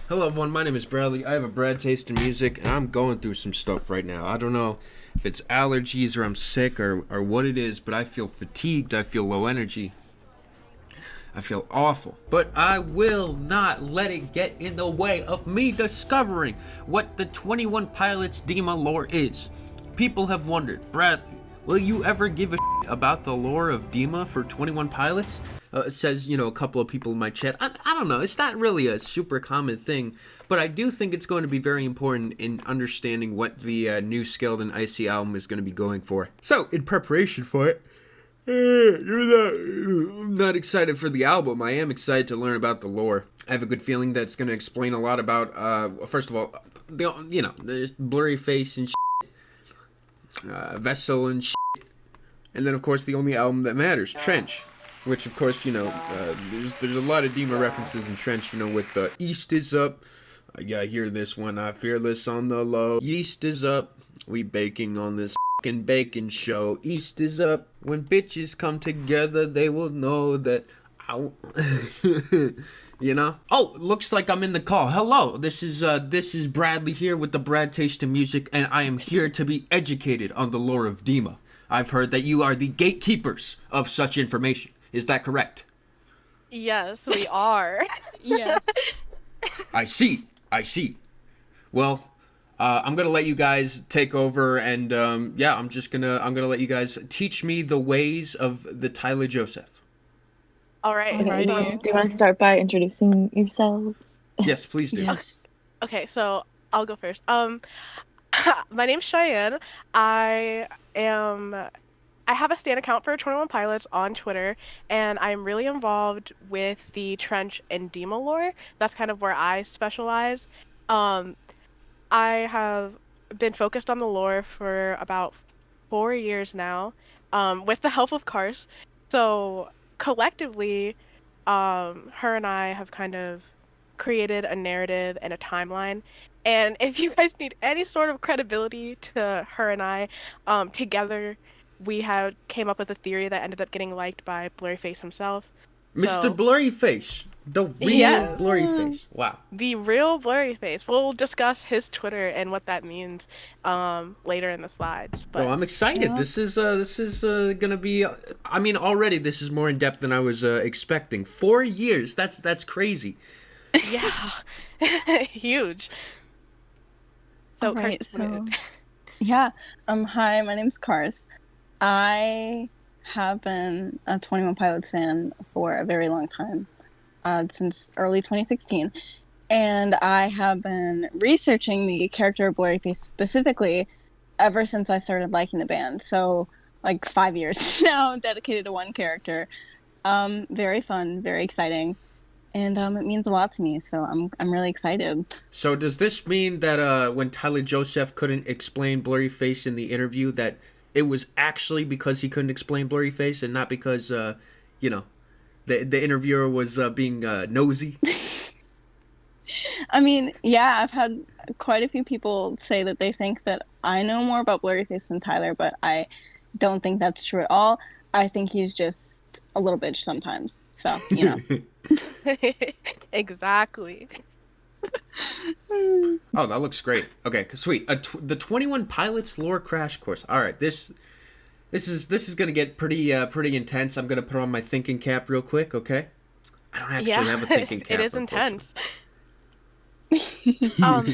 Hello everyone, my name is Bradley. I have a bad taste in music and I'm going through some stuff right now. I don't know if it's allergies or I'm sick or what it is, but I feel fatigued, I feel low energy. I feel awful. But I will not let it get in the way of me discovering what the 21 Pilots Dima lore is. People have wondered, Bradley, will you ever give a shit about the lore of Dima for 21 Pilots? It says, a couple of people in my chat. I don't know, it's not really a super common thing, but I do think it's going to be very important in understanding what the new Skeld and Icy album is going to be going for. So, in preparation for it, I'm not excited for the album. I am excited to learn about the lore. I have a good feeling that it's going to explain a lot about, first of all, there's Blurryface and Vessel and and then, of course, the only album that matters, Trench. Which, of course, there's a lot of Dima references in Trench, with East is up. Yeah, I hear this one, I fearless on the low. East is up, we baking on this fucking bacon show. East is up, when bitches come together, they will know that Oh, looks like I'm in the call. Hello, this is Bradley here with the Brad Taste in Music, and I am here to be educated on the lore of Dima. I've heard that you are the gatekeepers of such information. Is that correct? Yes, we are. Yes. I see. Well, I'm gonna let you guys take over, and I'm gonna let you guys teach me the ways of the Tyler Joseph. All right. Okay, So, Do you want to start by introducing yourselves? Yes, please do. Yes. okay, so I'll go first. My name's Cheyenne. I am. I have a stan account for 21 Pilots on Twitter, and I'm really involved with the Trench and Dima lore. That's kind of where I specialize. Um, I have been focused on the lore for about 4 years now, with the help of Kars. So collectively, her and I have kind of created a narrative and a timeline. And if you guys need any sort of credibility to her and I, together we had came up with a theory that ended up getting liked by Blurryface himself. Mr. So, Blurryface, the real yes, Blurryface. Wow. the real Blurryface. We'll discuss his Twitter and what that means later in the slides. Well, But I'm excited. Yeah. This is gonna be. I mean, already this is more in depth than I was expecting. 4 years. That's crazy. yeah, huge. So, All right, Kirsten, what so is it? yeah. Hi, my name's Kars. I have been a 21 Pilots fan for a very long time, since early 2016. And I have been researching the character of Blurryface specifically ever since I started liking the band. So, like 5 years now, dedicated to one character. Very fun, very exciting. And it means a lot to me, so I'm really excited. So does this mean that when Tyler Joseph couldn't explain Blurryface in the interview, that it was actually because he couldn't explain Blurryface and not because the interviewer was being nosy? I mean, yeah, I've had quite a few people say that they think that I know more about Blurryface than Tyler, but I don't think that's true at all. I think he's just a little bitch sometimes. So, Exactly. Oh, that looks great. Okay, sweet. The 21 Pilots lore crash course. All right, this is gonna get pretty intense. I'm gonna put on my thinking cap real quick. Okay. I don't actually Yeah, have a thinking cap. it is unfortunately. intense. Um,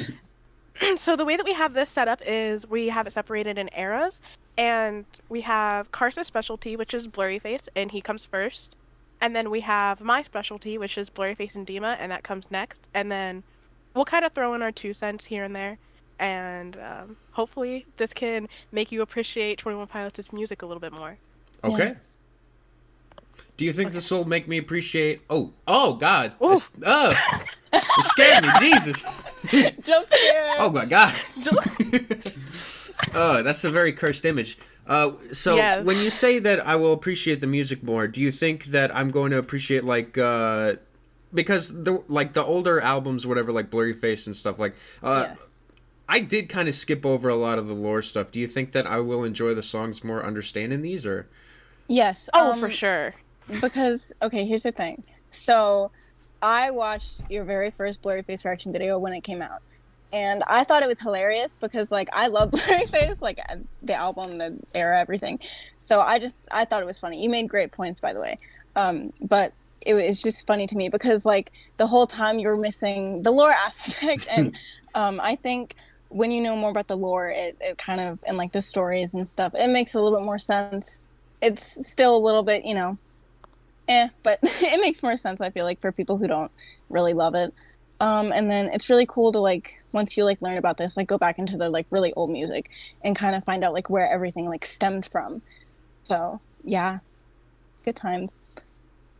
so the way that we have this set up is we have it separated in eras, and we have Karsa's specialty, which is Blurryface, and he comes first. And then we have my specialty, which is Blurryface and Dima, and that comes next. And then we'll kind of throw in our 2 cents here and there. And hopefully this can make you appreciate 21 Pilots' music a little bit more. Okay. Yes. Do you think Okay. this will make me appreciate? Oh God! Ooh. It scared me, Jesus! Jump there. Oh my God! Oh, that's a very cursed image. So Yes. when you say that I will appreciate the music more, do you think that I'm going to appreciate because the older albums, whatever, like Blurryface and stuff, Yes. I did kind of skip over a lot of the lore stuff. Do you think that I will enjoy the songs more understanding these, or? Yes. Oh, for sure. Because, okay, here's the thing. So, I watched your very first Blurryface reaction video when it came out. And I thought it was hilarious because, like, I love Blurryface, like, the album, the era, everything. So I thought it was funny. You made great points, by the way. But it was just funny to me because, like, the whole time you were missing the lore aspect. And I think when you know more about the lore, it kind of, and, like, the stories and stuff, it makes a little bit more sense. It's still a little bit, but it makes more sense, I feel like, for people who don't really love it. And then it's really cool to, like, once you, like, learn about this, like, go back into the, like, really old music and kind of find out, like, where everything, like, stemmed from. So, yeah. Good times.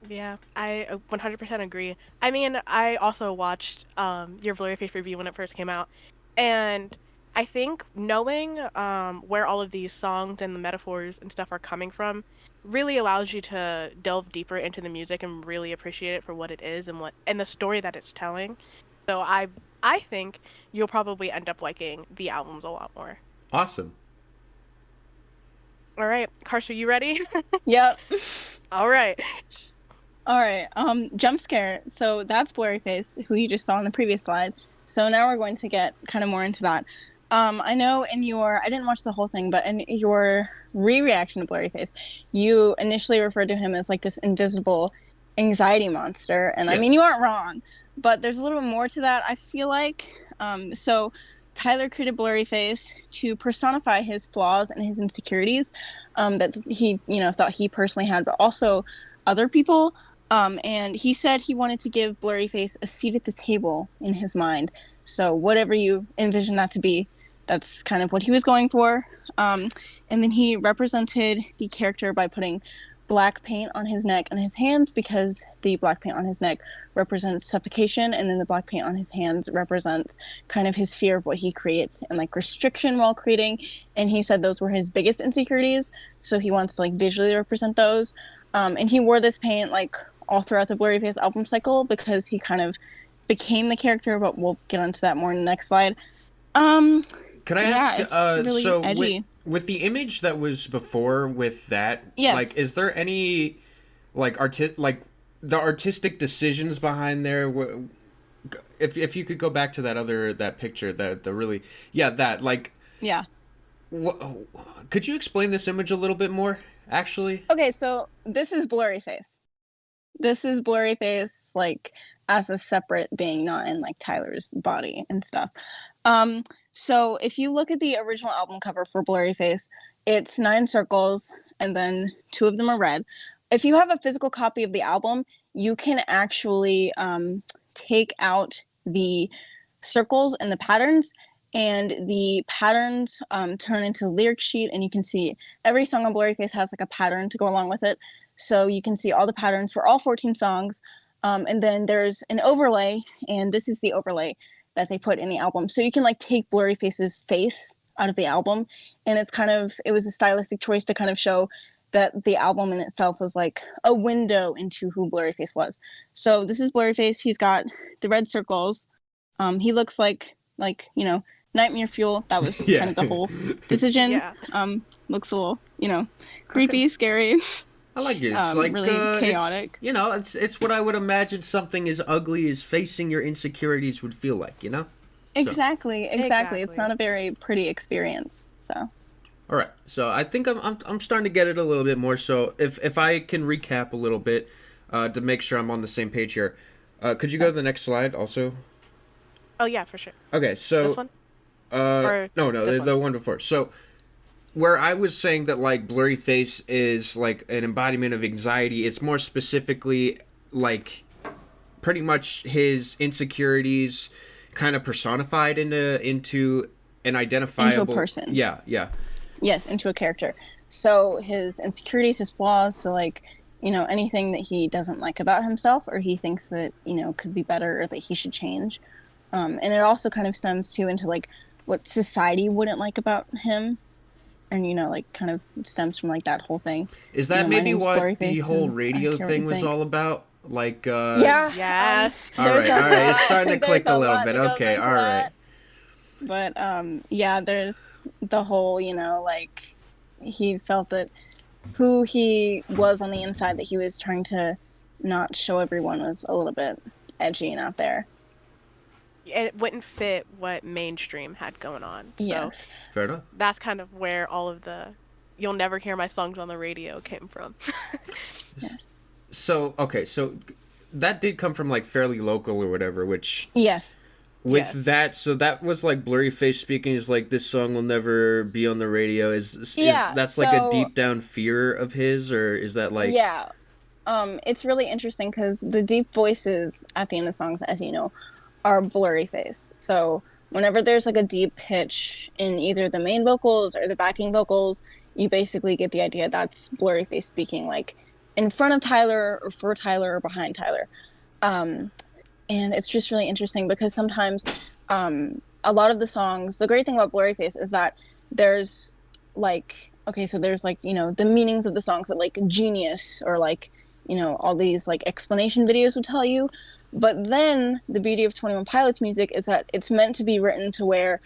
Yeah, I 100% agree. I mean, I also watched your Blurryface review when it first came out, and I think knowing where all of these songs and the metaphors and stuff are coming from really allows you to delve deeper into the music and really appreciate it for what it is and the story that it's telling. So I think you'll probably end up liking the albums a lot more. Awesome. All right, Karsha, you ready? Yep. All right. All right. Jump scare. So that's Blurryface, who you just saw in the previous slide. So now we're going to get kind of more into that. I know I didn't watch the whole thing, but in your reaction to Blurryface, you initially referred to him as like this invisible anxiety monster. And I mean, you aren't wrong, but there's a little bit more to that, I feel like. So Tyler created Blurryface to personify his flaws and his insecurities that he, thought he personally had, but also other people. And he said he wanted to give Blurryface a seat at the table in his mind. So whatever you envision that to be, that's kind of what he was going for. And then he represented the character by putting black paint on his neck and his hands, because the black paint on his neck represents suffocation, and then the black paint on his hands represents kind of his fear of what he creates and like restriction while creating. And he said those were his biggest insecurities, so he wants to like visually represent those. And he wore this paint like all throughout the Blurryface album cycle because he kind of became the character, but we'll get onto that more in the next slide. Can I ask, it's really so edgy. With the image that was before with that, Yes. like, is there any, like, the artistic decisions behind there? If you could go back to that picture, Yeah. Could you explain this image a little bit more, actually? Okay, so this is Blurryface. This is Blurryface, like, as a separate being, not in, like, Tyler's body and stuff. So if you look at the original album cover for Blurryface, it's 9 circles, and then 2 of them are red. If you have a physical copy of the album, you can actually take out the circles and the patterns, and the patterns turn into the lyric sheet, and you can see every song on Blurryface has like a pattern to go along with it. So you can see all the patterns for all 14 songs. And then there's an overlay, and this is the overlay that they put in the album. So you can like take Blurryface's face out of the album, and it was a stylistic choice to kind of show that the album in itself was like a window into who Blurryface was. So this is Blurryface. He's got the red circles. He looks like Nightmare Fuel. That was kind of the whole decision. Yeah. Looks a little, creepy, scary. I like it. It's like really chaotic. It's what I would imagine something as ugly as facing your insecurities would feel like. So. Exactly. It's not a very pretty experience. So. All right. So I think I'm starting to get it a little bit more. So if I can recap a little bit to make sure I'm on the same page here, could you go to the next slide also? Oh yeah, for sure. Okay. So. This one? The one before. So. Where I was saying that, like, Blurryface is, like, an embodiment of anxiety, it's more specifically, like, pretty much his insecurities kind of personified into an identifiable... Into a person. Yeah. Yes, into a character. So his insecurities, his flaws, so, like, anything that he doesn't like about himself or he thinks that, could be better or that he should change. And it also kind of stems, too, into, like, what society wouldn't like about him. And, like, kind of stems from, like, that whole thing. Is that maybe what the whole radio thing was all about? Like, Yeah. Yes. All right. It's starting to click a little bit. Okay, all right. But, there's the whole, like, he felt that who he was on the inside that he was trying to not show everyone was a little bit edgy and out there. It wouldn't fit what mainstream had going on. So Yes. Fair enough. that's kind of where all of the "you'll never hear my songs on the radio" came from. Yes. So okay, so that did come from like fairly local or whatever, which Yes. with Yes. that, so that was like Blurryface speaking is like this song will never be on the radio. Is Yeah, that's like a so- deep down fear of his, or is that like Yeah. It's really interesting because the deep voices at the end of songs, as you know, are Blurryface. So whenever there's like a deep pitch in either the main vocals or the backing vocals, you basically get the idea that's Blurryface speaking, like in front of Tyler or for Tyler or behind Tyler. And it's just really interesting because sometimes a lot of the songs, the great thing about Blurryface is that there's like, okay, so there's like, you know, the meanings of the songs that like Genius or like, you know, all these like explanation videos would tell you. But then the beauty of 21 Pilots music is that it's meant to be written to where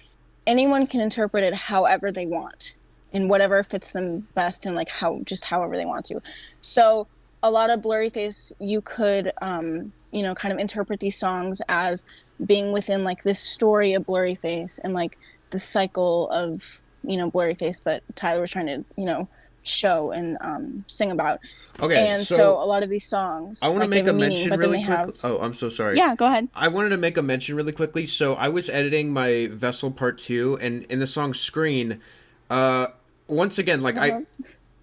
anyone can interpret it however they want and whatever fits them best and like however they want to. So a lot of Blurryface, you could, you know, kind of interpret these songs as being within like this story of Blurryface and like the cycle of, you know, Blurryface that Tyler was trying to, you know, show and sing about. okay? And so a lot of these songs, I want to like, they make have a meaning, mention but then really they quick. have- Oh, I'm so sorry. Yeah, go ahead. I wanted to make a mention really quickly. So I was editing my Vessel Part 2, and in the song Screen, once again, like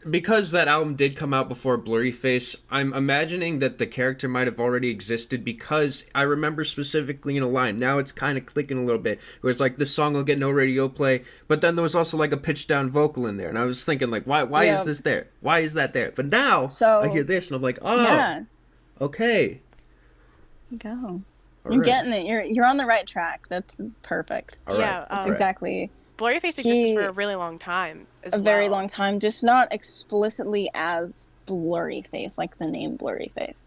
because that album did come out before Blurryface, I'm imagining that the character might have already existed because I remember specifically in a line. Now it's kind of clicking a little bit. It was like, this song will get no radio play, but then there was also like a pitched down vocal in there, and I was thinking like, why Yeah. is this there? Why is that there? But now So- I hear this and I'm like, oh, Yeah, okay. go. All You're right. getting it. You're on the right track. That's perfect. All right. Yeah, That's All right. exactly Blurryface existed He- for a really long time. As a very well. long time, just not explicitly as Blurryface, like the name Blurryface.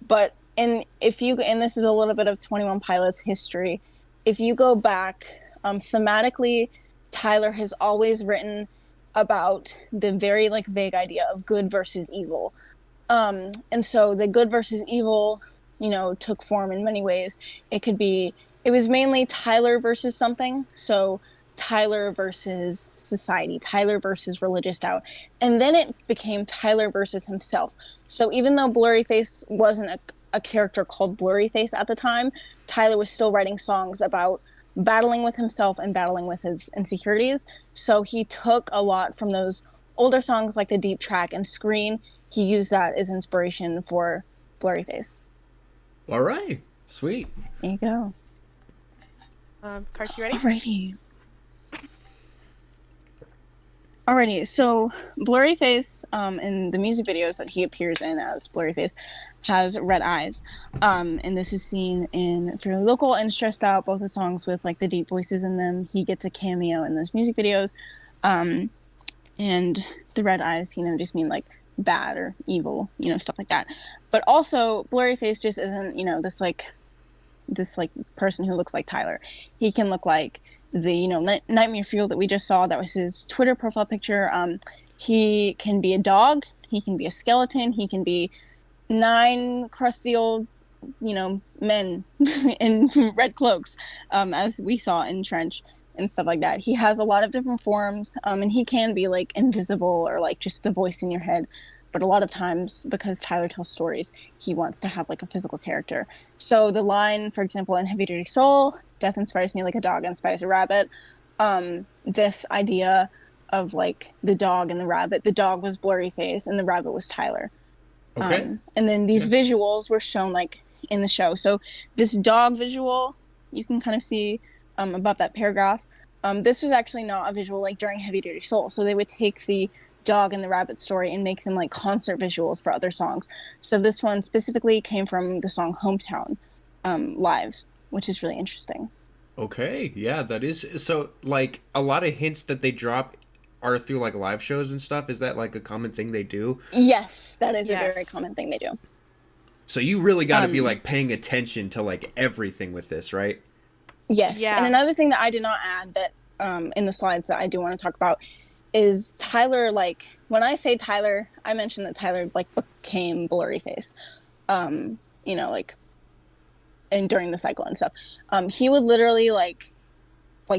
But and this is a little bit of 21 Pilots history. If you go back, thematically, Tyler has always written about the very like vague idea of good versus evil. And so the good versus evil, you know, took form in many ways. It was mainly Tyler versus something. So Tyler versus society, Tyler versus religious doubt. And then it became Tyler versus himself. So even though Blurryface wasn't a character called Blurryface at the time, Tyler was still writing songs about battling with himself and battling with his insecurities. So he took a lot from those older songs like the Deep Track and Screen. He used that as inspiration for Blurryface. All right. Sweet. There you go. Karth, you ready? Alrighty, so Blurryface, in the music videos that he appears in as Blurryface, has red eyes. And this is seen in Fairly Local and Stressed Out, both the songs with like the deep voices in them. He gets a cameo in those music videos. And the red eyes, you know, just mean like bad or evil, you know, stuff like that. But also, Blurryface just isn't, you know, this person who looks like Tyler. He can look like the, you know, Nightmare Fuel that we just saw. That was his Twitter profile picture. He can be a dog. He can be a skeleton. He can be 9 crusty old, you know, men in red cloaks, as we saw in Trench and stuff like that. He has a lot of different forms, and he can be like invisible or like just the voice in your head. But a lot of times, because Tyler tells stories, he wants to have like a physical character. So the line, for example, in Heavy Duty Soul, death inspires me like a dog inspires a rabbit. This idea of like the dog and the rabbit. The dog was Blurryface and the rabbit was Tyler. Okay. And then these visuals were shown like in the show. So this dog visual, you can kind of see above that paragraph. This was actually not a visual like during Heavy Duty Soul. So they would take the dog and the rabbit story and make them like concert visuals for other songs. So this one specifically came from the song Hometown live, which is really interesting. Okay, yeah, that is so. Like a lot of hints that they drop are through like live shows and stuff. Is that like a common thing they do? Yes, that is Yes. a very common thing they do. So you really got to be like paying attention to like everything with this, right? Yes, Yeah. and another thing that I did not add that in the slides that I do want to talk about is Tyler. Like when I say Tyler, I mentioned that Tyler like became Blurryface. You know, like and during the cycle and stuff. He would literally like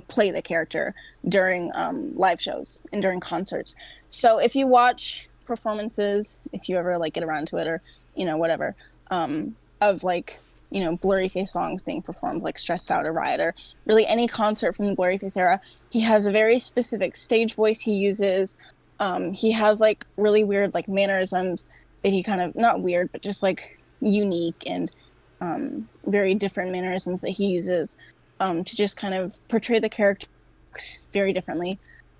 play the character during live shows and during concerts. So if you watch performances, if you ever like get around to it, or whatever, of like Blurryface songs being performed, like Stressed Out or Riot, or really any concert from the Blurryface era, he has a very specific stage voice he uses. He has like really weird like mannerisms that he kind of, not weird, but just like unique and very different mannerisms that he uses to just kind of portray the character very differently.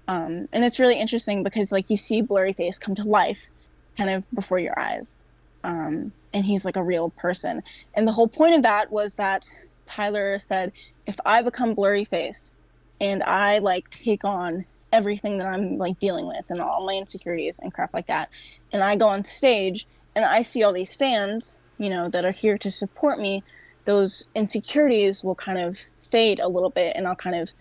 And it's really interesting because like you see Blurryface come to life kind of before your eyes. And he's like a real person. And the whole point of that was that Tyler said, if I become Blurryface and I like take on everything that I'm like dealing with and all my insecurities and crap like that, and I go on stage and I see all these fans, that are here to support me, those insecurities will kind of fade a little bit, and I'll kind of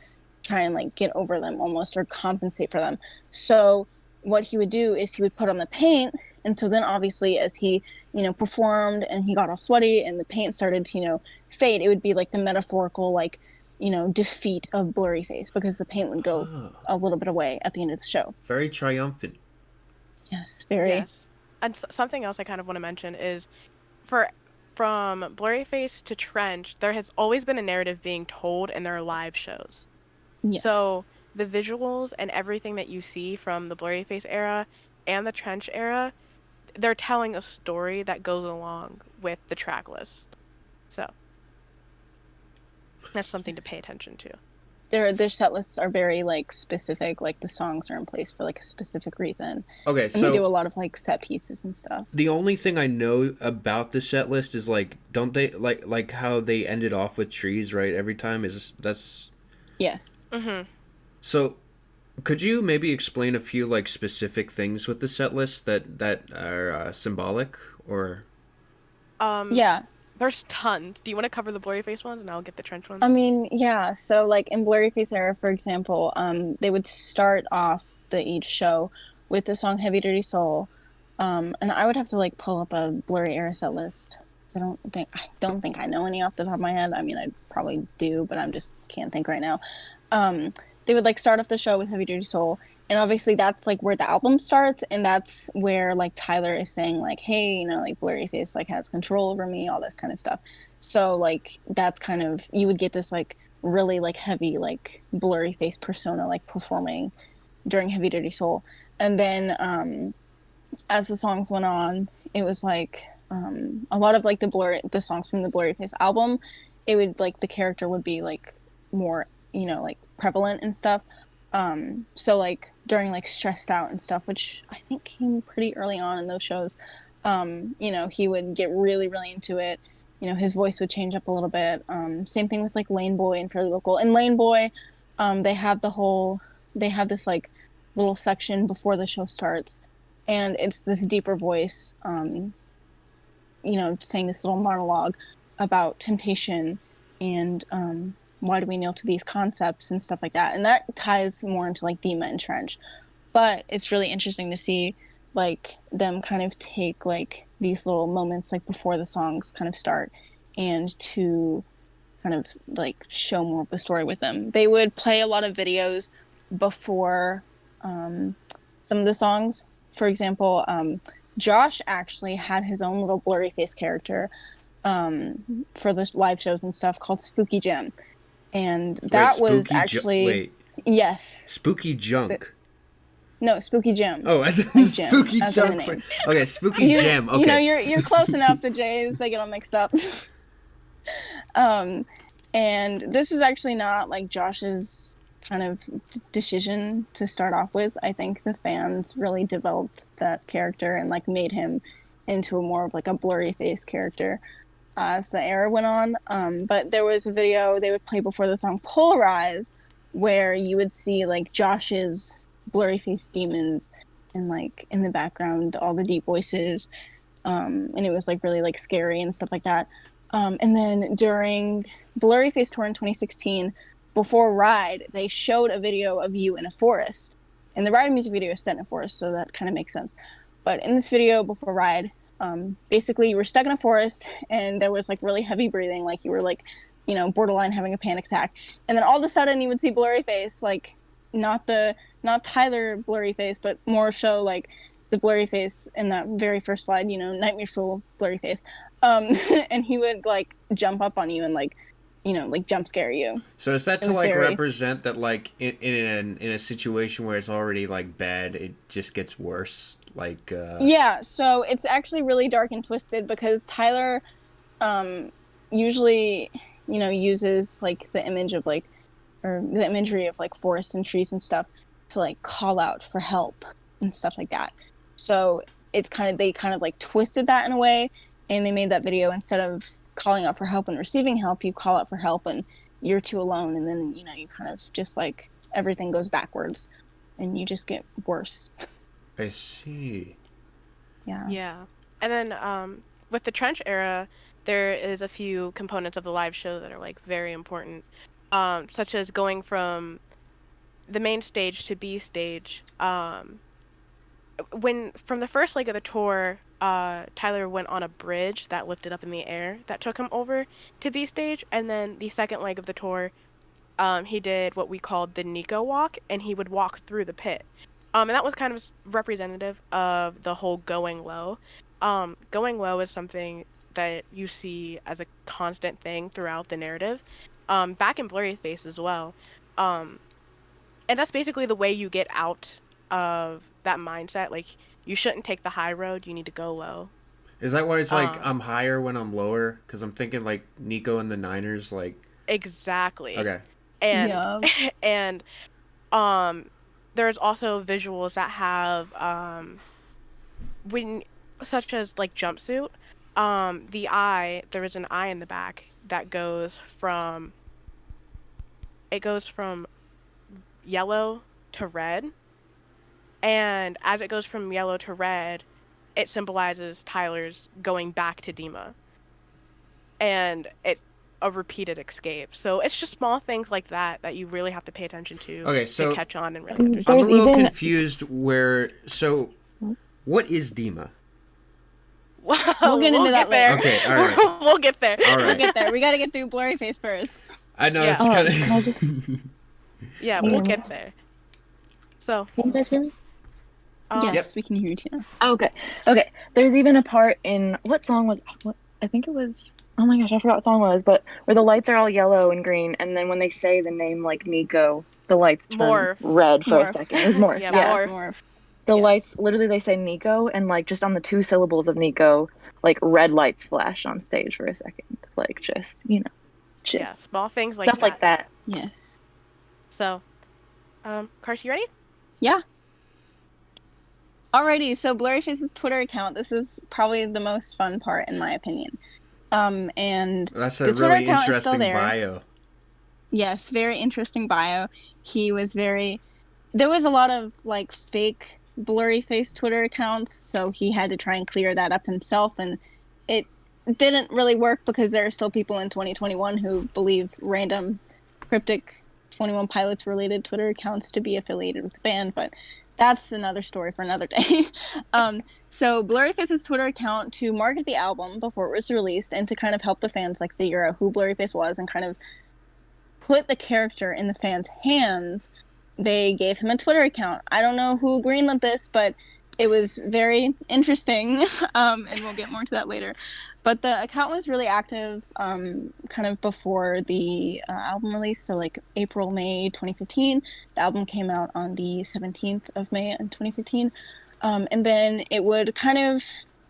try and like get over them almost, or compensate for them. So what he would do is he would put on the paint, and so then obviously as he performed and he got all sweaty and the paint started to fade, it would be like the metaphorical like defeat of Blurryface, because the paint would go a little bit away at the end of the show. Very triumphant. Yes, very. Yes. And something else I kind of want to mention is, from Blurryface to Trench, there has always been a narrative being told in their live shows. Yes. So the visuals and everything that you see from the Blurryface era and the Trench era, they're telling a story that goes along with the track list. So that's something to pay attention to. Their set lists are very like specific, like the songs are in place for like a specific reason. Okay, and so they do a lot of like set pieces and stuff. The only thing I know about the set list is like, don't they like how they ended off with trees, right? Every time that's Yes. Mm-hmm. So could you maybe explain a few like specific things with the set list that are symbolic, or? Yeah. There's tons. Do you want to cover the Blurryface ones, and I'll get the Trench ones? I mean, yeah. So, like in Blurryface era, for example, they would start off each show with the song "Heavy Dirty Soul," and I would have to like pull up a Blurry era set list. So I don't think I know any off the top of my head. I mean, I probably do, but I just can't think right now. They would like start off the show with "Heavy Dirty Soul," and obviously that's like where the album starts, and that's where like Tyler is saying like, hey, like Blurryface like has control over me, all this kind of stuff. So like that's kind of, you would get this like really like heavy like Blurryface persona like performing during Heavy Dirty Soul. And then as the songs went on, it was like a lot of like the songs from the Blurryface album, it would like the character would be like more like prevalent and stuff. So like during like Stressed Out and stuff, which I think came pretty early on in those shows, he would get really, really into it. His voice would change up a little bit. Same thing with like Lane Boy and Fairly Local. In Lane Boy, they have this like little section before the show starts, and it's this deeper voice, saying this little monologue about temptation and why do we kneel to these concepts and stuff like that. And that ties more into like Dima and Trench. But it's really interesting to see like them kind of take like these little moments like before the songs kind of start, and to kind of like show more of the story with them. They would play a lot of videos before some of the songs. For example, Josh actually had his own little Blurryface character for the live shows and stuff called Spooky Gem. And that was actually... Yes. Spooky Junk. No, Spooky Gem. Oh, I thought Spooky Junk. Okay, Spooky Gem. Okay. You're close enough. The J's, they get all mixed up. And this is actually not like Josh's kind of decision to start off with. I think the fans really developed that character and like made him into a more of like a Blurryface character as the era went on. But there was a video they would play before the song Polarize, where you would see like Josh's Blurryface demons and like in the background all the deep voices, and it was like really like scary and stuff like that. And then during Blurryface tour in 2016, before Ride, they showed a video of you in a forest, and the Ride music video is set in a forest, so that kind of makes sense. But in this video before Ride, basically you were stuck in a forest and there was like really heavy breathing, like you were like, you know, borderline having a panic attack, and then all of a sudden you would see Blurryface, like not Tyler Blurryface, but more so like the Blurryface in that very first slide, you know, Nightmare Fuel Blurryface, and he would like jump up on you and like, you know, like jump scare you. So is that It to was like very- represent that like in a situation where it's already like bad, it just gets worse? Like Yeah, so it's actually really dark and twisted because Tyler usually, you know, uses like the image of like, or the imagery of like forests and trees and stuff to like call out for help and stuff like that. So it's they kind of like twisted that in a way, and they made that video, instead of calling out for help and receiving help, you call out for help and you're two alone, and then, you know, you kind of just like everything goes backwards and you just get worse. I see. Yeah. Yeah. And then with the trench era, there is a few components of the live show that are like very important, such as going from the main stage to B stage. When from the first leg of the tour, Tyler went on a bridge that lifted up in the air that took him over to B stage, and then the second leg of the tour, he did what we called the Nico walk, and he would walk through the pit. And that was kind of representative of the whole going low. Going low is something that you see as a constant thing throughout the narrative, back in Blurryface as well. And that's basically the way you get out of that mindset. Like, you shouldn't take the high road, you need to go low. Is that why it's like I'm higher when I'm lower? Because I'm thinking like Nico and the Niners, like. Exactly. Okay. And Yeah. and there's also visuals that have when, such as like jumpsuit, there is an eye in the back that goes from yellow to red, and as it goes from yellow to red, it symbolizes Tyler's going back to Dima, and it a repeated escape. So it's just small things like that you really have to pay attention to, Okay, so to catch on and really understand. I'm a There's little even- confused. What is Dima? We'll get into that there. later. Okay, all right. We'll get there. All We'll right. get there. We got to get through Blurryface first. I know Yeah. it's kind Can I of. just- Yeah, Yeah. we'll get there. So, Can you guys hear me? Yes, we can hear you, Tina. Oh, okay. There's even a part in what song was what I think it was. Oh my gosh, I forgot what song it was, but where the lights are all yellow and green, and then when they say the name like Nico, the lights turn Morph. red for Morph. a second. It was Morph. Yeah, Yeah. Morph. Morph. The Yes. lights literally they say Nico, and like just on the two syllables of Nico, like red lights flash on stage for a second. Like just just Yeah, small things like stuff that. like that. Yes. So, Karsh, you ready? Yeah. Alrighty, so Blurryface's Twitter account. This is probably the most fun part, in my opinion. And That's a the Twitter really account is still interesting there. bio. Yes, very interesting bio. There was a lot of like fake Blurryface Twitter accounts, so he had to try and clear that up himself, and it didn't really work because there are still people in 2021 who believe random cryptic 21 Pilots related Twitter accounts to be affiliated with the band, but that's another story for another day. So Blurryface's Twitter account, to market the album before it was released and to kind of help the fans like figure out who Blurryface was and kind of put the character in the fans' hands, they gave him a Twitter account. I don't know who greenlit this, but it was very interesting, and we'll get more to that later. But the account was really active kind of before the album release, so like April, May 2015. The album came out on the 17th of May in 2015. And then it would kind of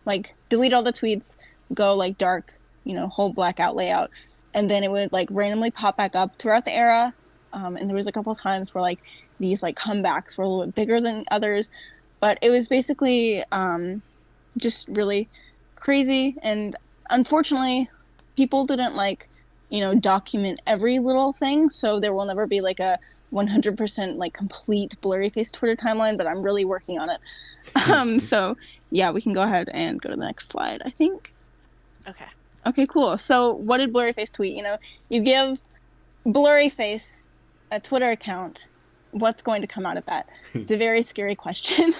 like delete all the tweets, go like dark, whole blackout layout, and then it would like randomly pop back up throughout the era. And there was a couple times where like these like comebacks were a little bit bigger than others. But it was basically just really crazy. And unfortunately, people didn't document every little thing. So there will never be like a 100% like complete Blurryface Twitter timeline, but I'm really working on it. So yeah, we can go ahead and go to the next slide, I think. Okay, cool. So what did Blurryface tweet? You give Blurryface a Twitter account. What's going to come out of that? It's a very scary question.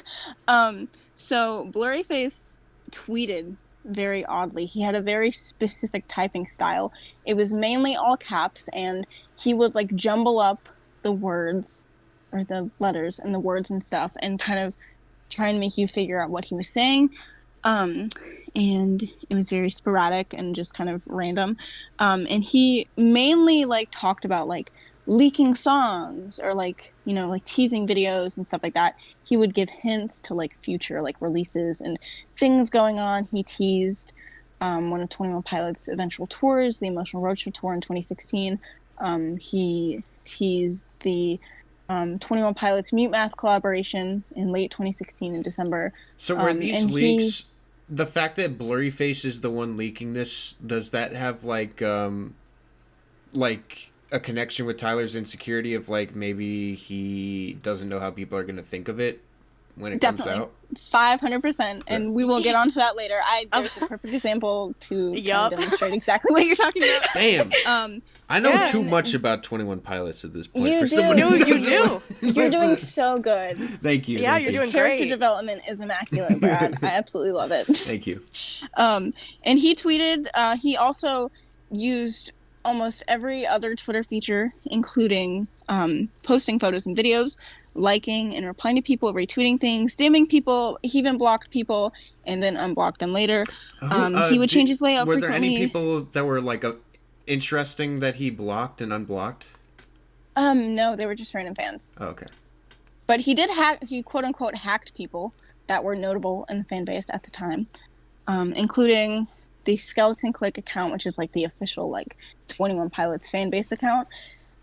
So Blurryface tweeted very oddly. He had a very specific typing style. It was mainly all caps, and he would like jumble up the words or the letters and the words and stuff and kind of try and make you figure out what he was saying. And it was very sporadic and just kind of random. And he mainly like talked about like leaking songs or like, you know, like teasing videos and stuff like that. He would give hints to like future like releases and things going on. He teased one of 21 Pilots' eventual tours, the Emotional Roadshow tour in 2016. He teased the 21 Pilots Mute Math collaboration in late 2016 in December. So were these leaks, the fact that Blurryface is the one leaking this, does that have like a connection with Tyler's insecurity of like maybe he doesn't know how people are going to think of it when it comes out? 500%, and we will get onto that later. There's a perfect example to kind of demonstrate exactly what you're talking about. Damn. I know too much about 21 Pilots at this point. For someone who do. You're doing so good. Thank you. Yeah, thank you're you. doing Character great. development is immaculate, Brad. I absolutely love it. Thank you. And he tweeted, he also used almost every other Twitter feature, including posting photos and videos, liking and replying to people, retweeting things, DMing people. He even blocked people and then unblocked them later. He would change his layout frequently. Were there any people that were like interesting that he blocked and unblocked? No, they were just random fans. Oh, okay. But he did he quote unquote hacked people that were notable in the fan base at the time, including the Skeleton Click account, which is like the official like 21 Pilots fan base account.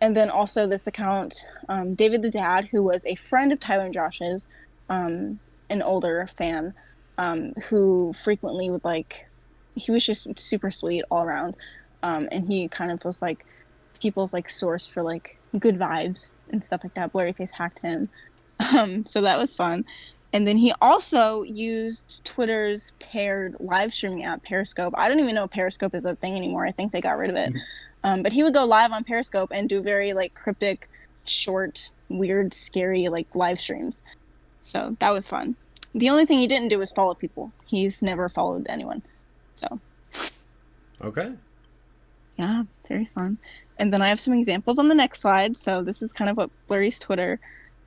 And then also this account, David the Dad, who was a friend of Tyler and Josh's, an older fan, who frequently would like, he was just super sweet all around. And he kind of was like people's like source for like good vibes and stuff like that. Blurryface hacked him. So that was fun. And then he also used Twitter's paired live streaming app, Periscope. I don't even know if Periscope is a thing anymore. I think they got rid of it. But he would go live on Periscope and do very like cryptic, short, weird, scary like live streams. So that was fun. The only thing he didn't do was follow people. He's never followed anyone. So. Okay. Yeah, very fun. And then I have some examples on the next slide. So this is kind of what Blurry's Twitter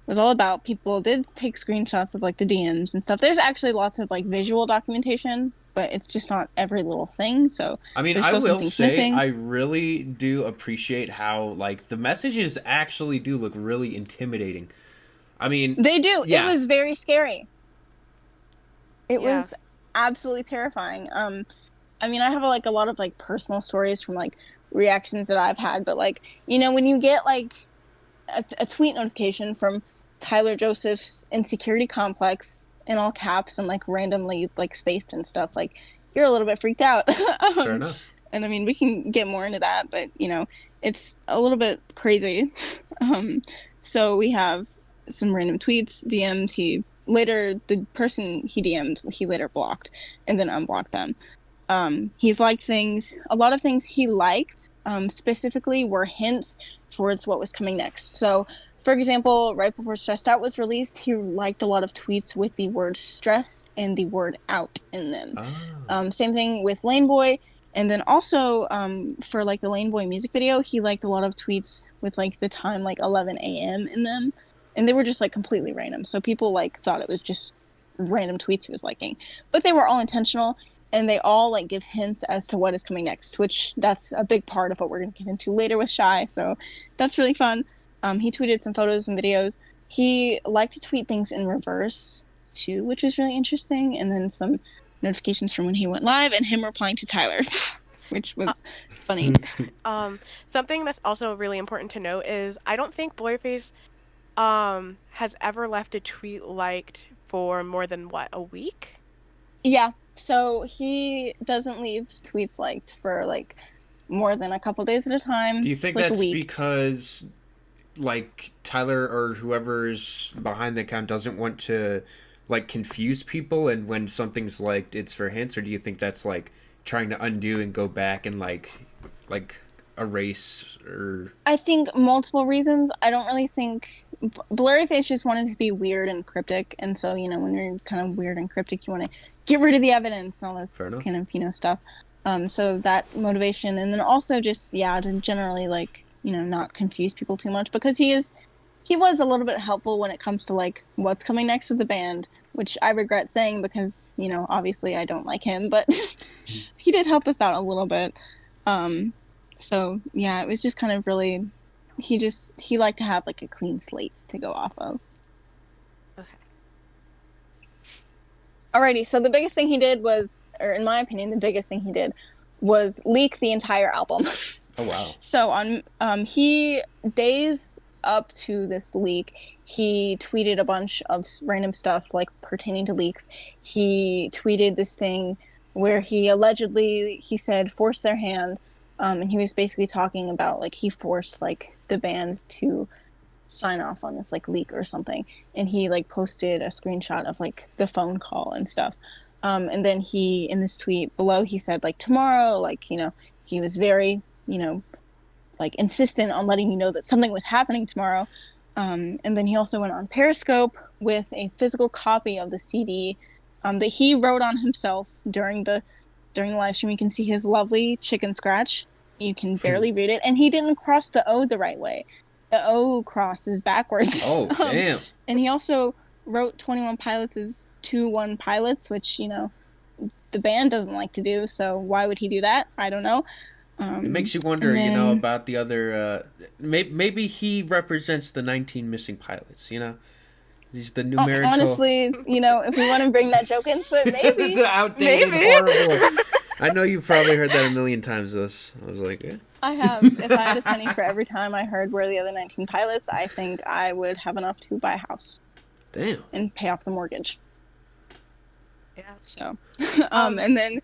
was all about. People did take screenshots of like the DMs and stuff. There's actually lots of like visual documentation, but it's just not every little thing. So I mean, I will say missing. I really do appreciate how like the messages actually do look really intimidating. I mean, they do. Yeah. It was very scary. It was absolutely terrifying. I mean, I have like a lot of like personal stories from like reactions that I've had, but like, you know, when you get like a tweet notification from Tyler Joseph's insecurity complex in all caps and like randomly like spaced and stuff, like you're a little bit freaked out. Fair enough. And I mean, we can get more into that, but you know, it's a little bit crazy. So we have some random tweets, DMs. The person he DM'd, he later blocked and then unblocked them. He's liked things. A lot of things he liked specifically were hints towards what was coming next. So, for example, right before Stressed Out was released, he liked a lot of tweets with the word stress and the word out in them. Same thing with Lane Boy. And then also for like the Lane Boy music video, he liked a lot of tweets with like the time like 11 a.m. in them. And they were just like completely random. So people like thought it was just random tweets he was liking. But they were all intentional. And they all like give hints as to what is coming next, which that's a big part of what we're going to get into later with Chey. So that's really fun. He tweeted some photos and videos. He liked to tweet things in reverse too, which was really interesting. And then some notifications from when he went live and him replying to Tyler, which was funny. Something that's also really important to note is I don't think Blurryface has ever left a tweet liked for more than a week? Yeah. So he doesn't leave tweets liked for like more than a couple days at a time. Do you think like that's because like Tyler or whoever's behind the account doesn't want to like confuse people, and when something's liked it's for hints, or do you think that's like trying to undo and go back and like erase? Or I think multiple reasons. I don't really think Blurryface just wanted to be weird and cryptic, and so, you know, when you're kind of weird and cryptic, you want to get rid of the evidence and all this Fair enough. kind of, stuff. So that motivation, and then also just, to generally, like, not confuse people too much, because he was a little bit helpful when it comes to, like, what's coming next with the band, which I regret saying because, obviously I don't like him, but he did help us out a little bit. So, yeah, it was just kind of really, he liked to have, like, a clean slate to go off of. Okay. Alrighty, so the biggest thing he did was, or in my opinion, the biggest thing he did was leak the entire album. Oh, wow. So on days up to this leak, he tweeted a bunch of random stuff like pertaining to leaks. He tweeted this thing where he said force their hand, and he was basically talking about like he forced like the band to sign off on this like leak or something, and he like posted a screenshot of like the phone call and stuff. And then he, in this tweet below, he said like tomorrow, like he was very like insistent on letting you know that something was happening tomorrow. And then he also went on Periscope with a physical copy of the CD that he wrote on himself during the live stream. You can see his lovely chicken scratch. You can barely read it, and he didn't cross the O the right way. The O cross is backwards. Oh, damn. And he also wrote 21 Pilots as 2-1 Pilots, which, the band doesn't like to do, so why would he do that? I don't know. It makes you wonder, about the other... maybe he represents the 19 missing pilots, He's the numerical... Honestly, if we want to bring that joke into it, maybe. The outdated, horrible... I know you've probably heard that a million times, this. I was like, yeah. I have. If I had a penny for every time I heard "Where are the other 19 pilots," I think I would have enough to buy a house. Damn. And pay off the mortgage. Yeah. So, and then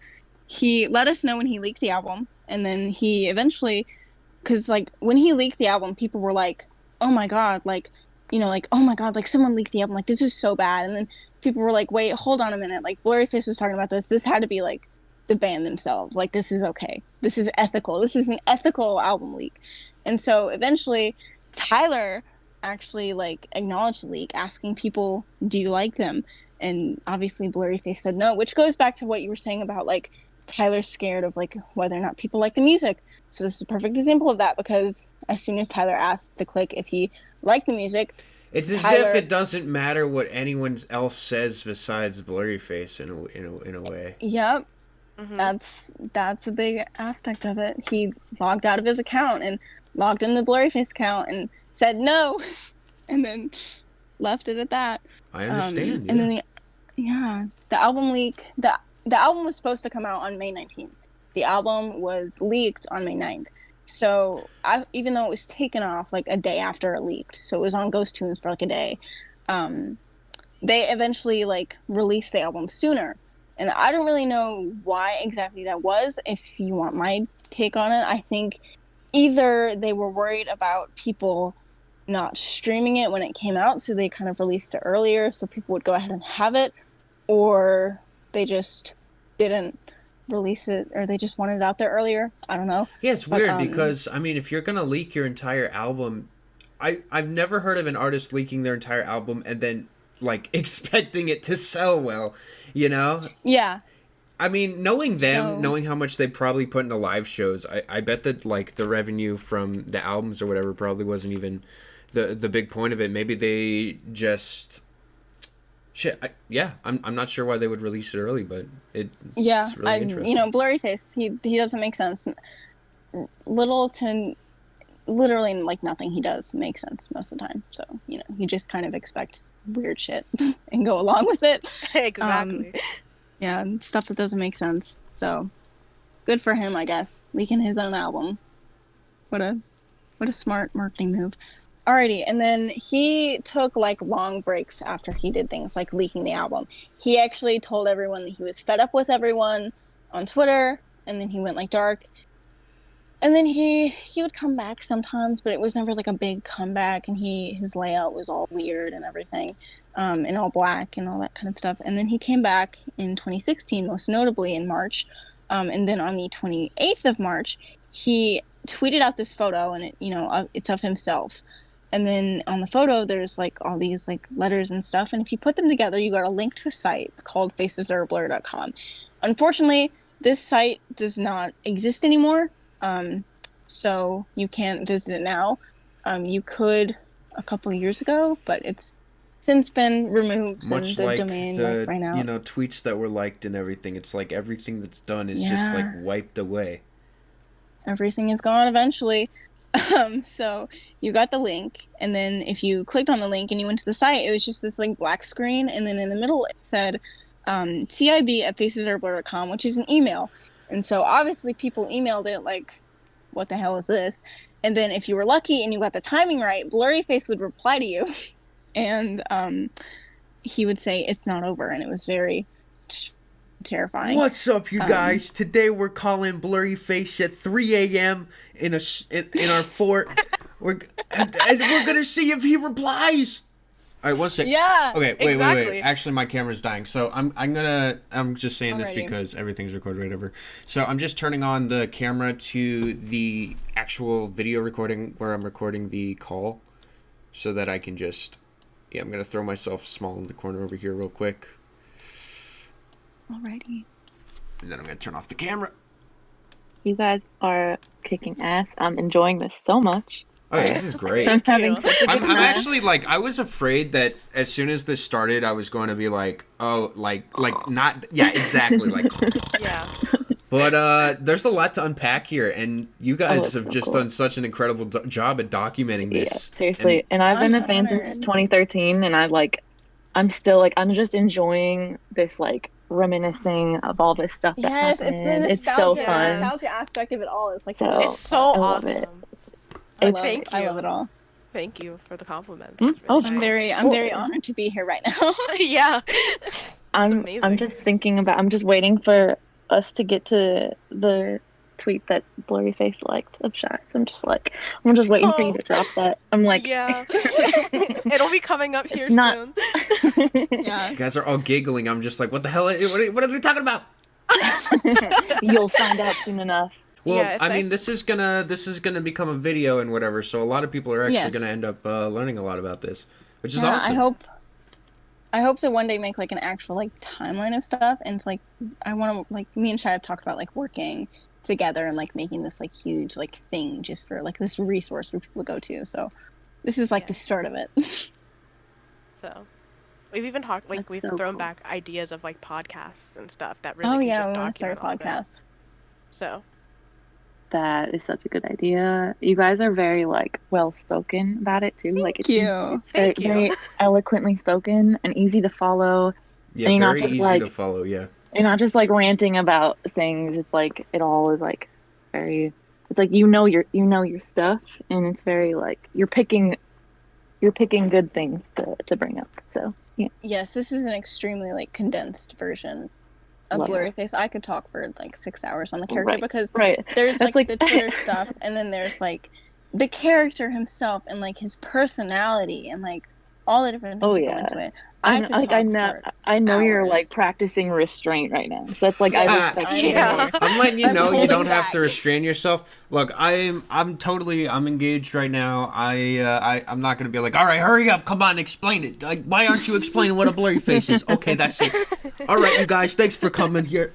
he let us know when he leaked the album, and then he eventually, because like when he leaked the album, people were like, "Oh my god!" Like, like, "Oh my god!" Like someone leaked the album. Like this is so bad. And then people were like, "Wait, hold on a minute!" Like Blurryface was talking about this. This had to be like the band themselves. Like this is okay. This is ethical. This is an ethical album leak. And so eventually, Tyler actually like acknowledged the leak, asking people, "Do you like them?" And obviously Blurryface said no, which goes back to what you were saying about like Tyler's scared of like whether or not people like the music. So this is a perfect example of that, because as soon as Tyler asked to click if he liked the music, it's as if it doesn't matter what anyone else says besides Blurryface in a way. Yep. Mm-hmm. That's a big aspect of it. He logged out of his account and logged in the Blurryface account and said no, and then left it at that. I understand. And then the album leak. The album was supposed to come out on May 19th. The album was leaked on May 9th. So even though it was taken off like a day after it leaked, so it was on Ghost Tunes for like a day, they eventually like released the album sooner. And I don't really know why exactly that was. If you want my take on it, I think either they were worried about people not streaming it when it came out, so they kind of released it earlier so people would go ahead and have it, or they just didn't release it, or they just wanted it out there earlier. I don't know. Yeah, it's weird because, I mean, if you're going to leak your entire album, I've never heard of an artist leaking their entire album and then like expecting it to sell well. Yeah. I mean, knowing them, knowing how much they probably put into live shows, I bet that like the revenue from the albums or whatever probably wasn't even the big point of it. Maybe they just I'm not sure why they would release it early, but it's really interesting. Blurryface, he doesn't make sense. Little to literally like nothing he does makes sense most of the time. So you just kind of expect weird shit and go along with it. Exactly. Stuff that doesn't make sense. So good for him, I guess, leaking his own album. What a smart marketing move. Alrighty, and then he took like long breaks after he did things like leaking the album. He actually told everyone that he was fed up with everyone on Twitter, and then he went like dark. And then he would come back sometimes, but it was never like a big comeback, and his layout was all weird and everything, and all black and all that kind of stuff. And then he came back in 2016, most notably in March, and then on the 28th of March, he tweeted out this photo, and it's of himself, And then on the photo, there's like all these like letters and stuff. And if you put them together, you got a link to a site called facesareblur.com. Unfortunately, this site does not exist anymore. So you can't visit it now. You could a couple years ago, but it's since been removed. Much and the like domain the ran out. tweets that were liked and everything. It's like everything that's done is just like wiped away. Everything is gone eventually. So you got the link, and then if you clicked on the link and you went to the site, it was just this like black screen, and then in the middle it said tib@facesareblur.com, which is an email. And so obviously people emailed it like, what the hell is this? And then if you were lucky and you got the timing right, Blurryface would reply to you, and he would say it's not over, and it was very terrifying. What's up, you guys? Today we're calling Blurryface at 3 a.m. in our fort. We're gonna see if he replies. All right, one second. Yeah. Okay, wait. exactly. Actually, my camera's dying, so I'm just saying this because everything's recorded, whatever. So I'm just turning on the camera to the actual video recording where I'm recording the call, so that I can just, I'm gonna throw myself small in the corner over here real quick. Alrighty. And then I'm gonna turn off the camera. You guys are kicking ass. I'm enjoying this so much. Oh, yeah, this is great. I'm having such a good I'm time. actually like, I was afraid that as soon as this started, I was going to be like, oh, like not, yeah, exactly, like. Yeah. But there's a lot to unpack here, and you guys it's have so just cool. done such an incredible job at documenting Yeah, this. seriously. And I've been a fan honored. since 2013, and I'm still like, I'm just enjoying this, like, reminiscing of all this stuff that Yes, happened. it's the nostalgia, It's so fun. the nostalgia aspect of it all. It's like So- It's so I love awesome. it. I love Thank it. I you. love it all. Thank you for the compliments. Mm, It's really oh, nice. I'm very honored to be here right now. Yeah. I'm amazing. just I'm just waiting for us to get to the tweet that Blurryface liked of Chey. I'm just waiting for you to drop that. I'm like, Yeah. It'll be coming up here Not- soon. Yeah. You guys are all giggling. I'm just like, what the hell? What are we talking about? You'll find out soon enough. Well, Yeah, it's I mean, nice. this is gonna become a video and whatever, so a lot of people are actually Yes. gonna end up learning a lot about this, which is Yeah, awesome. I hope to one day make like an actual like timeline of stuff, and it's like I want to, like, me and Chey have talked about like working together and like making this like huge like thing just for like this resource for people to go to. So this is like Yeah. the start of it. So we've even talked, like, That's we've so thrown cool. back ideas of like podcasts and stuff that really Oh can yeah, just we want to start a document all of it. podcast. So That is such a good idea. You guys are very like well spoken about it too. Like Thank you. it's very, Thank you. very eloquently spoken and easy to follow. Yeah, and you're not very just easy like- to follow. Yeah. You're not just like ranting about things. It's like it all is like very. It's like you know your stuff, and it's very like you're picking good things to bring up. So yeah, Yes, this is an extremely like condensed version of Love it. Blurryface. I could talk for like 6 hours on the character Right. because right. there's That's like like- the Twitter stuff, and then there's like the character himself and like his personality and like all the different things Oh, that yeah. go into it. I could know, talk for I know you're hours. like practicing restraint right now. So that's like I Yeah. respect I you. Yeah. I'm letting you I'm know you holding don't have back. to restrain yourself. Look, I'm engaged right now. I'm not gonna be like, all right, hurry up, come on, explain it. Like, why aren't you explaining what a blurry face is? Okay, that's it. All right, you guys, thanks for coming here.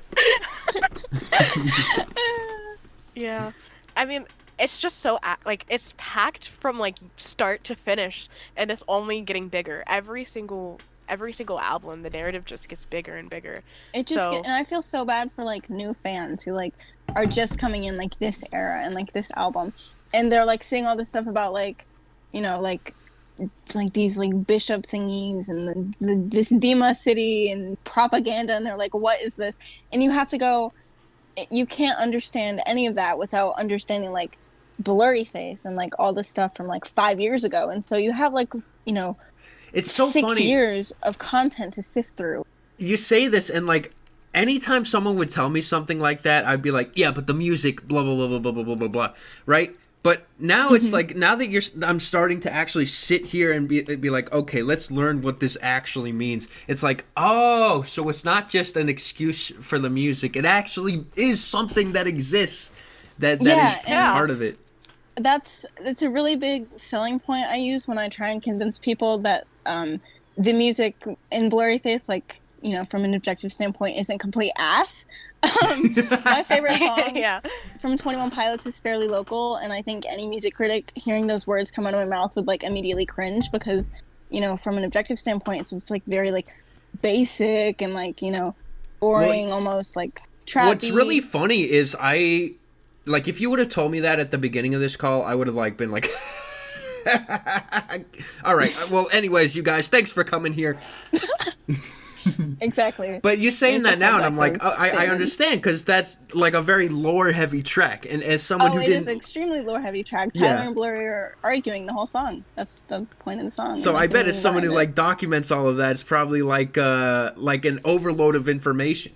yeah, I mean, it's just so like it's packed from like start to finish, and it's only getting bigger. Every single album, the narrative just gets bigger and bigger. It just So- and I feel so bad for like new fans who like are just coming in like this era and like this album, and they're like seeing all this stuff about like, you know, like these like bishop thingies and this Dima city and propaganda, and they're like, what is this? And you have to go. You can't understand any of that without understanding like Blurryface and like all this stuff from like 5 years ago, and so you have like, you know, It's so 6 funny. years of content to sift through. You say this, and like anytime someone would tell me something like that, I'd be like, yeah, but the music, blah blah blah blah blah blah blah blah blah, right? But now it's like, now that I'm starting to actually sit here and be like, okay, let's learn what this actually means. It's like, oh, so it's not just an excuse for the music. It actually is something that exists. That Yeah, is and- part of it. That's a really big selling point I use when I try and convince people that the music in Blurryface, like, from an objective standpoint, isn't complete ass. My favorite song Yeah. from 21 Pilots is Fairly Local, and I think any music critic hearing those words come out of my mouth would like immediately cringe because, from an objective standpoint, it's like very like basic and like, Well, boring, almost like what's really trappy. funny is like if you would have told me that at the beginning of this call, I would have like been like, all right. Well, anyways, you guys, thanks for coming here. Exactly. But you're saying You have that to now, hold and I'm back like, those I statements. understand because that's like a very lore-heavy track, and as someone Oh, who it is didn't, extremely lore heavy track. Tyler yeah. and Blurry are arguing the whole song. That's the point of the song, and So I like the bet as meaning someone who behind it. like documents all of that, it's probably like an overload of information.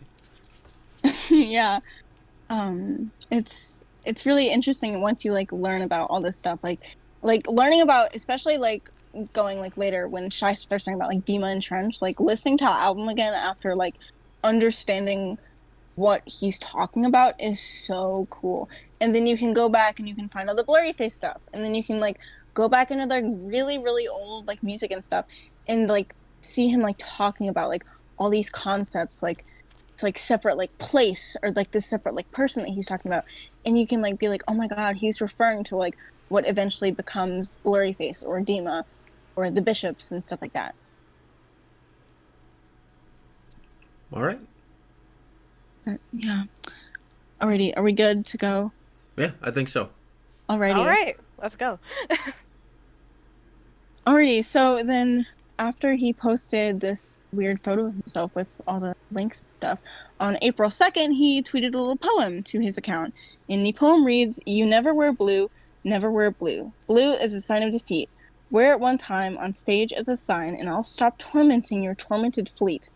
Yeah. It's really interesting once you like learn about all this stuff. Like learning about, especially like going like later when Shy starts talking about like Dima and Trench, like listening to the album again after like understanding what he's talking about is so cool. And then you can go back and you can find all the Blurryface stuff, and then you can like go back into like really really old like music and stuff, and like see him like talking about like all these concepts, like it's like separate like place or like this separate like person that he's talking about, and you can like be like, oh my god, he's referring to like what eventually becomes Blurryface or Dima or the bishops and stuff like that. All right. Yeah. Alrighty, are we good to go? Yeah, I think so. Alrighty. All right, let's go. Alrighty, so then after he posted this weird photo of himself with all the links and stuff, on April 2nd, he tweeted a little poem to his account. And the poem reads, "You never wear blue, never wear blue. Blue is a sign of defeat. Wear it one time on stage as a sign, and I'll stop tormenting your tormented fleet."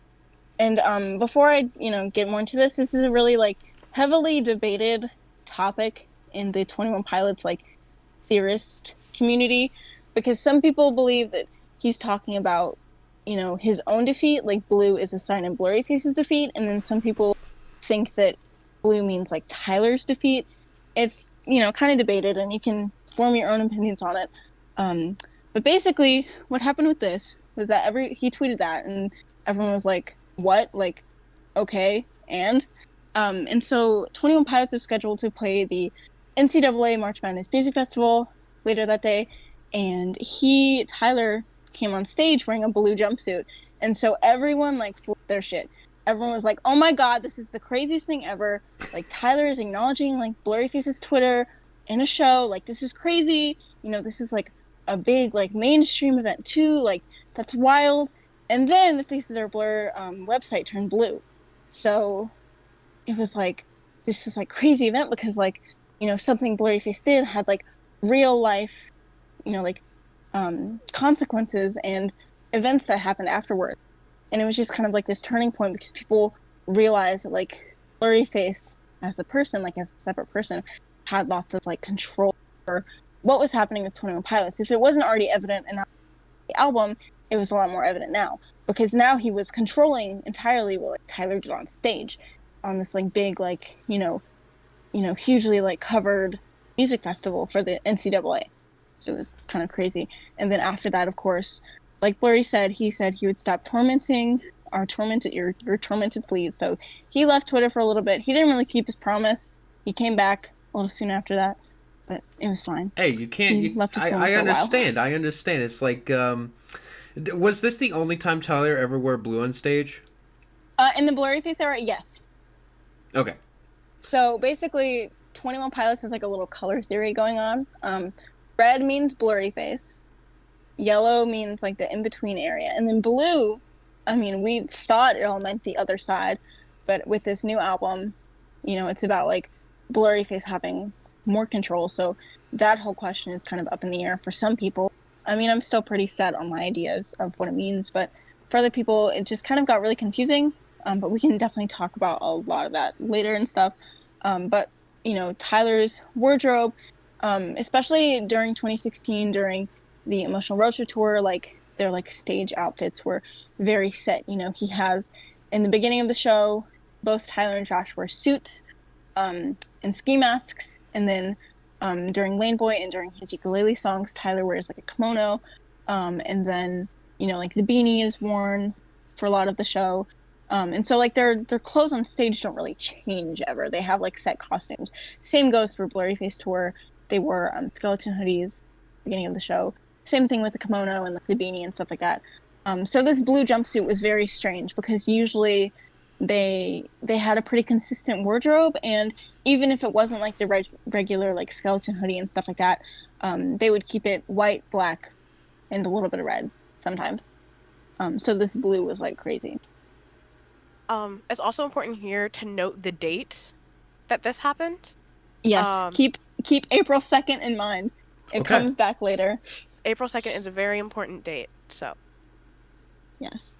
And before I, get more into this, this is a really like heavily debated topic in the 21 Pilots like theorist community, because some people believe that he's talking about, his own defeat, like blue is a sign of Blurryface's defeat, and then some people think that blue means like Tyler's defeat. It's, kind of debated, and you can form your own opinions on it. But basically, what happened with this was that he tweeted that, and everyone was like, "What? Like, okay, and so 21 Pilots is scheduled to play the NCAA March Madness Music Festival later that day, and Tyler came on stage wearing a blue jumpsuit, and so everyone like flipped their shit. Everyone was like, "Oh my god, this is the craziest thing ever! Like Tyler is acknowledging like Blurryface's Twitter in a show. Like this is crazy. This is like a big like mainstream event too. Like that's wild." And then the Faces Are Blur website turned blue, so it was like this is like crazy event because like something Blurryface did had like real life like consequences and events that happened afterward, and it was just kind of like this turning point because people realized that like Blurryface as a person, like as a separate person, had lots of like control over what was happening with 21 Pilots. If it wasn't already evident in the album, it was a lot more evident now because now he was controlling entirely what like Tyler did on stage on this like big like hugely like covered music festival for the NCAA. So it was kind of crazy. And then after that, of course, like Blurry said, he would stop tormenting your tormented fleas. So he left Twitter for a little bit. He didn't really keep his promise. He came back a little soon after that, but it was fine. Hey, you can't. He left us alone I for a while. understand. I understand. It's like, was this the only time Tyler ever wore blue on stage? In the Blurryface era, yes. Okay. So basically, 21 Pilots has like a little color theory going on. Red means Blurryface. Yellow means like the in-between area. And then blue, I mean, we thought it all meant the other side. But with this new album, it's about like Blurryface having more control. So that whole question is kind of up in the air for some people. I mean, I'm still pretty set on my ideas of what it means. But for other people, it just kind of got really confusing. But we can definitely talk about a lot of that later and stuff. But, Tyler's wardrobe, especially during 2016, during the Emotional Road Trip tour, like their like stage outfits were very set. He has in the beginning of the show, both Tyler and Josh wear suits and ski masks, and then during Lane Boy and during his ukulele songs, Tyler wears like a kimono, and then like the beanie is worn for a lot of the show. And so like their clothes on stage don't really change ever. They have like set costumes. Same goes for Blurryface tour. They wore skeleton hoodies beginning of the show. Same thing with the kimono and like the beanie and stuff like that. So this blue jumpsuit was very strange because usually they had a pretty consistent wardrobe, and even if it wasn't like the regular like skeleton hoodie and stuff like that, they would keep it white, black, and a little bit of red sometimes. So this blue was like crazy. It's also important here to note the date that this happened. Yes, keep April 2nd in mind. It comes back later. April 2nd is a very important date, so. Yes.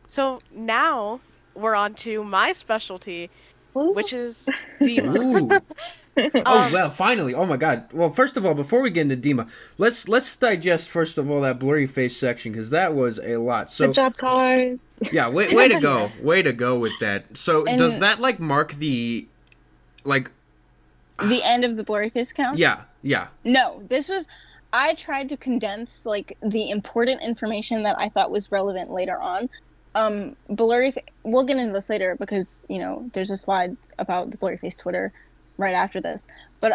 So now we're on to my specialty, which is Dima. Ooh. Oh, well, finally. Oh, my God. Well, first of all, before we get into Dima, let's digest, first of all, that Blurryface section, because that was a lot. So, good job, Cars. Yeah, way to go. Way to go with that. So, does that, like, mark the, like... the end of the Blurryface count? Yeah. No, I tried to condense, like, the important information that I thought was relevant later on. Blurryface, we'll get into this later because, there's a slide about the Blurryface Twitter right after this. But,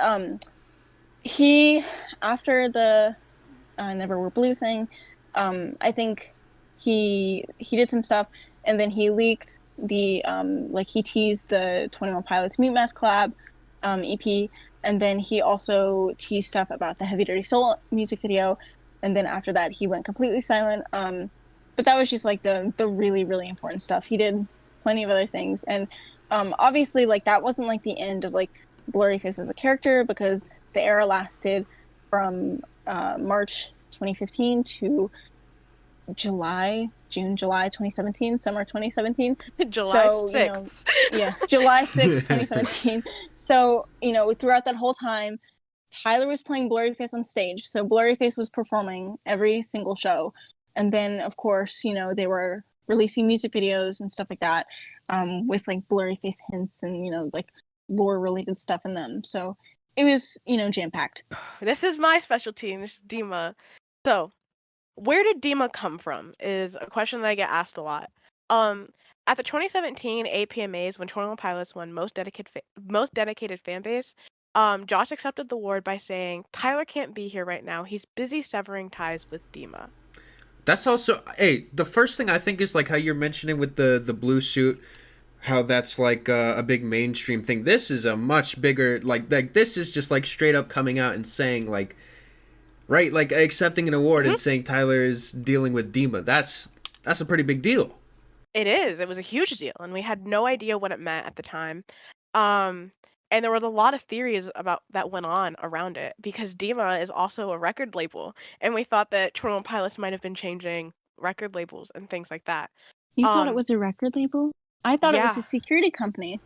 he, after the Never Were Blue thing, I think he did some stuff, and then he leaked the, he teased the 21 Pilots Mute Math Collab EP, and then he also teased stuff about the Heavy Dirty Soul music video, and then after that he went completely silent. But that was just like the really, really important stuff. He did plenty of other things, and obviously like that wasn't like the end of like Blurryface as a character, because the era lasted from March 2015 to July 2017, summer 2017. July 6th. Yes, July 6th, 2017. So, throughout that whole time, Tyler was playing Blurryface on stage. So Blurryface was performing every single show. And then, of course, they were releasing music videos and stuff like that, with like Blurryface hints and, like lore-related stuff in them. So it was, jam-packed. This is my specialty, and this is Dima. So, where did Dima come from is a question that I get asked a lot. At the 2017 APMAs, when 21 Pilots won most dedicated fan base, Josh accepted the award by saying, "Tyler can't be here right now. He's busy severing ties with Dima." That's also, hey, the first thing I think is like how you're mentioning with the blue suit, how that's like a big mainstream thing. This is a much bigger, like this is just like straight up coming out and saying like, right, like accepting an award and saying Tyler is dealing with Dima. That's a pretty big deal. It is. It was a huge deal, and we had no idea what it meant at the time. And there was a lot of theories about that went on around it, because Dima is also a record label, and we thought that 21 Pilots might have been changing record labels and things like that. You thought it was a record label? I thought it was a security company.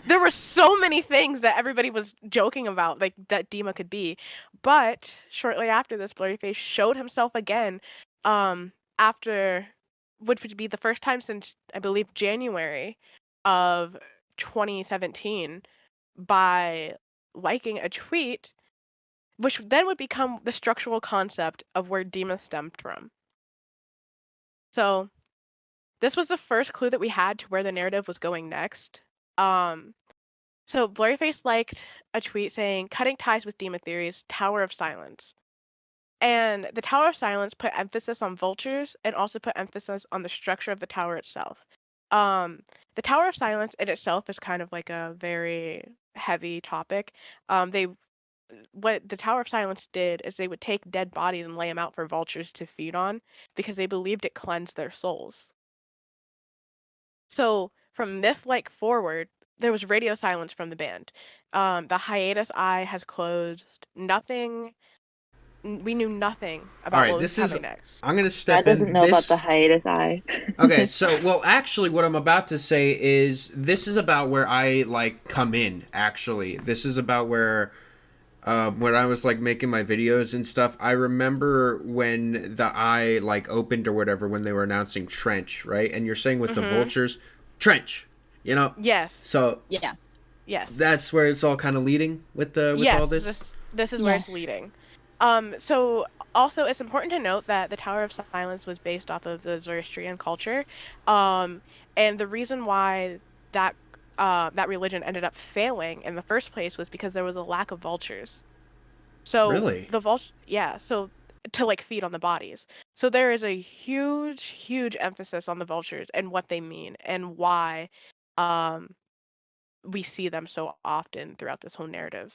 There were so many things that everybody was joking about, like that Dima could be. But shortly after this, Blurryface showed himself again, which would be the first time since, I believe, January of 2017, by liking a tweet, which then would become the structural concept of where Dima stemmed from. So this was the first clue that we had to where the narrative was going next. So Blurryface liked a tweet saying, "Cutting ties with Dima theories, Tower of Silence." And the Tower of Silence put emphasis on vultures and also put emphasis on the structure of the tower itself. The Tower of Silence in itself is kind of like a very heavy topic. What the Tower of Silence did is they would take dead bodies and lay them out for vultures to feed on, because they believed it cleansed their souls. So from this forward, there was radio silence from the band. The hiatus eye has closed. We knew nothing about what was coming next. I'm going to step in. That doesn't know about the hiatus eye. Okay, so, well, actually, what I'm about to say is this is about where I, come in, actually. This is about where, when I was, making my videos and stuff, I remember when the eye, opened or whatever, when they were announcing Trench, right? And you're saying with the vultures, Trench, Yes. So, yeah. Yes. That's where it's all kind of leading with all Yes, this. this is where it's Yes. leading. So also it's important to note that the Tower of Silence was based off of the Zoroastrian culture. Um, and the reason why that that religion ended up failing in the first place was because there was a lack of vultures. So Really? the vulture, yeah, so to like feed on the bodies. So there is a huge emphasis on the vultures and what they mean and why um we see them so often throughout this whole narrative.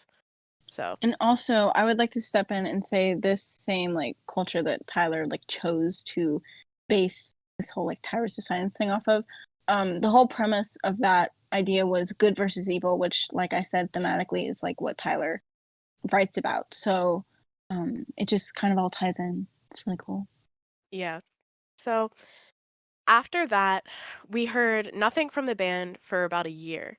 So, And also, I would like to step in and say this same like culture that Tyler like chose to base this whole like towers to science thing off of. The whole premise of that idea was good versus evil, which, like I said, thematically is like what Tyler writes about. So, it just kind of all ties in. It's really cool. yeah. So after that, we heard nothing from the band for about a year.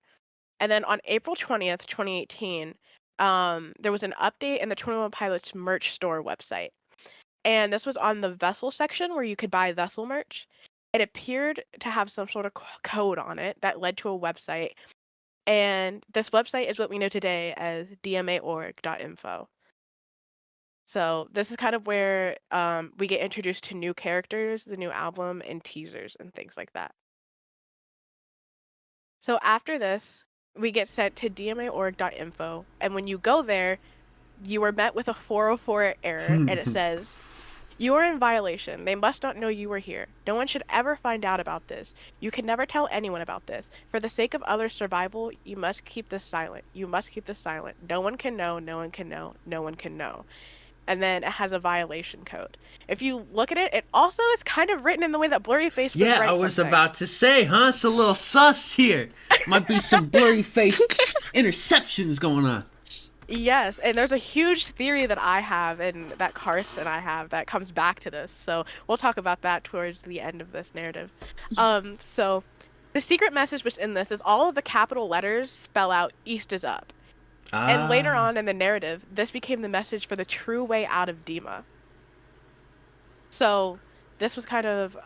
And then on April 20th, 2018, there was an update in the 21 Pilots merch store website. And this was on the vessel section where you could buy vessel merch. It appeared to have some sort of code on it that led to a website. And this website is what we know today as dmaorg.info. So this is kind of where we get introduced to new characters, the new album, and teasers and things like that. So after this, we get sent to dmaorg.info, and when you go there, you are met with a 404 error, and it says, "You are in violation. They must not know you were here. No one should ever find out about this. You can never tell anyone about this. For the sake of others' survival, you must keep this silent. You must keep this silent. No one can know. No one can know. No one can know." And then it has a violation code. If you look at it, it also is kind of written in the way that Blurryface would Yeah, I write was something. about to say, huh? It's a little sus here. Might be some blurry faced interceptions going on. Yes, and there's a huge theory that I have and that Karst and I have that comes back to this. So we'll talk about that towards the end of this narrative. Yes. So the secret message within this is all of the capital letters spell out East is up. And later Ah. on in the narrative, this became the message for the true way out of Dima. So this was kind of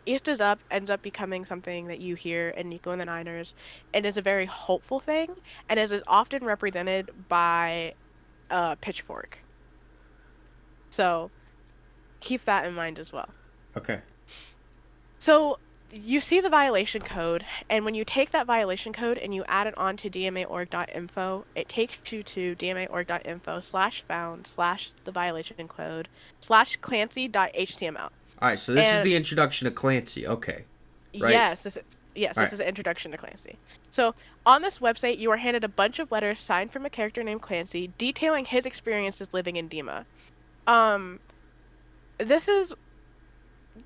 East is up ends up becoming something that you hear in Nico and the Niners, and is a very hopeful thing, and is often represented by a pitchfork. So keep that in mind as well. Okay. So you see the violation code, and when you take that violation code and you add it on to dmaorg.info, it takes you to dmaorg.info/found/the violation code /clancy.html. All right. So this is And the introduction to Clancy. Okay. Right. yes, All this right. is an introduction to Clancy. So on this website, you are handed a bunch of letters signed from a character named Clancy, detailing his experiences living in Dima. Um, this is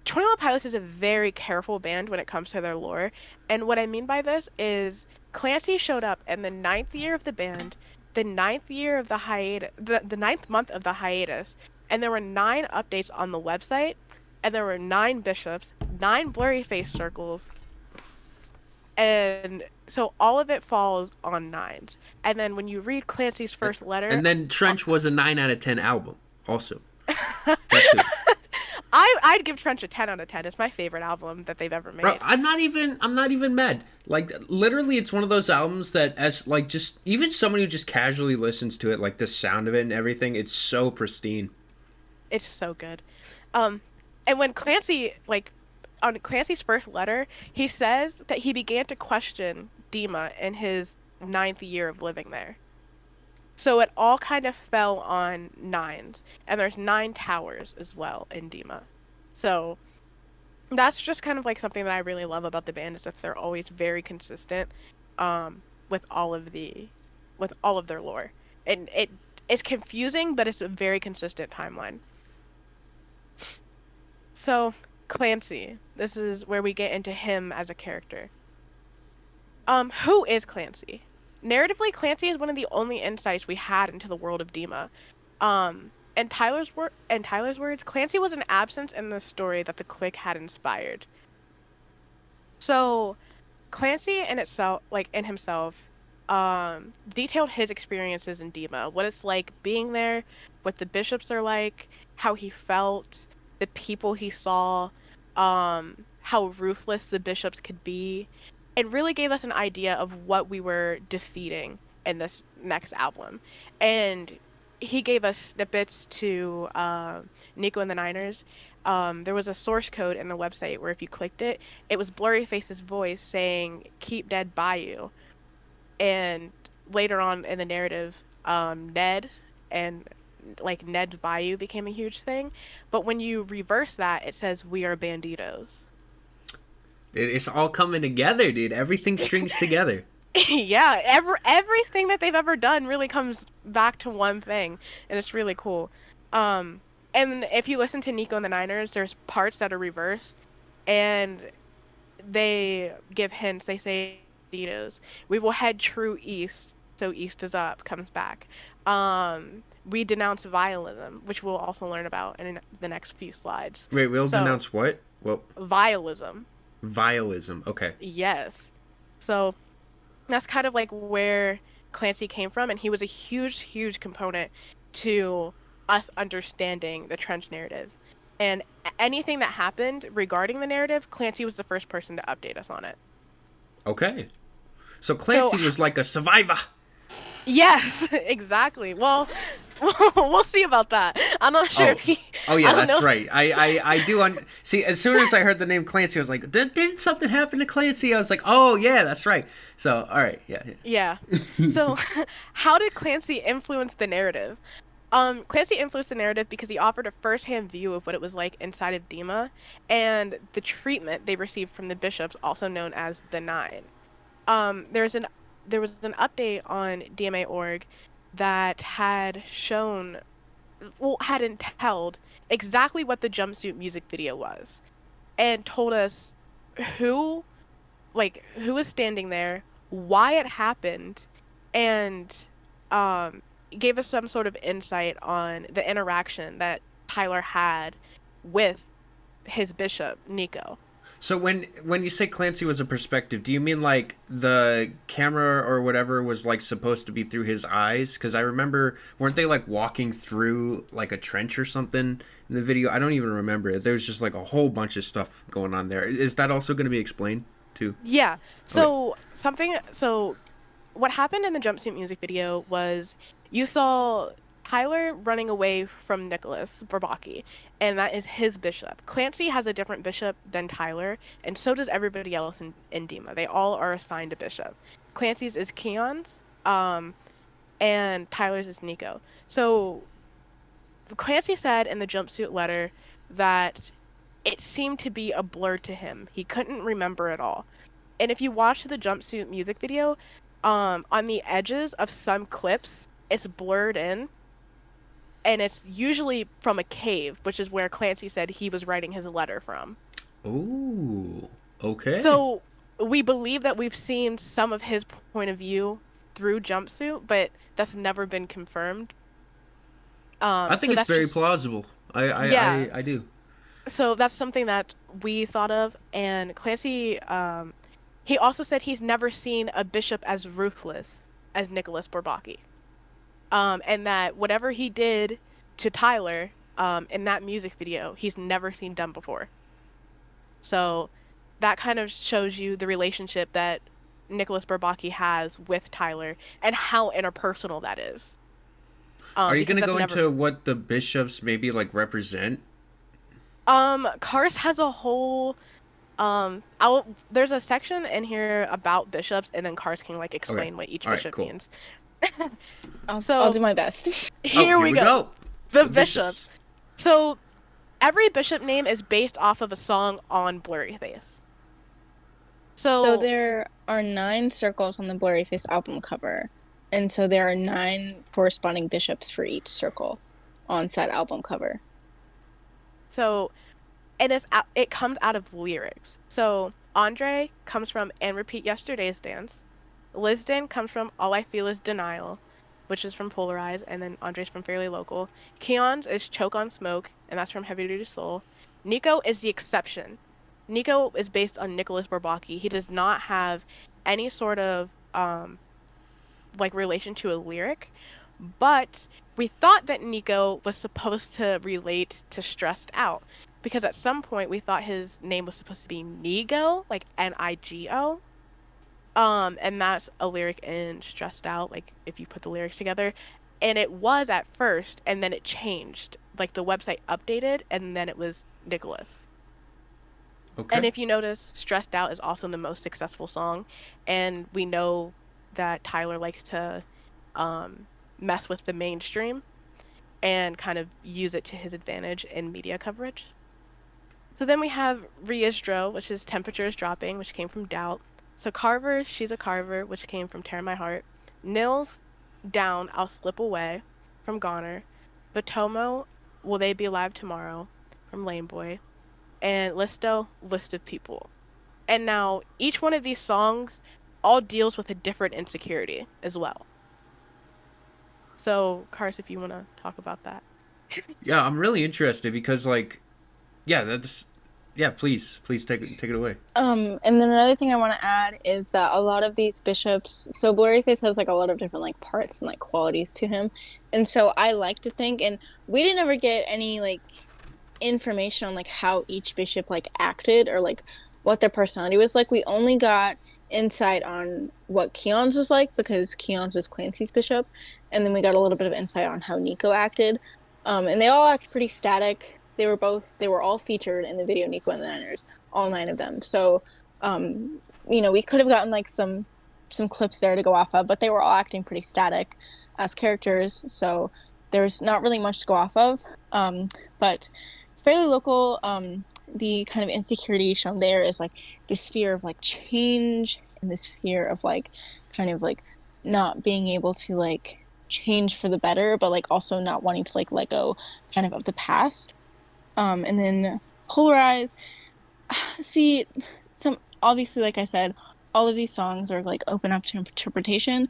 21 Pilots is a very careful band when it comes to their lore, and what I mean by this is Clancy showed up in the ninth year of the band, the ninth year of the hiatus, the ninth month of the hiatus, and there were 9 updates on the website, and there were 9 bishops, 9 blurry face circles, and so all of it falls on nines. And then when you read Clancy's first letter, And then Trench was a 9 out of 10 album. Also, that too. I'd give Trench a 10 out of 10. It's my favorite album that they've ever Bro, made. I'm not even mad. Like literally it's one of those albums that as like just even someone who just casually listens to it, like the sound of it and everything, it's so pristine. It's so good. Um, and when Clancy, like, on Clancy's first letter, he says that he began to question Dima in his ninth year of living there. So it all kind of fell on nines, and there's 9 towers as well in Dima. So that's just kind of like something that I really love about the band is that they're always very consistent, with all of their lore, and it's confusing, but it's a very consistent timeline. So, Clancy. This is where we get into him as a character. Who is Clancy? Narratively, Clancy is one of the only insights we had into the world of Dima. In Tyler's words, Clancy was an absence in the story that the Click had inspired. So, Clancy in itself, like in himself, detailed his experiences in Dima, what it's like being there, what the bishops are like, how he felt, the people he saw, how ruthless the bishops could be, it really gave us an idea of what we were defeating in this next album. And he gave us snippets to Nico and the Niners. There was a source code in the website where if you clicked it, it was Blurryface's voice saying "Keep Ned by you." And later on in the narrative, Ned and like Ned's Bayou became a huge thing. But when you reverse that, it says "We are banditos." It's all coming together, dude. Everything strings together. Yeah, everything that they've ever done really comes back to one thing, and it's really cool. Um, and if you listen to Nico and the Niners, there's parts that are reversed, and they give hints. They say, "Banditos, we will head true east, so east is up." Comes back. We denounce vialism, which we'll also learn about in the next few slides. Wait, we'll So, denounce what? Well, vialism. vialism. Okay. Yes. So that's kind of like where Clancy came from, and he was a huge, huge component to us understanding the trench narrative. And anything that happened regarding the narrative, Clancy was the first person to update us on it. Okay. So Clancy was like a survivor. Yes, exactly. Well, we'll see about that. I'm not sure if he. Oh yeah, I don't that's know. right. I do see. As soon as I heard the name Clancy, I was like, didn't something happen to Clancy? I was like, oh yeah, that's right. So all right, yeah. Yeah. So, how did Clancy influence the narrative? Clancy influenced the narrative because he offered a first-hand view of what it was like inside of Dima, and the treatment they received from the bishops, also known as the Nine. There's an there was an update on DMA.org that had shown, well, had entailed exactly what the jumpsuit music video was, and told us who, who was standing there, why it happened, and gave us some sort of insight on the interaction that Tyler had with his bishop, Nico. So when you say Clancy was a perspective, do you mean like the camera or whatever was like supposed to be through his eyes? Because I remember, weren't they like walking through like a trench or something in the video? I don't even remember it. There was just like a whole bunch of stuff going on there. Is that also going to be explained too? Yeah. So what happened in the jumpsuit music video was you saw Tyler running away from Nicholas Verbaki, and that is his bishop. Clancy has a different bishop than Tyler, and so does everybody else in Dima. They all are assigned a bishop. Clancy's is Keon's, and Tyler's is Nico. So Clancy said in the jumpsuit letter that it seemed to be a blur to him. He couldn't remember it all. And if you watch the jumpsuit music video, on the edges of some clips, it's blurred in, and it's usually from a cave, which is where Clancy said he was writing his letter from. Ooh, okay. So we believe that we've seen some of his point of view through jumpsuit, but that's never been confirmed. I think it's very plausible. I do. So that's something that we thought of, and Clancy, he also said he's never seen a bishop as ruthless as Nicholas Bourbaki. And that whatever he did to Tyler, in that music video, he's never seen done before. So that kind of shows you the relationship that Nicholas Bourbaki has with Tyler and how interpersonal that is. Are you going to go into what the bishops maybe like represent? Kars has a whole there's a section in here about bishops, and then Kars can like explain what each bishop means. I'll do my best. Here we go. The bishop. bishops. So every bishop name is based off of a song on Blurryface. So there are 9 circles on the Blurryface album cover, and so there are 9 corresponding bishops for each circle on said album cover. So it comes out of lyrics. So Andre comes from "And Repeat Yesterday's Dance." Lisden comes from "All I Feel Is Denial," which is from Polarize, and then Andre's from Fairly Local. Keon's is "Choke on Smoke," and that's from Heavy Duty Soul. Nico is the exception. Nico is based on Nicholas Bourbaki. He does not have any sort of relation to a lyric, but we thought that Nico was supposed to relate to Stressed Out, because at some point we thought his name was supposed to be Nigo, like Nigo. And that's a lyric in Stressed Out, like if you put the lyrics together. And it was at first, and then it changed. Like the website updated, and then it was Nicholas. And Okay. if you notice, Stressed Out is also the most successful song. And we know that Tyler likes to um, mess with the mainstream and kind of use it to his advantage in media coverage. So then we have Rizdro, which is Temperature is Dropping, which came from Doubt. So Carver, She's a Carver, which came from Tear My Heart. Nils, Down, I'll Slip Away, from Goner. Batomo, Will They Be Alive Tomorrow, from Lame Boy. And Listo, List of People. And now each one of these songs all deals with a different insecurity as well. So, Cars, if you want to talk about that. Yeah, I'm really interested because like, yeah, that's yeah. Please take it away. And then another thing I want to add is that a lot of these bishops, so Blurryface has like a lot of different like parts and like qualities to him, and so I like to think, and we didn't ever get any like information on like how each bishop like acted or like what their personality was like. We only got insight on what Keon's was like because Keon's was Clancy's bishop, and then we got a little bit of insight on how Nico acted. And they all act pretty static. They were all featured in the video Nico and the Niners, all 9 of them. So, we could have gotten like some clips there to go off of, but they were all acting pretty static as characters. So there's not really much to go off of. But fairly local, the kind of insecurity shown there is like this fear of like change and this fear of like kind of like not being able to like change for the better, but like also not wanting to like let go kind of the past. And then Polarize, see, some obviously, like I said, all of these songs are like open up to interpretation.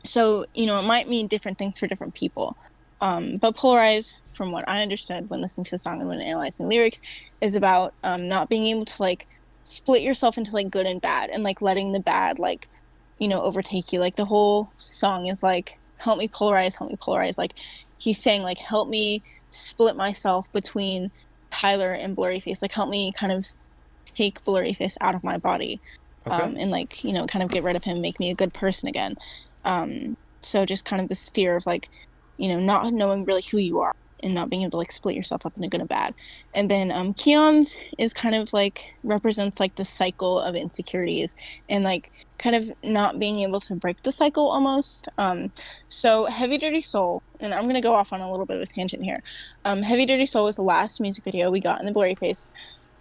So, it might mean different things for different people. But Polarize, from what I understood when listening to the song and when analyzing lyrics, is about not being able to like split yourself into like good and bad and like letting the bad like, overtake you. Like the whole song is like, help me polarize, help me polarize. Like he's saying like, help me split myself between Tyler and Blurryface. Like help me kind of take Blurryface out of my body. Okay. And like, kind of get rid of him, make me a good person again. So just kind of this fear of like, not knowing really who you are and not being able to like split yourself up into good and bad. And then Keon's is kind of like represents like the cycle of insecurities and like kind of not being able to break the cycle almost. So Heavy Dirty Soul, and I'm gonna go off on a little bit of a tangent here. Heavy Dirty Soul was the last music video we got in the Blurryface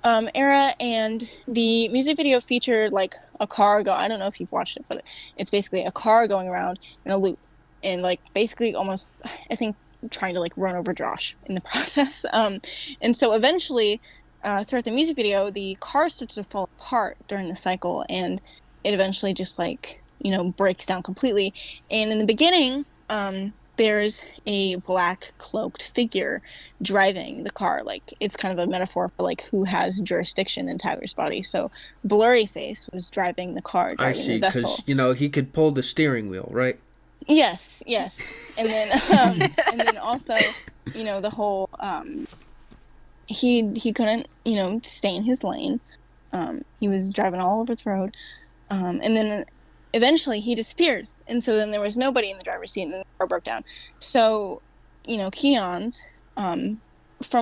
era, and the music video featured like a car I don't know if you've watched it, but it's basically a car going around in a loop and like basically almost, I think, trying to like run over Josh in the process. And so eventually, throughout the music video, the car starts to fall apart during the cycle, and it eventually just like breaks down completely. And in the beginning, there's a black cloaked figure driving the car. Like it's kind of a metaphor for like who has jurisdiction in Tyler's body. So Blurryface was driving the car, I driving the see, vessel. because he could pull the steering wheel, right? Yes. And then also, the whole he couldn't, stay in his lane. He was driving all over the road. And then eventually he disappeared. And so then there was nobody in the driver's seat and the car broke down. So, Keon's, from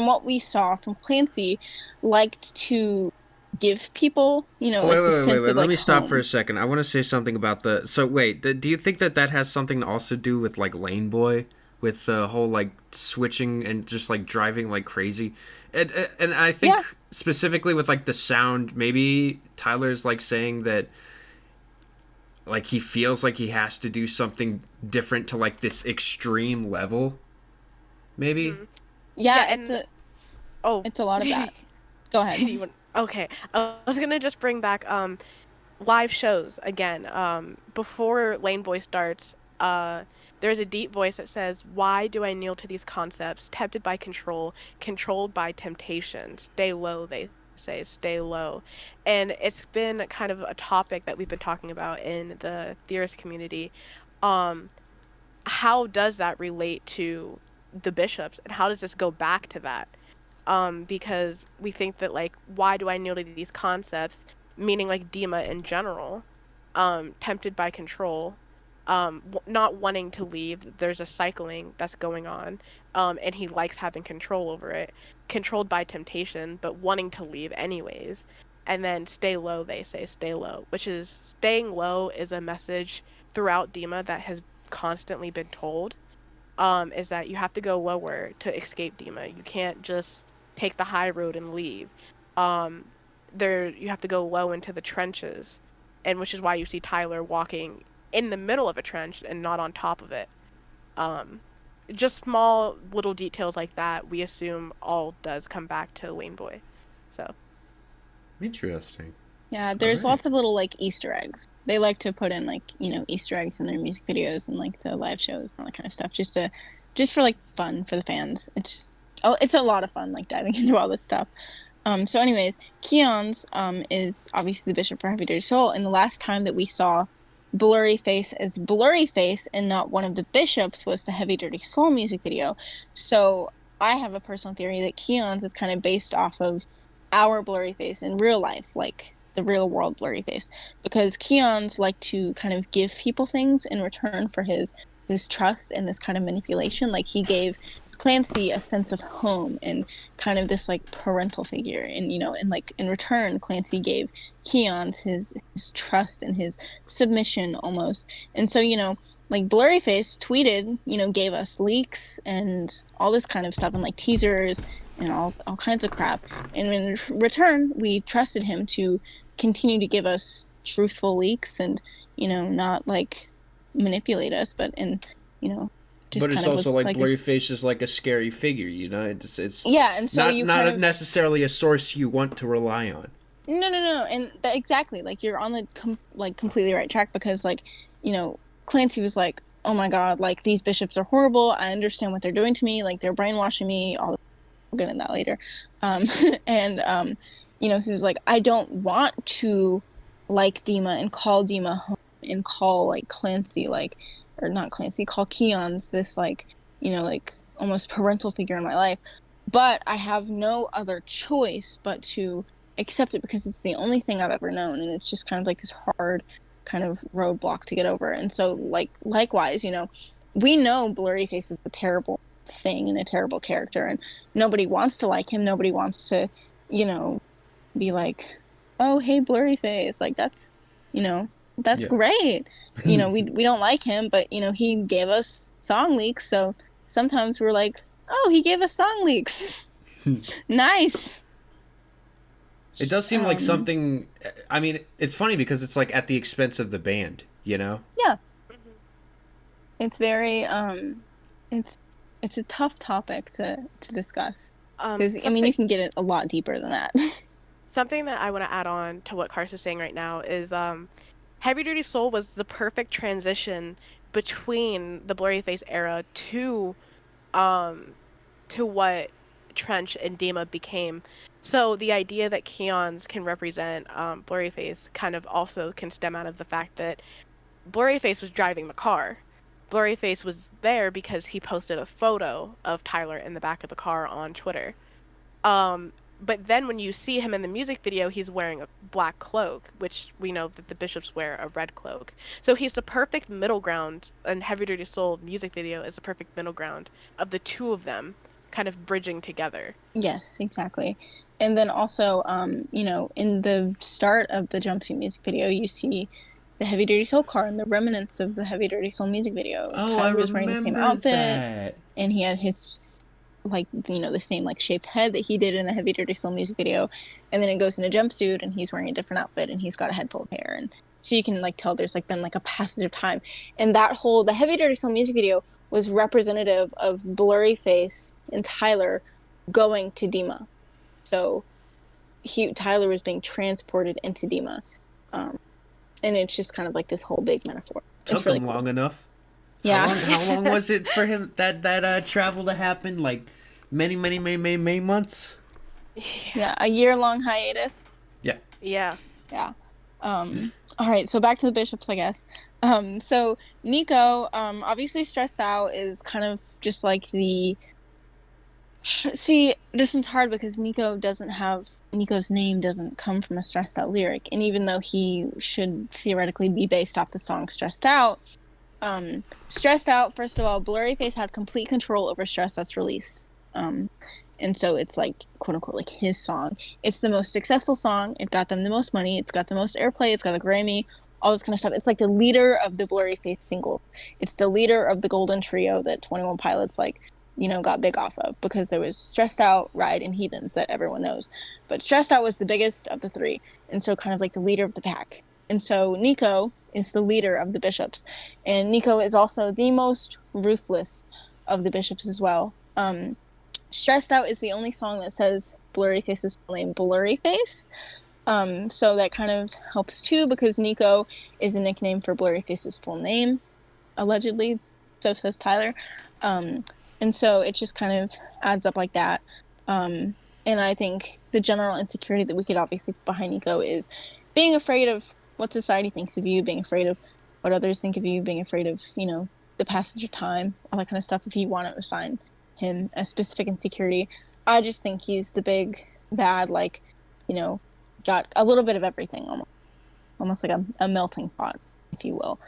what we saw from Clancy, liked to give people, Wait, like wait, the wait, sense wait. of Let like me stop home. for a second. I want to say something about the. So wait, do you think that has something to also do with like Lane Boy, with the whole like switching and just like driving like crazy, and I think Yeah. specifically with like the sound, maybe Tyler's like saying that like he feels like he has to do something different to like this extreme level, maybe. Mhm. Yeah, Yeah, and oh, it's a lot of that. Go ahead. okay. I was gonna just bring back live shows again. Before Lane Boy starts, there's a deep voice that says, "Why do I kneel to these concepts? Tempted by control, controlled by temptation. Stay low," they say, "stay low." And it's been kind of a topic that we've been talking about in the theorist community. Um, how does that relate to the bishops, and how does this go back to that? Because we think that like, why do I kneel to these concepts, meaning like Dima in general, tempted by control, not wanting to leave. There's a cycling that's going on, and he likes having control over it, controlled by temptation, but wanting to leave anyways. And then stay low, they say, stay low, which is staying low is a message throughout Dima that has constantly been told, is that you have to go lower to escape Dima. You can't just take the high road and leave. Um, you have to go low into the trenches, and which is why you see Tyler walking in the middle of a trench and not on top of it. Um, just small little details like that, we assume all does come back to Wayne Boy. So Interesting. Yeah, there's All right. lots of little like Easter eggs. They like to put in like, Easter eggs in their music videos and like the live shows and all that kind of stuff just for like fun for the fans. It's a lot of fun like diving into all this stuff. So anyways, Keon's is obviously the bishop for Heavy Dirty Soul, and the last time that we saw Blurryface as Blurryface and not one of the bishops was the Heavy Dirty Soul music video. So I have a personal theory that Keon's is kind of based off of our Blurryface in real life, like the real world Blurryface, because Keon's like to kind of give people things in return for his trust and this kind of manipulation. Like he gave Clancy a sense of home and kind of this like parental figure, and like in return Clancy gave Keon his trust and his submission almost. And so like Blurryface tweeted, gave us leaks and all this kind of stuff and like teasers and all kinds of crap, and in return we trusted him to continue to give us truthful leaks and not like manipulate us, but just But it's kind of also was like Blurryface is like a scary figure, It's yeah, and so not you not kind of necessarily a source you want to rely on. no, and exactly, like you're on the completely right track, because like Clancy was like, oh my god, like these bishops are horrible, I understand what they're doing to me, like they're brainwashing me, we'll get into that later. And he was like, I don't want to like Dima and call Dima home and call like Clancy like, or not Clancy, call Keon's this like like almost parental figure in my life, but I have no other choice but to accept it because it's the only thing I've ever known, and it's just kind of like this hard kind of roadblock to get over. And so like likewise, we know Blurryface is a terrible thing and a terrible character, and nobody wants to like him, nobody wants to be like, oh hey Blurryface, like that's that's Yeah. great. We don't like him, but he gave us song leaks, so sometimes we're like, oh, he gave us song leaks. Nice. It does seem like something. I mean, it's funny because it's like at the expense of the band, Yeah. It's very it's a tough topic to discuss, because I mean you can get it a lot deeper than that. Something that I want to add on to what Kars is saying right now is Heavy Dirty Soul was the perfect transition between the Blurryface era to what Trench and Dima became. So the idea that Keons can represent Blurryface kind of also can stem out of the fact that Blurryface was driving the car. Blurryface was there because he posted a photo of Tyler in the back of the car on Twitter. But then when you see him in the music video, he's wearing a black cloak, which we know that the bishops wear a red cloak. So he's the perfect middle ground, and Heavy Dirty Soul music video is the perfect middle ground of the two of them kind of bridging together. Yes, exactly. And then also, in the start of the jumpsuit music video, you see the Heavy Dirty Soul car and the remnants of the Heavy Dirty Soul music video. Oh, Tyler I was wearing the same outfit, that. and he had his like the same like shaped head that he did in the Heavy Dirty Soul music video, and then it goes in a jumpsuit and he's wearing a different outfit and he's got a head full of hair, and so you can like tell there's like been like a passage of time. And the Heavy Dirty Soul music video was representative of Blurryface and Tyler going to Dima. So Tyler was being transported into Dima, and it's just kind of like this whole big metaphor. Took really him cool. long enough. Yeah. How long was it for him that travel to happen? Like many months. Yeah, a year-long hiatus. Yeah. Yeah. Yeah. All right, so back to the bishops, I guess. So Nico, obviously stressed out, is kind of just like the See, this one's hard because Nico's name doesn't come from a stressed out lyric, and even though he should theoretically be based off the song Stressed Out, Stressed Out, first of all, Blurryface had complete control over Stressed Out's release. And so it's like, quote unquote, like his song. It's the most successful song. It got them the most money. It's got the most airplay. It's got a Grammy, all this kind of stuff. It's like the leader of the Blurryface single. It's the leader of the golden trio that 21 Pilots, like, got big off of, because there was Stressed Out, Ride, and Heathens that everyone knows. But Stressed Out was the biggest of the three, and so kind of like the leader of the pack. And so Nico is the leader of the Bishops. And Nico is also the most ruthless of the Bishops as well. Stressed Out is the only song that says Blurryface's full name, Blurryface. So that kind of helps too, because Nico is a nickname for Blurryface's full name, allegedly. So says Tyler. And so it just kind of adds up like that. And I think the general insecurity that we could obviously put behind Nico is being afraid of what society thinks of you, being afraid of what others think of you, being afraid of, the passage of time, all that kind of stuff, if you want to assign him a specific insecurity. I just think he's the big bad, like, got a little bit of everything, almost like a melting pot, if you will.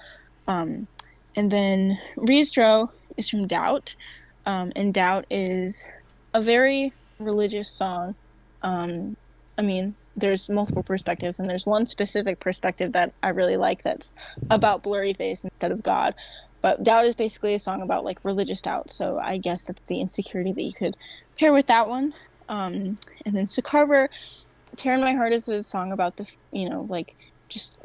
And then Riestro is from Doubt, and Doubt is a very religious song. I mean, there's multiple perspectives, and there's one specific perspective that I really like that's about Blurryface instead of God. But Doubt is basically a song about, like, religious doubt, so I guess that's the insecurity that you could pair with that one. And then Carver, Tear in My Heart is a song about the, just,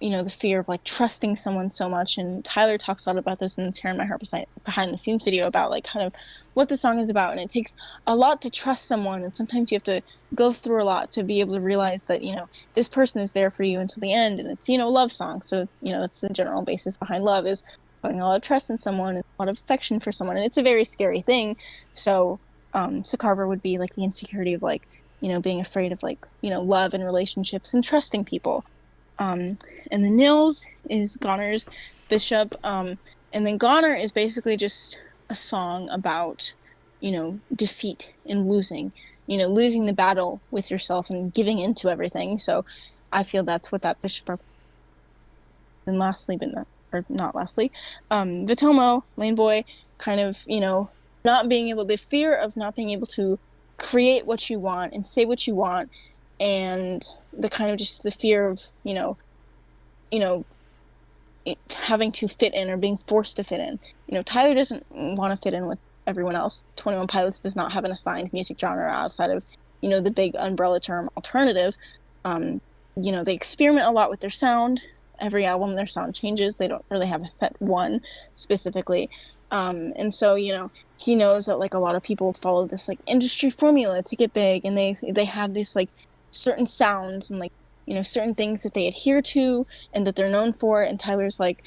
the fear of, like, trusting someone so much, and Tyler talks a lot about this in the Tear in My Heart behind the scenes video about, like, kind of what the song is about, and it takes a lot to trust someone, and sometimes you have to go through a lot to be able to realize that, this person is there for you until the end, and it's, love song, so, that's the general basis behind love, is putting a lot of trust in someone and a lot of affection for someone, and it's a very scary thing. So Carver would be like the insecurity of, like, being afraid of, like, love and relationships and trusting people. And then Nils is Goner's Bishop, and then Goner is basically just a song about, defeat and losing, losing the battle with yourself and giving into everything. So I feel that's what that Bishop represents. And lastly, not lastly, Vitomo, Lane Boy, kind of, the fear of not being able to create what you want and say what you want, and the kind of just the fear of, having to fit in or being forced to fit in. Tyler doesn't want to fit in with everyone else. 21 Pilots does not have an assigned music genre outside of, the big umbrella term alternative. They experiment a lot with their sound. Every album, their sound changes. They don't really have a set one specifically. And so, he knows that, like, a lot of people follow this, like, industry formula to get big, and they have this, like, certain sounds and, like, certain things that they adhere to and that they're known for. And Tyler's like,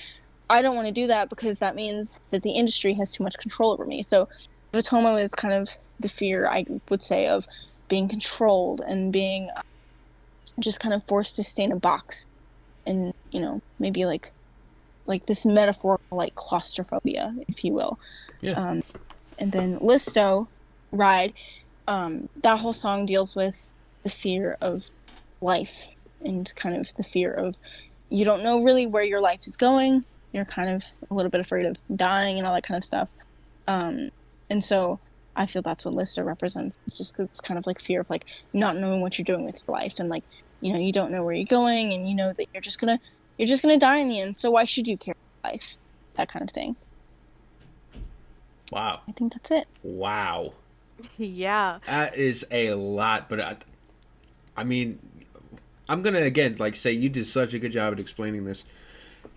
I don't want to do that because that means that the industry has too much control over me. So Vitomo is kind of the fear, I would say, of being controlled and being just kind of forced to stay in a box. And, maybe like this metaphorical, like, claustrophobia, if you will. Yeah. And then Listo, Ride, that whole song deals with the fear of life and kind of the fear of, you don't know really where your life is going. You're kind of a little bit afraid of dying and all that kind of stuff. And so I feel that's what Listo represents. It's just, it's kind of like fear of, like, not knowing what you're doing with your life, and, like, you don't know where you're going, and you know that you're just gonna die in the end. So why should you care about life? That kind of thing. Wow. I think that's it. Wow. Yeah. That is a lot, but I mean, I'm gonna again, like, say you did such a good job at explaining this,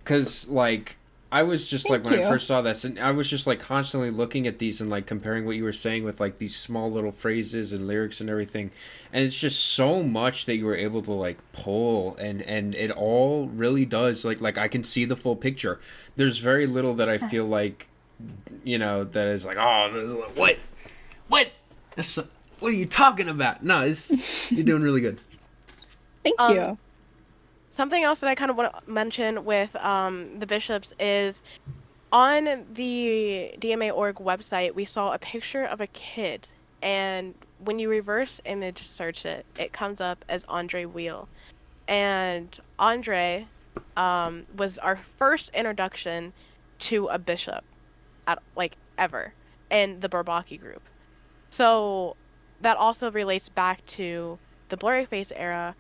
because, like, I was just Thank like, when you. I first saw this, and I was just, like, constantly looking at these and, like, comparing what you were saying with, like, these small little phrases and lyrics and everything, and it's just so much that you were able to, like, pull, and it all really does, like I can see the full picture. There's very little that I feel like, that is like, oh, what, what are you talking about? No, you're doing really good. Thank you. Something else that I kind of want to mention with the Bishops is, on the DMA.org website, we saw a picture of a kid and when you reverse image search it, it comes up as Andre Wheel. And Andre was our first introduction to a bishop at like ever in the Bourbaki group. So that also relates back to the Blurryface era,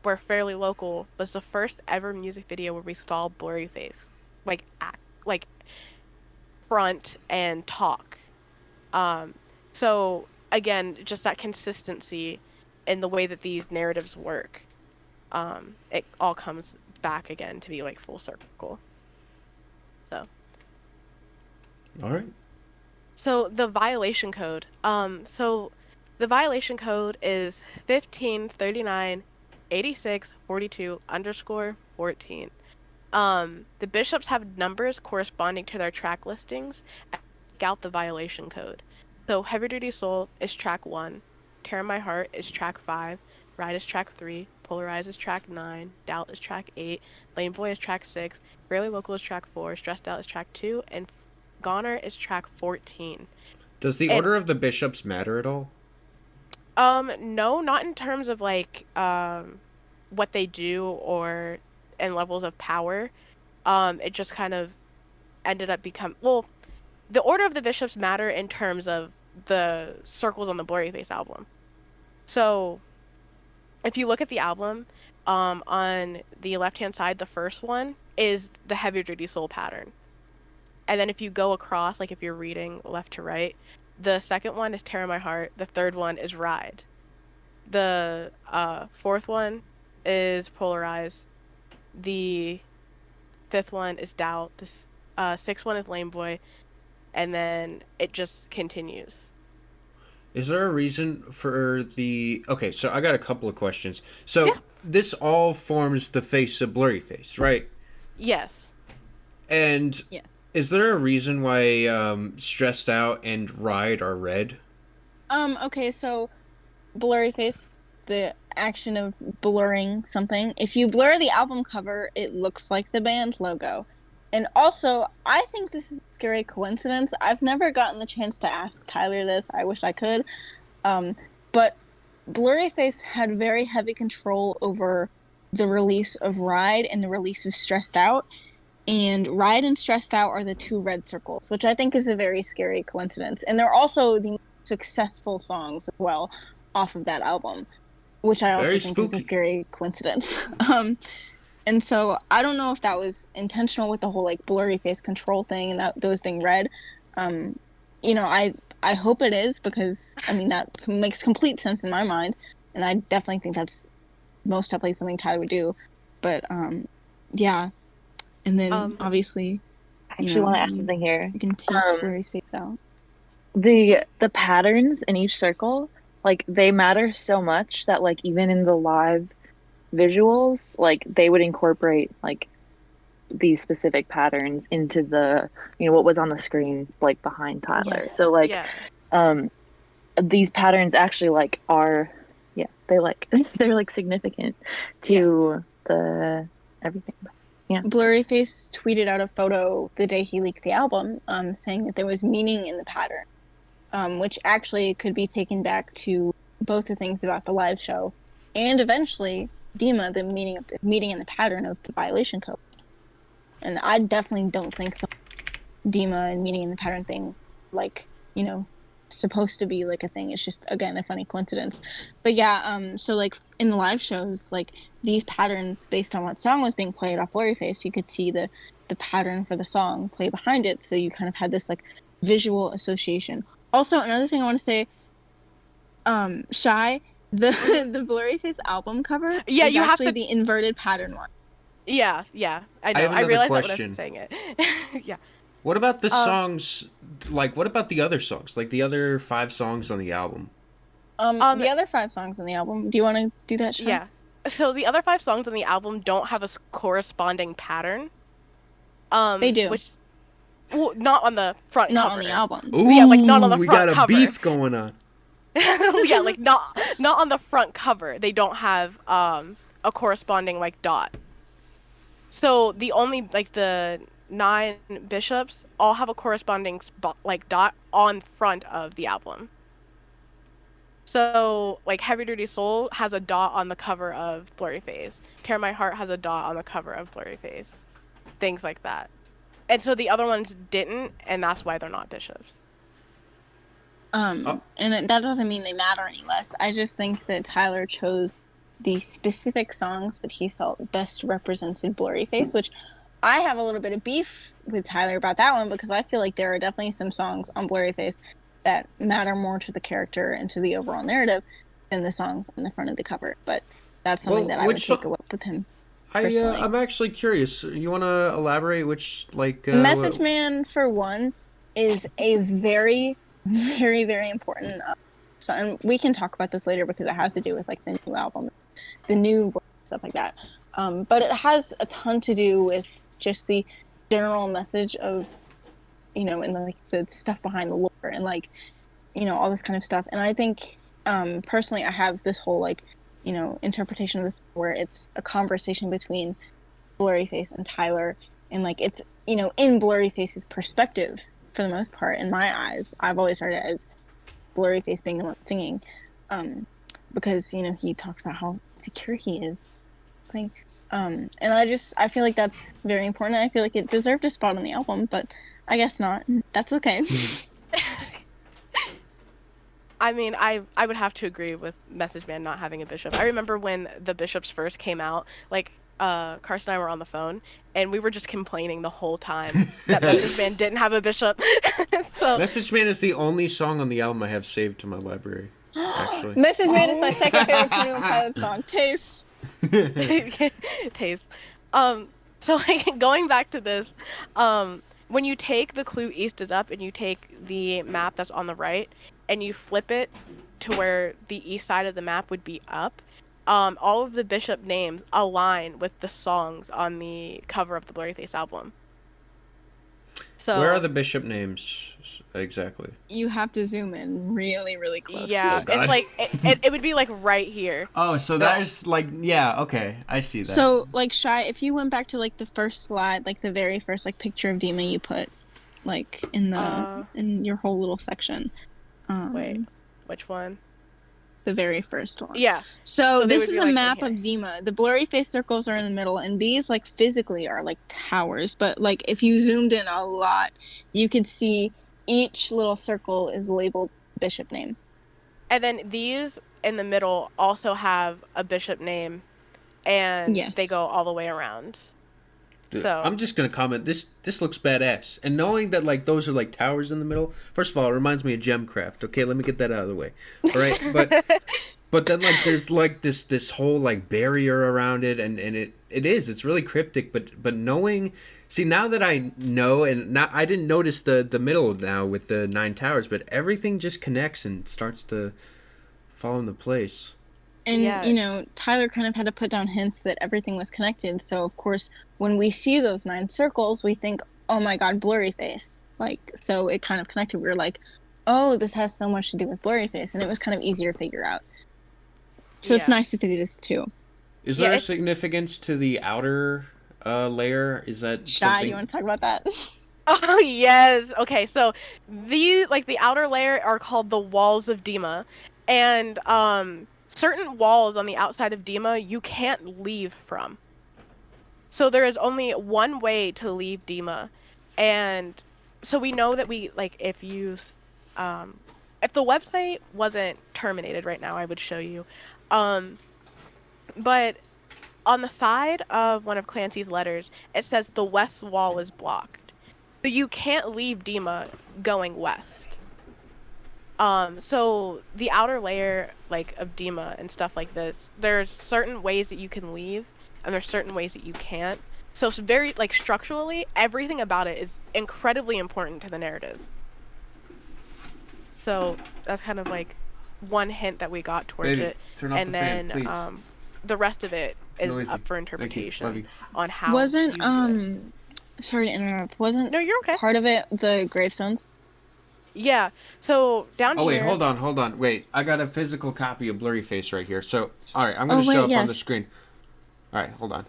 where Fairly Local was the first ever music video where we saw Blurryface, like like front and talk. Um, so again, just that consistency in the way that these narratives work. It all comes back again to be like full circle. So. All right. So the violation code. So the violation code is 15398642_14. The bishops have numbers corresponding to their track listings and take out the violation code. So Heavy Duty Soul is track 1, Tear My Heart is track 5, Ride is track 3, Polarize is track 9, Doubt is track 8, Lane Boy is track 6, Fairly Local is track 4, Stressed Out is track 2, and Goner is track 14. Does the And order of the bishops matter at all? no, not in terms of like what they do or and levels of power. It just kind of ended up well, the order of the bishops matter in terms of the circles on the Blurryface album. So if you look at the album, on the left-hand side, the first one is the Heavy Duty Soul pattern. And then if you go across, like if you're reading left to right, the second one is Tear My Heart. The third one is Ride. The fourth one is Polarize. The fifth one is Doubt. The sixth one is Lame Boy. And then it just continues. Is there a reason for the... Okay, so I got a couple of questions. So Yeah. this all forms the face of Blurryface, right? Yes. And Yes. is there a reason why Stressed Out and Ride are red? Okay, so Blurryface, the action of blurring something. If you blur the album cover, it looks like the band logo. And also, I think this is a scary coincidence. I've never gotten the chance to ask Tyler this. I wish I could. But Blurryface had very heavy control over the release of Ride and the release of Stressed Out. And Ride and Stressed Out are the two red circles, which I think is a very scary coincidence. And they're also the successful songs as well off of that album, which I also Very think is a spooky. scary coincidence. And so I don't know if that was intentional with the whole like Blurryface control thing and that those being red. I hope it is, because I mean that makes complete sense in my mind, and I definitely think that's most definitely something Tyler would do. But yeah, and then obviously I actually want to add something here. you can take Blurry's face out. The patterns in each circle, like they matter so much that like even in the live visuals, like they would incorporate like these specific patterns into the what was on the screen like behind Tyler. Yes. So like Yeah. these patterns actually like are they like they're like significant to the everything. Yeah. Blurryface tweeted out a photo the day he leaked the album, saying that there was meaning in the pattern, which actually could be taken back to both the things about the live show and eventually Dima, the meaning in the pattern of the violation code. And I definitely don't think the Dima and meaning in the pattern thing, like, supposed to be like a thing. It's just, again, a funny coincidence. But yeah, so like in the live shows, like these patterns based on what song was being played off Blurryface, you could see the pattern for the song play behind it. So you kind of had this like visual association. Also, another thing I want to say, Chey, the Blurryface album cover is you have actually to- the inverted pattern one. Yeah. I know. have I another realized that question. when I was saying it. Yeah. What about the songs? Like, what about the other songs? Like the other 5 songs on the album? The other 5 songs on the album. Do you want to do that, Chey? Yeah. So the other 5 songs on the album don't have a corresponding pattern. They do. Well, not on the front Not cover. on the album. Ooh, Yeah, like, not on the we front got a cover. beef going on. Yeah, like not on the front cover. They don't have a corresponding like dot. So the only like the 9 bishops all have a corresponding like dot on front of the album. So, like, Heavy Dirty Soul has a dot on the cover of Blurryface. Tear My Heart has a dot on the cover of Blurryface. Things like that. And so the other ones didn't, and that's why they're not bishops. And that doesn't mean they matter any less. I just think that Tyler chose the specific songs that he felt best represented Blurryface, which I have a little bit of beef with Tyler about that one because I feel like there are definitely some songs on Blurryface that matter more to the character and to the overall narrative than the songs on the front of the cover. But that's something that I would take up with him. I'm actually curious. You want to elaborate which, like... Message Man, for one, is a very, very, very important song. And we can talk about this later because it has to do with, like, the new album, the new voice, stuff like that. But it has a ton to do with just the general message of, you know, and, like, the stuff behind the lore and, like, you know, all this kind of stuff. And I think, personally, I have this whole, like, you know, interpretation of this where it's a conversation between Blurryface and Tyler, and like it's, you know, in Blurryface's perspective for the most part. In my eyes, I've always heard it as Blurryface being the one singing, because, you know, he talks about how secure he is, and I feel like that's very important. I feel like it deserved a spot on the album, but I guess not. That's okay. I mean, I would have to agree with Message Man not having a bishop. I remember when the bishops first came out, like, Carson and I were on the phone, and we were just complaining the whole time that Message Man didn't have a bishop. So, Message Man is the only song on the album I have saved to my library, actually. Message Man is my second favorite 21 Pilots song. Taste. Taste. So, like, going back to this, when you take the clue East is up and you take the map that's on the right and you flip it to where the east side of the map would be up, all of the bishop names align with the songs on the cover of the Blurryface album. So where are the bishop names exactly? You have to zoom in really, really close. Yeah, it's like it would be like right here. Oh, so there's like, yeah, okay, I see that. So, like, Chey, if you went back to like the first slide, like the very first like picture of Dima you put, like in the in your whole little section. Wait, which one? The very first one. Yeah. So this is a map of Dima. The Blurryface circles are in the middle, and these, like, physically are like towers. But, like, if you zoomed in a lot, you could see each little circle is labeled bishop name. And then these in the middle also have a bishop name, and they go all the way around. Dude, so I'm just gonna comment. This looks badass, and knowing that, like, those are like towers in the middle. First of all, it reminds me of Gemcraft. Okay, let me get that out of the way. All right, but then, like, there's like this whole like barrier around it, and it's really cryptic. But knowing, see, now that I know, and now I didn't notice the middle now with the 9 towers, but everything just connects and starts to fall into place. And, you know, Tyler kind of had to put down hints that everything was connected. So, of course, when we see those 9 circles, we think, oh my god, Blurryface. Like, so it kind of connected. We were like, oh, this has so much to do with Blurryface. And it was kind of easier to figure out. So it's nice to see this, too. Is there a significance to the outer layer? Is that Chey, something... do you want to talk about that? Oh, yes. Okay, so the outer layer are called the walls of Dima. And, certain walls on the outside of Dima you can't leave from. So there is only one way to leave Dima. And so we know that if the website wasn't terminated right now, I would show you. But on the side of one of Clancy's letters, it says the west wall is blocked. So you can't leave Dima going west. So the outer layer, like, of Dima and stuff like this, there's certain ways that you can leave, and there's certain ways that you can't. So it's very, like, structurally, everything about it is incredibly important to the narrative. So that's kind of, like, one hint that we got towards it. Turn off and the then, fan, the rest of it is noisy. up for interpretation on how sorry to interrupt. No, you're okay. Part of it the gravestones? Yeah, so down here... Oh, wait, hold on. Wait, I got a physical copy of Blurryface right here. So, alright, I'm going to show up on the screen. Alright, hold on.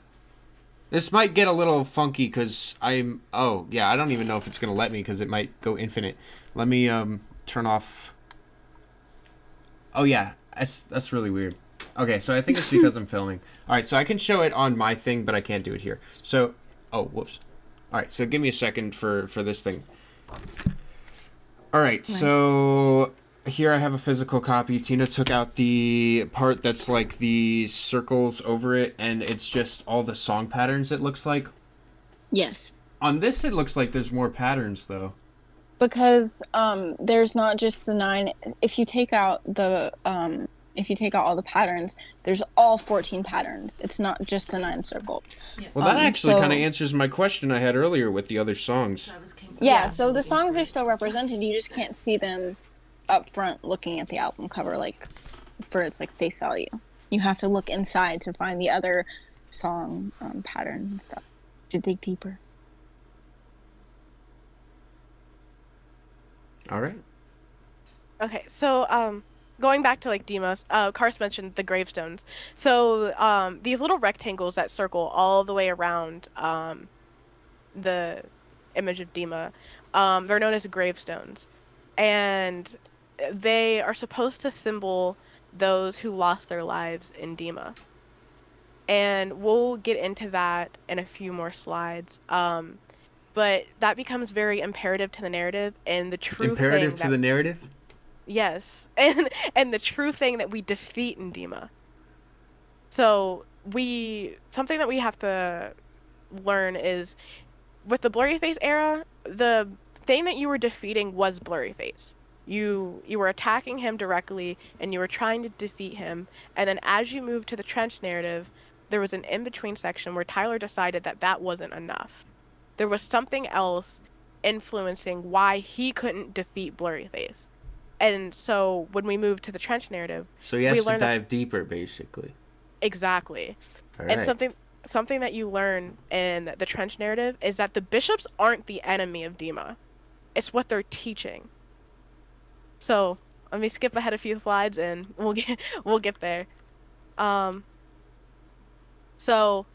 This might get a little funky because I don't even know if it's going to let me because it might go infinite. Let me turn off... Oh yeah, that's really weird. Okay, so I think it's because I'm filming. All right, so I can show it on my thing, but I can't do it here. So, oh, whoops. All right, so give me a second for this thing. All right, so here I have a physical copy. Tina took out the part that's like the circles over it, and it's just all the song patterns. It looks like Yes. on this, it looks like there's more patterns though. Because there's not just the 9. If you take out all the patterns, there's all 14 patterns. It's not just the 9 circles. Well, that actually kind of answers my question I had earlier with the other songs. Yeah, so the songs are still represented. You just can't see them up front looking at the album cover, like for its like face value. You have to look inside to find the other song pattern and stuff to dig deeper. All right. Okay, so going back to like Demos, Kars mentioned the gravestones. So these little rectangles that circle all the way around the image of Dima, they're known as gravestones, and they are supposed to symbol those who lost their lives in Dima. And we'll get into that in a few more slides. But that becomes very imperative to the narrative, and the true Imperative thing to that, the narrative? yes, and the true thing that we defeat in Dima. So something that we have to learn is with the Blurryface era, the thing that you were defeating was Blurryface. You were attacking him directly, and you were trying to defeat him, and then as you moved to the trench narrative, there was an in-between section where Tyler decided that that wasn't enough. There was something else influencing why he couldn't defeat Blurryface. And so when we moved to the trench narrative, So he we has to learned that dive deeper, basically. exactly. All And right. something that you learn in the trench narrative is that the bishops aren't the enemy of Dima. It's what they're teaching. So let me skip ahead a few slides and we'll get there. Um, so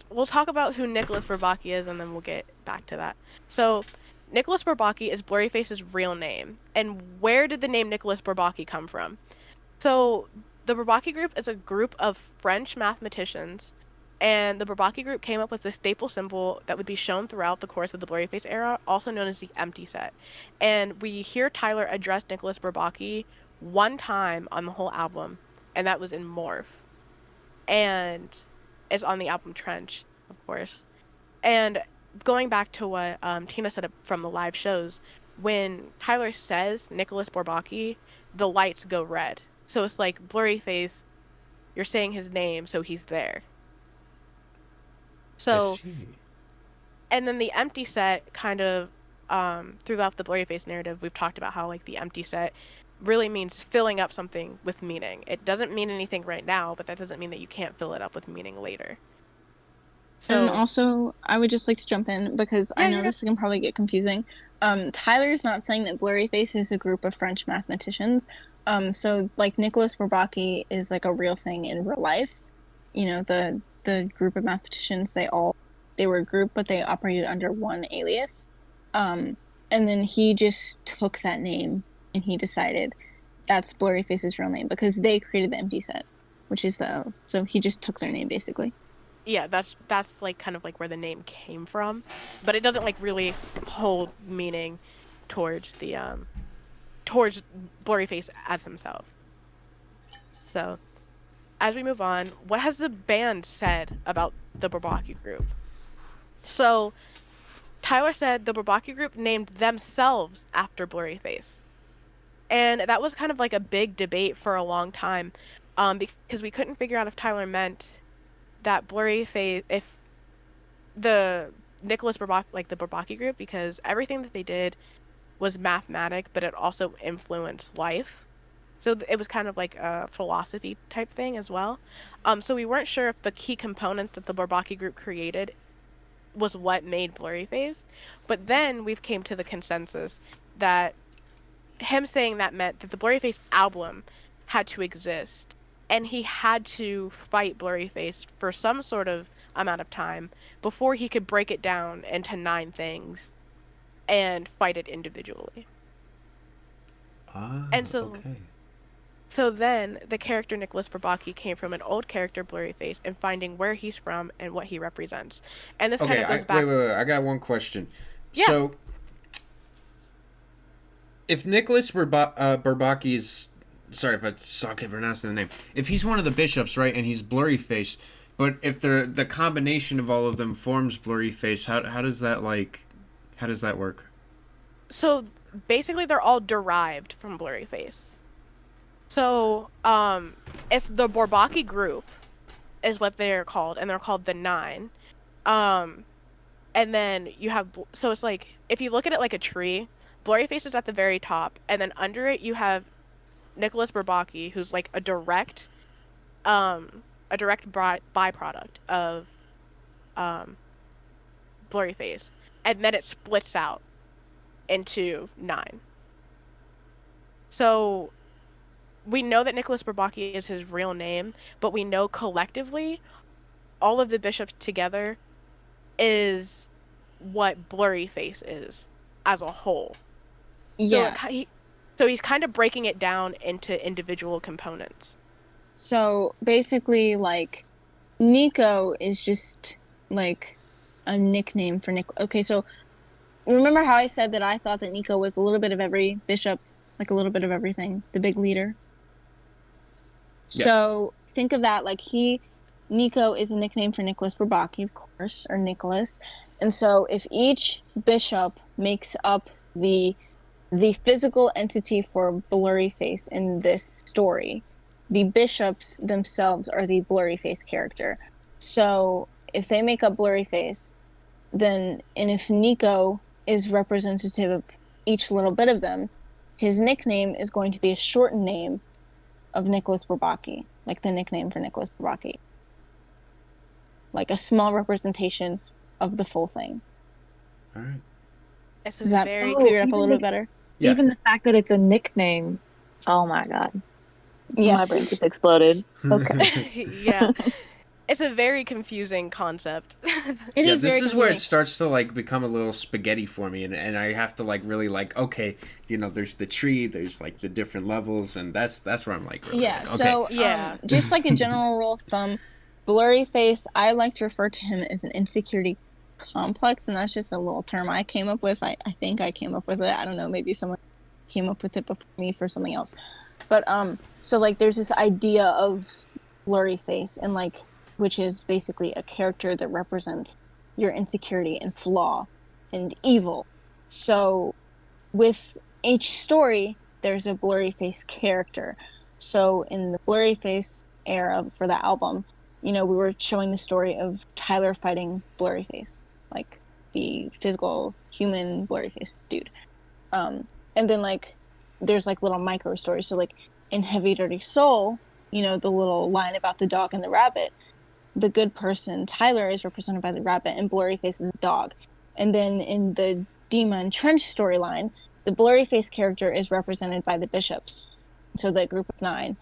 we'll talk about who Nicholas Bourbaki is, and then we'll get back to that. So Nicholas Bourbaki is Blurryface's real name. And where did the name Nicholas Bourbaki come from? So the Bourbaki group is a group of French mathematicians, and the Bourbaki group came up with a staple symbol that would be shown throughout the course of the Blurryface era, also known as the empty set. And we hear Tyler address Nicholas Bourbaki one time on the whole album, and that was in Morph. And it's on the album Trench, of course. And going back to what Tina said from the live shows, when Tyler says Nicholas Bourbaki, the lights go red. So it's like Blurryface, you're saying his name, so he's there. I So, see. and then the empty set kind of throughout the Blurryface narrative, we've talked about how like the empty set really means filling up something with meaning. It doesn't mean anything right now, but that doesn't mean that you can't fill it up with meaning later. So, And also, I would just like to jump in because I know this can probably get confusing. Tyler's not saying that Blurryface is a group of French mathematicians. So like Nicholas Bourbaki is like a real thing in real life. You know, the group of mathematicians, they were a group, but they operated under one alias. And then he just took that name and he decided that's Blurryface's real name because they created the empty set, which is so he just took their name basically. yeah, that's like kind of like where the name came from, but it doesn't like really hold meaning towards the towards Blurryface as himself. So, as we move on, what has the band said about the Bourbaki group? So, Tyler said the Bourbaki group named themselves after Blurryface. And that was kind of like a big debate for a long time, because we couldn't figure out if Tyler meant that Blurryface, if the Nicholas Bourbaki, like the Bourbaki group, because everything that they did was mathematic, but it also influenced life. So it was kind of like a philosophy type thing as well. So we weren't sure if the key components that the Bourbaki group created was what made Blurryface. But then we've came to the consensus that him saying that meant that the Blurryface album had to exist, and he had to fight Blurryface for some sort of amount of time before he could break it down into 9 things and fight it individually. Ah, And so okay. So then the character Nicholas Bourbaki came from an old character Blurryface and finding where he's from and what he represents. And this kind Okay, of goes wait, back. wait. I got one question. Yeah. So, if Nicholas Bourbaki's, sorry if I suck at pronouncing the name. If he's one of the bishops, right, and he's Blurryface, but if the combination of all of them forms Blurryface, how does that how does that work? So basically they're all derived from Blurryface. So it's the Bourbaki group is what they're called, and they're called the Nine. Um, and then you have, so it's like, if you look at it like a tree, Blurryface is at the very top, and then under it you have Nicholas Bourbaki, who's like a direct byproduct of um, Blurryface, and then it splits out into Nine. So we know that Nicholas Bourbaki is his real name, but we know collectively all of the bishops together is what Blurryface is as a whole. Yeah. So he's kind of breaking it down into individual components. So basically, like, Nico is just like a nickname for Nick. Okay, so remember how I said that I thought that Nico was a little bit of every bishop, like a little bit of everything, the big leader? Yeah. So think of that like Nico is a nickname for Nicholas Bourbaki, of course, or Nicholas. And so if each bishop makes up the physical entity for Blurryface in this story, the bishops themselves are the Blurryface character. So if they make up Blurryface, then, and if Nico is representative of each little bit of them, his nickname is going to be a shortened name of Nicholas Bourbaki, like the nickname for Nicholas Bourbaki. Like a small representation of the full thing. All right. Does that clear it up a little bit better? Yeah. Even the fact that it's a nickname. Oh my god. Yes. My brain just exploded. Okay. Yeah. It's a very confusing concept. It is this very is where it confusing. starts to like become a little spaghetti for me, and I have to like really like, okay, there's the tree, there's like the different levels, and that's where I'm like, really, Yeah, like, okay. so Yeah. just like a general rule of thumb, Blurryface, I like to refer to him as an insecurity complex, and that's just a little term I came up with. I think I came up with it. I don't know, maybe someone came up with it before me for something else. But so like there's this idea of Blurryface, and like, which is basically a character that represents your insecurity and flaw and evil. So with each story, there's a Blurryface character. So in the Blurryface era for the album, we were showing the story of Tyler fighting Blurryface, like the physical human Blurryface dude. And then like there's like little micro stories. So like in Heavy Dirty Soul, the little line about the dog and the rabbit, the good person, Tyler, is represented by the rabbit, and Blurryface is a dog. And then in the Dima and Trench storyline, the Blurryface character is represented by the bishops. So the group of 9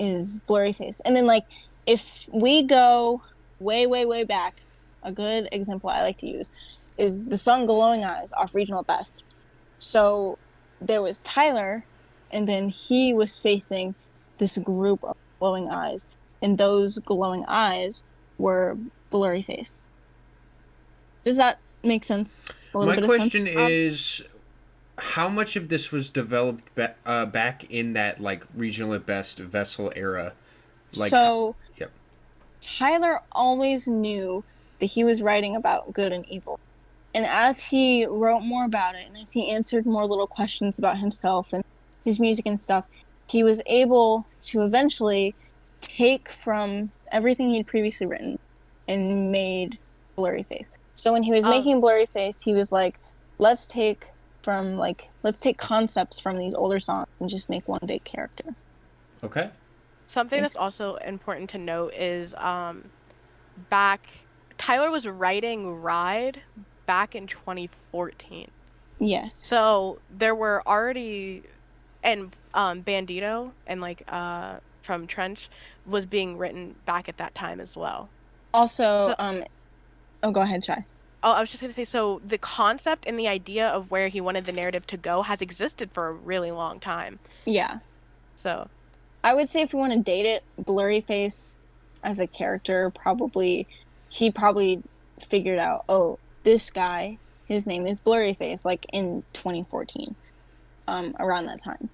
is Blurryface. And then, like, if we go way, way, way back, a good example I like to use is the song Glowing Eyes off Regional Best. So there was Tyler, and then he was facing this group of glowing eyes. And those glowing eyes were Blurryface. Does that make sense? My question is, how much of this was developed back in that like regional at best vessel era? Like, yep. Tyler always knew that he was writing about good and evil. And as he wrote more about it, and as he answered more little questions about himself and his music and stuff, he was able to eventually take from everything he'd previously written and made Blurryface. So when he was making Blurryface, he was like, let's take concepts from these older songs and just make one big character. Okay. Something that's also important to note is Tyler was writing Ride back in 2014. Yes. So there were already, and Bandito and like from Trench was being written back at that time as well. Also, go ahead, Chey. Oh, I was just going to say, so the concept and the idea of where he wanted the narrative to go has existed for a really long time. Yeah. So. I would say if we want to date it, Blurryface as a character he probably figured out, oh, this guy, his name is Blurryface, like in 2014, around that time.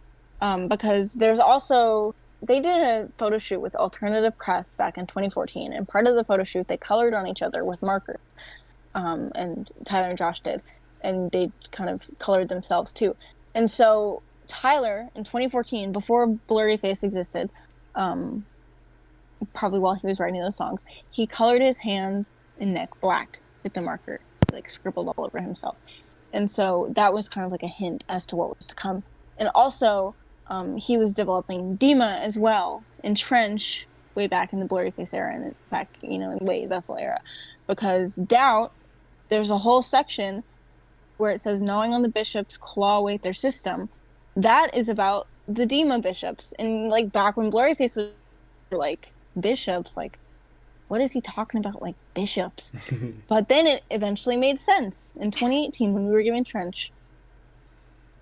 Because there's also they did a photo shoot with Alternative Press back in 2014, and part of the photo shoot they colored on each other with markers, and Tyler and Josh did, and they kind of colored themselves too. And so Tyler in 2014, before Blurryface existed, um, probably while he was writing those songs, he colored his hands and neck black with the marker, like scribbled all over himself. And so that was kind of like a hint as to what was to come. And also, he was developing Dima as well in Trench way back in the Blurryface era, and back, in Wade Vessel era, because Doubt, there's a whole section where it says gnawing on the bishops claw away their system. That is about the Dima bishops, and like back when Blurryface was like bishops, like what is he talking about, like bishops? But then it eventually made sense in 2018 when we were given Trench.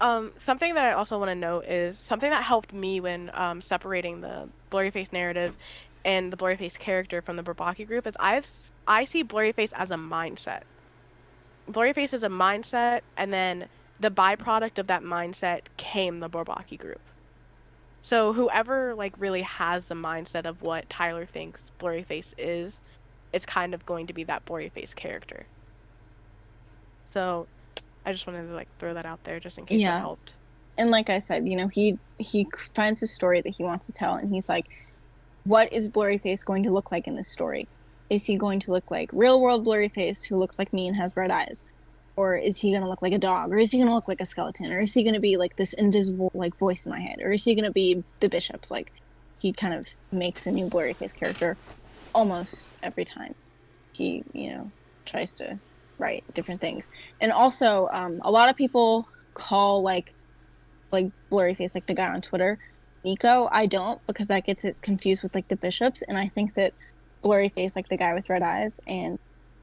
Something that I also want to note is something that helped me when separating the Blurryface narrative and the Blurryface character from the Bourbaki group is I see Blurryface as a mindset. Blurryface is a mindset, and then the byproduct of that mindset came the Bourbaki group. So whoever like really has the mindset of what Tyler thinks Blurryface is kind of going to be that Blurryface character. So I just wanted to like throw that out there just in case that helped. And like I said, he finds a story that he wants to tell, and he's like, what is Blurryface going to look like in this story? Is he going to look like real world Blurryface who looks like me and has red eyes? Or is he going to look like a dog? Or is he going to look like a skeleton? Or is he going to be like this invisible like voice in my head? Or is he going to be the bishops? Like, he kind of makes a new Blurryface character almost every time he, tries to write different things. And also, a lot of people call like Blurryface, like the guy on Twitter, Nico. I don't, because that gets it confused with like the bishops, and I think that Blurryface, like the guy with red eyes, and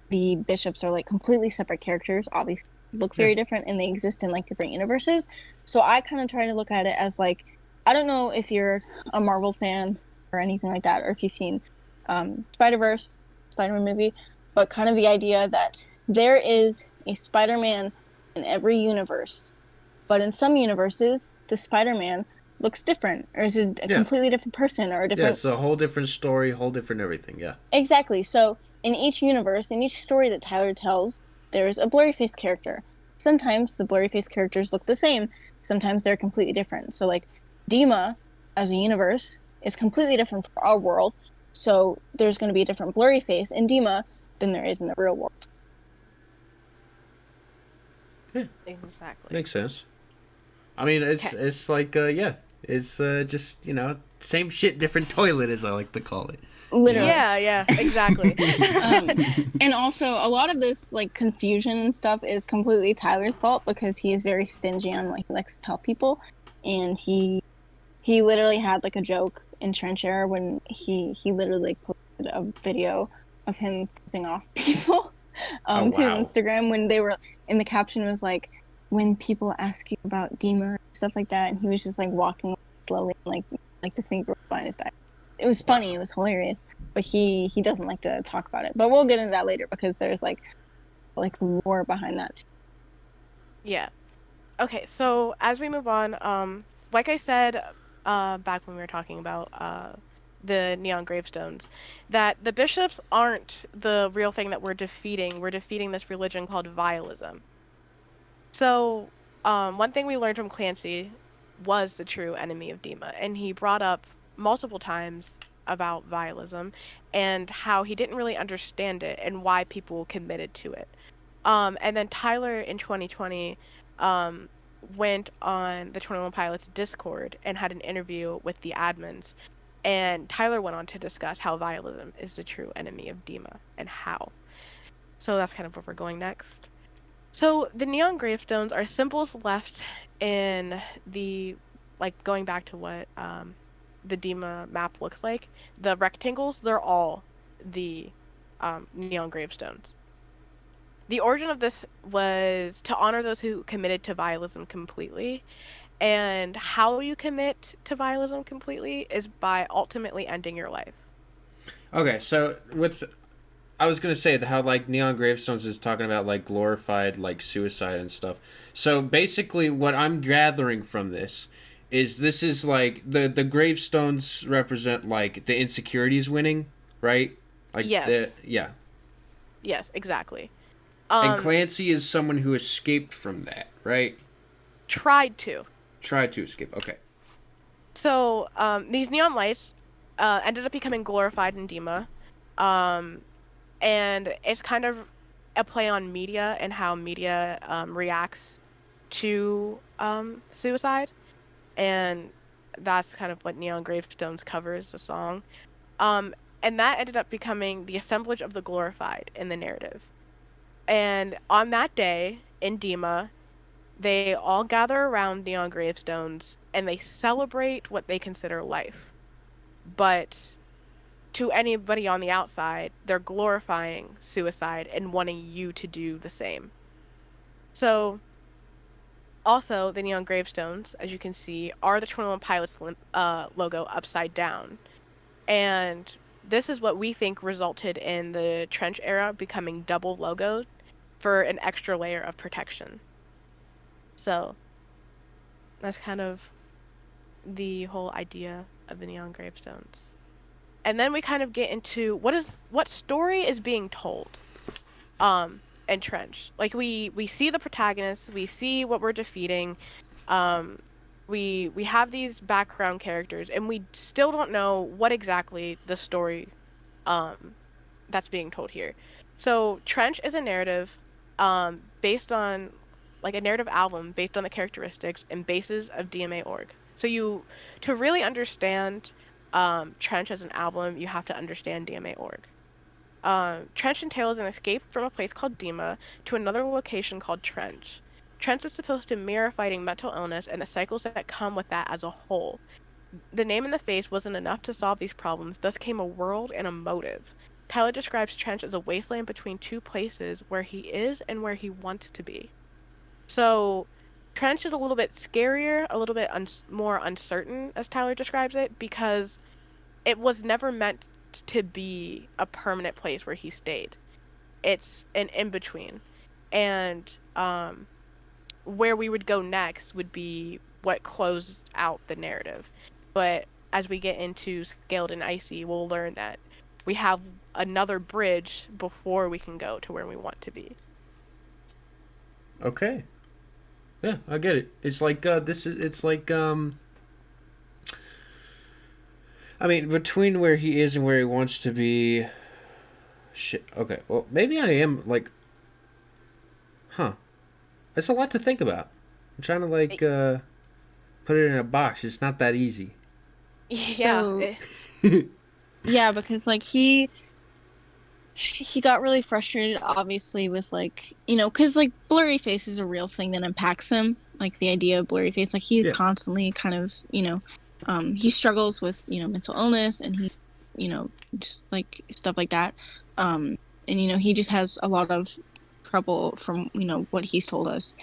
the bishops are like completely separate characters, obviously look very different, and they exist in like different universes. So I kind of try to look at it as like, I don't know if you're a Marvel fan or anything like that, or if you've seen Spider-Man movie, but kind of the idea that there is a Spider-Man in every universe, but in some universes the Spider-Man looks different, or is it a completely different person, or a different... Yeah, it's a whole different story, whole different everything, yeah. Exactly. So in each universe, in each story that Tyler tells, there's a Blurryface character. Sometimes the Blurryface characters look the same, sometimes they're completely different. So like Dima as a universe is completely different from our world, so there's going to be a different Blurryface in Dima than there is in the real world. Yeah. Exactly. Makes sense. I mean, it's like, it's just, same shit, different toilet, as I like to call it. Literally. Yeah, exactly. And also, a lot of this like confusion and stuff is completely Tyler's fault, because he is very stingy on what he likes to tell people, and he literally had like a joke in Trench Era when he literally like, posted a video of him flipping off people to his Instagram, when they were, and the caption was like, when people ask you about Dima and stuff like that, and he was just like walking slowly, like the finger was behind his back. It was funny, it was hilarious, but he doesn't like to talk about it. But we'll get into that later, because there's like lore behind that too. Yeah. Okay, so as we move on, like I said back when we were talking about the neon gravestones, that the bishops aren't the real thing that we're defeating. We're defeating this religion called vialism. So, one thing we learned from Clancy was the true enemy of Dima, and he brought up multiple times about vialism and how he didn't really understand it and why people committed to it. And then Tyler in 2020 went on the 21 Pilots Discord and had an interview with the admins, and Tyler went on to discuss how vialism is the true enemy of Dima and how. So that's kind of where we're going next. So the neon gravestones are symbols left in the, like going back to what the Dima map looks like, the rectangles, they're all the neon gravestones. The origin of this was to honor those who committed to vialism completely, And how you commit to vialism completely is by ultimately ending your life. Okay, so with I was gonna say how like Neon Gravestones is talking about like glorified like suicide and stuff. So basically, what I'm gathering from this is like the gravestones represent like the insecurities winning, right? Like the Yes. yeah, Yes, exactly. and Um, Clancy is someone who escaped from that, right? Tried to. Tried to escape. Okay. So, these neon lights ended up becoming glorified in Dima. Um, and it's kind of a play on media and how media reacts to suicide. And that's kind of what Neon Gravestones covers the song. Um, and that ended up becoming the assemblage of the glorified in the narrative. And on that day in Dima, they all gather around neon gravestones and they celebrate what they consider life. But to anybody on the outside, they're glorifying suicide and wanting you to do the same. So, also, the neon gravestones, as you can see, are the 21 Pilots logo upside down. And this is what we think resulted in the trench era becoming double logoed for an extra layer of protection. So, that's kind of the whole idea of the neon gravestones. And then we kind of get into what story is being told entrenched. Like we see the protagonists, we see what we're defeating. um we have these background characters and we still don't know what exactly the story um that's being told here. So Trench is a narrative based on like a narrative album based on the characteristics and bases of DMA org. So you to really understand Trench as an album, you have to understand DMA org. Trench entails an escape from a place called Dima to another location called Trench. Trench is supposed to mirror fighting mental illness and the cycles that come with that as a whole. The name and the face wasn't enough to solve these problems, thus came a world and a motive. Tyler describes Trench as a wasteland between two places where he is and where he wants to be. So, Trench is a little bit scarier, a little bit more uncertain, as Tyler describes it, because it was never meant to be a permanent place where he stayed. It's an in between. And where we would go next would be what closed out the narrative. But as we get into Scaled and Icy, we'll learn that we have another bridge before we can go to where we want to be. Okay. Yeah, I get it. It's like this is it's like I mean between where he is and where he wants to be. Shit. Okay. Well, maybe I am like huh. That's a lot to think about. I'm trying to like put it in a box. It's not that easy. Yeah. So yeah, because like he got really frustrated obviously with like, you know, because like Blurryface is a real thing that impacts him, like the idea of Blurryface, like he's Yeah. constantly kind of, you know, he struggles with, you know, mental illness, and he, you know, just like stuff like that. And you know, he just has a lot of trouble, from, you know, what he's told us,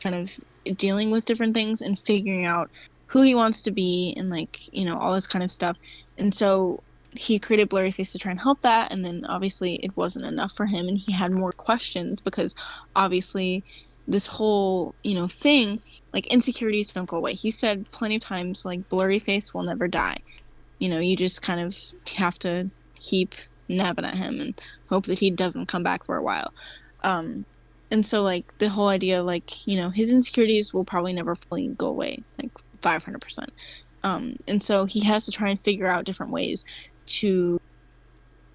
kind of dealing with different things and figuring out who he wants to be, and like, you know, all this kind of stuff. And so he created Blurryface to try and help that, and then obviously it wasn't enough for him, and he had more questions, because obviously this whole, you know, thing, like insecurities don't go away. He said plenty of times like Blurryface will never die. You know, you just kind of have to keep nabbing at him and hope that he doesn't come back for a while. And so like the whole idea, like, you know, his insecurities will probably never fully go away, like 500%. And so he has to try and figure out different ways to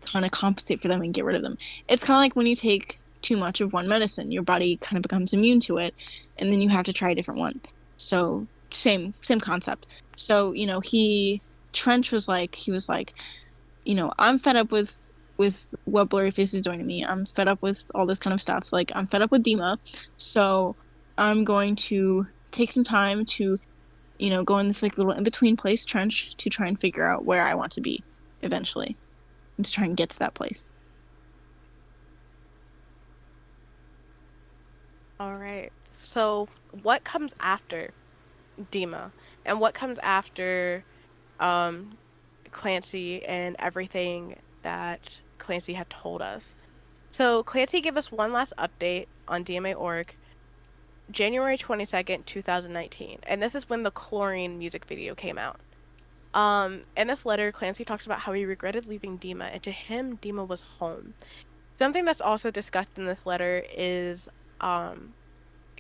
kind of compensate for them and get rid of them. It's kind of like when you take too much of one medicine, your body kind of becomes immune to it, and then you have to try a different one. So same concept. So, you know, Trench was like, he was like, you know, I'm fed up with what Blurryface is doing to me. I'm fed up with all this kind of stuff. Like, I'm fed up with Dima. So I'm going to take some time to, you know, go in this like little in-between place, Trench, to try and figure out where I want to be eventually, and to try and get to that place. All right. So what comes after Dima, and what comes after um, Clancy and everything that Clancy had told us. So Clancy gave us one last update on DMA org, January 22nd, 2019, and this is when the Chlorine music video came out. In this letter, Clancy talks about how he regretted leaving Dima, and to him, Dima was home. Something that's also discussed in this letter is um,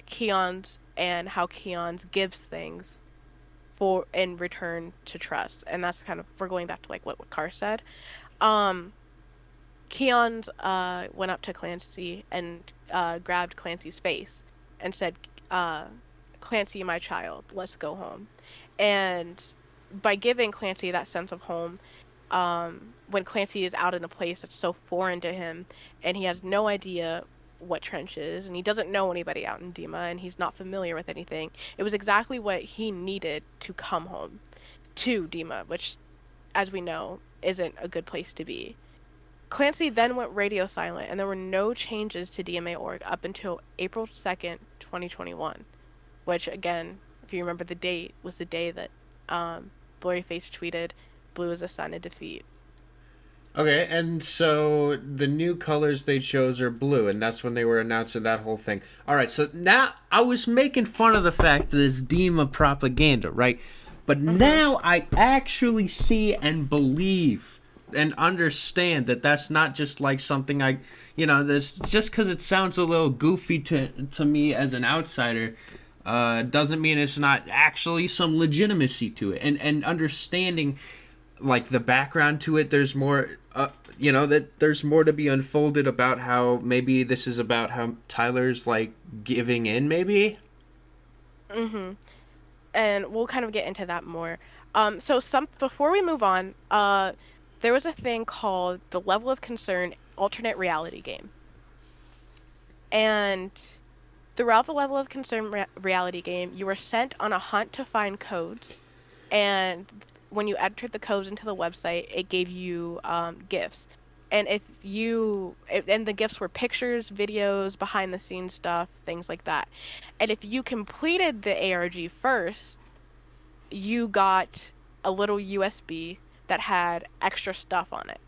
Keon's and how Keon's gives things for in return to trust, and that's kind of we're going back to like what Carr said. Um, Keon's went up to Clancy and grabbed Clancy's face and said, uh, "Clancy, my child, let's go home." And by giving Clancy that sense of home, when Clancy is out in a place that's so foreign to him, and he has no idea what trench is, and he doesn't know anybody out in Dima, and he's not familiar with anything, it was exactly what he needed to come home to Dima, which, as we know, isn't a good place to be. Clancy then went radio silent, and there were no changes to DMA org up until April 2nd, 2021, which, again, if you remember the date, was the day that Blurryface tweeted, "Blue is a sign of defeat." Okay, and so the new colors they chose are blue, and that's when they were announcing that whole thing. All right, so now I was making fun of the fact that it's Dima propaganda, right? But now I actually see and believe and understand that that's not just like something this just because it sounds a little goofy to me as an outsider. Doesn't mean it's not actually some legitimacy to it, and understanding like the background to it. There's more that there's more to be unfolded about how maybe this is about how Tyler's like giving in, maybe. And we'll kind of get into that more. So some before we move on, there was a thing called the Level of Concern alternate reality game, and throughout the Level of Concern reality game, you were sent on a hunt to find codes, and when you entered the codes into the website, it gave you gifts. And and the gifts were pictures, videos, behind the scenes stuff, things like that. And if you completed the ARG first, you got a little USB that had extra stuff on it.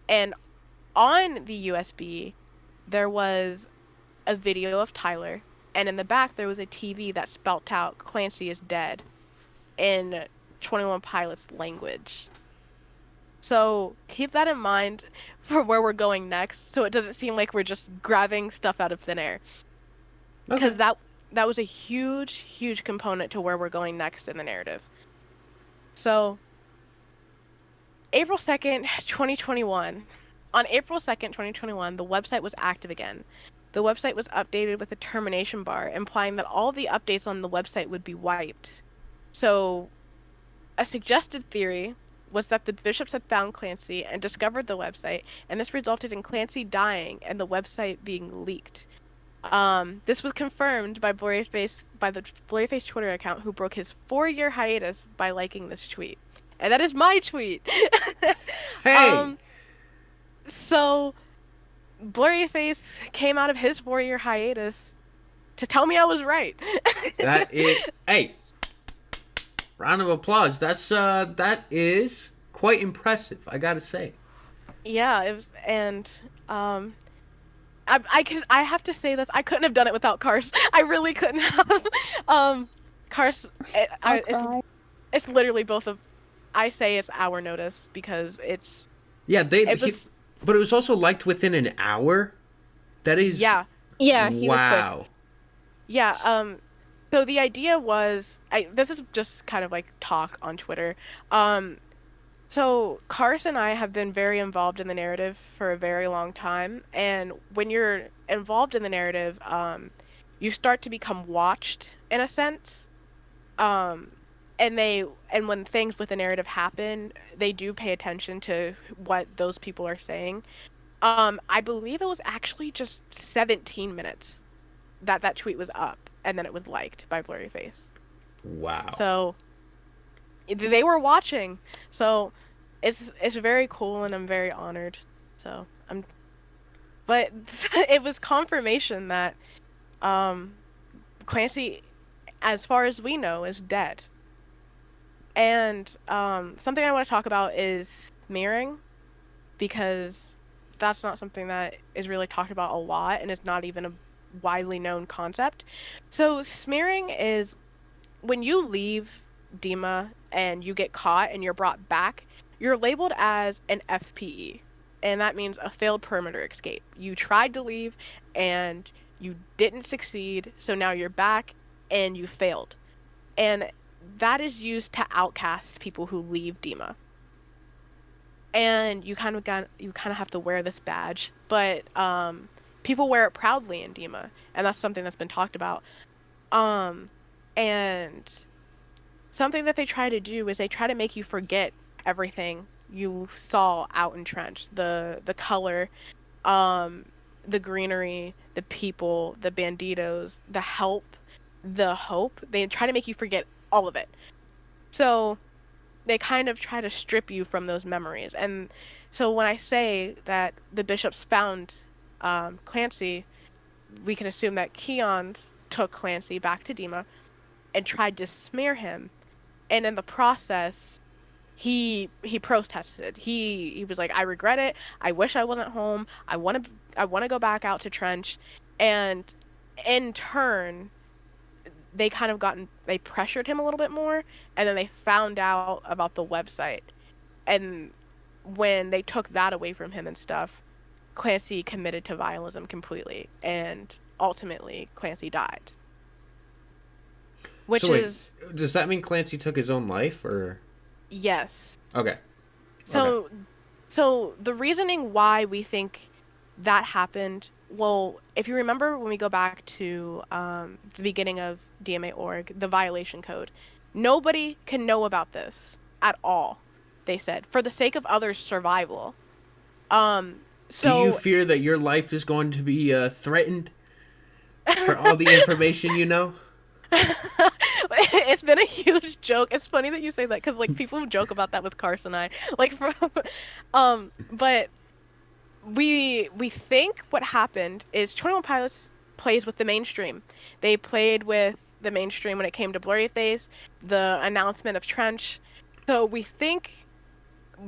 And on the USB, there was a video of Tyler, and in the back there was a TV that spelt out "Clancy is dead" in 21 Pilots language. So keep that in mind for where we're going next, so it doesn't seem like we're just grabbing stuff out of thin air. Because that was a huge component to where we're going next in the narrative. So April 2nd, 2021. On April 2nd, 2021, the website was active again. The website was updated with a termination bar, implying that all the updates on the website would be wiped. So, a suggested theory was that the bishops had found Clancy and discovered the website, and this resulted in Clancy dying and the website being leaked. This was confirmed by the Blurryface Twitter account, who broke his 4-year hiatus by liking this tweet. And that is my tweet! Hey! So, Blurryface came out of his 4-year hiatus to tell me I was right. Hey, round of applause. That is quite impressive, I gotta say. Yeah, it was, and I have to say this. I couldn't have done it without Kars. I really couldn't have. Kars, it's literally both of. I say it's our notice because it's. Yeah, but it was also liked within an hour. That is. Yeah. Yeah, he was quick. Yeah. So the idea was, this is just kind of like talk on Twitter. So Kars and I have been very involved in the narrative for a very long time, and when you're involved in the narrative, you start to become watched in a sense. And when things with the narrative happen, they do pay attention to what those people are saying. I believe it was actually just 17 minutes that tweet was up, and then it was liked by Blurryface. Wow. So they were watching. So it's very cool, and I'm very honored. So but it was confirmation that Clancy as far as we know, is dead. And something I want to talk about is smearing, because that's not something that is really talked about a lot, and it's not even a widely known concept. So smearing is when you leave Dima and you get caught and you're brought back, you're labeled as an FPE. And that means a failed perimeter escape. You tried to leave and you didn't succeed, so now you're back and you failed. And that is used to outcast people who leave Dima. And you kind of have to wear this badge, but people wear it proudly in Dima, and that's something that's been talked about. Um, and something that they try to do is they try to make you forget everything you saw out in Trench. The color, um, the greenery, the people, the banditos, the help, the hope. They try to make you forget all of it. So they kind of try to strip you from those memories. And so when I say that the bishops found Clancy, we can assume that Keons took Clancy back to Dima and tried to smear him, and in the process he protested. He was like, I regret it, I wish I wasn't home, I want to go back out to Trench. And in turn, they pressured him a little bit more, and then they found out about the website. And when they took that away from him and stuff, Clancy committed to vialism completely, and ultimately Clancy died. Which So wait, is does that mean Clancy took his own life, or? yes. Okay. So Okay. so the reasoning why we think that happened, well, if you remember when we go back to the beginning of DMA.org, the violation code, nobody can know about this at all, they said, for the sake of others' survival. Um, Do you so fear that your life is going to be threatened for all the information you know? it's been a huge joke. It's funny that you say that because like people joke about that with Carson and I. Like for, but we think what happened is 21 Pilots plays with the mainstream. They played with the mainstream when it came to Blurryface, the announcement of Trench. So we think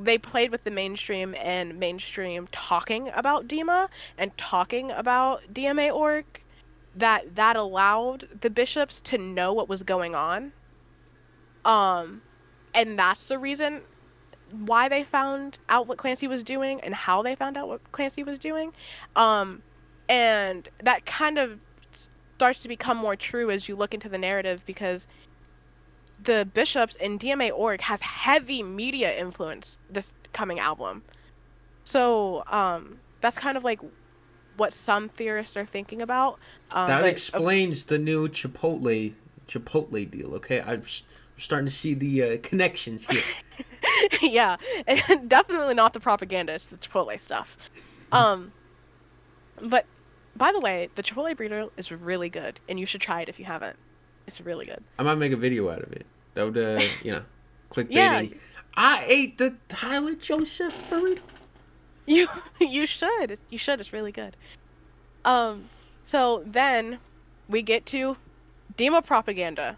they played with the mainstream, and mainstream talking about Dima and talking about DMA.org, that allowed the bishops to know what was going on. Um, and that's the reason why they found out what Clancy was doing and how they found out what Clancy was doing. Um, and that kind of starts to become more true as you look into the narrative, because the bishops in DMA.org has heavy media influence this coming album. So, that's kind of like what some theorists are thinking about. That But explains the new Chipotle deal. Okay, I'm starting to see the connections here. yeah, and definitely not the propaganda, it's the Chipotle stuff. Um, but by the way, the Chipotle burrito is really good, and you should try it if you haven't. It's really good. I might make a video out of it. That would, Yeah, clickbaiting. I ate the Tyler Joseph burrito. you you should. You should. It's really good. Um, so then we get to Dema propaganda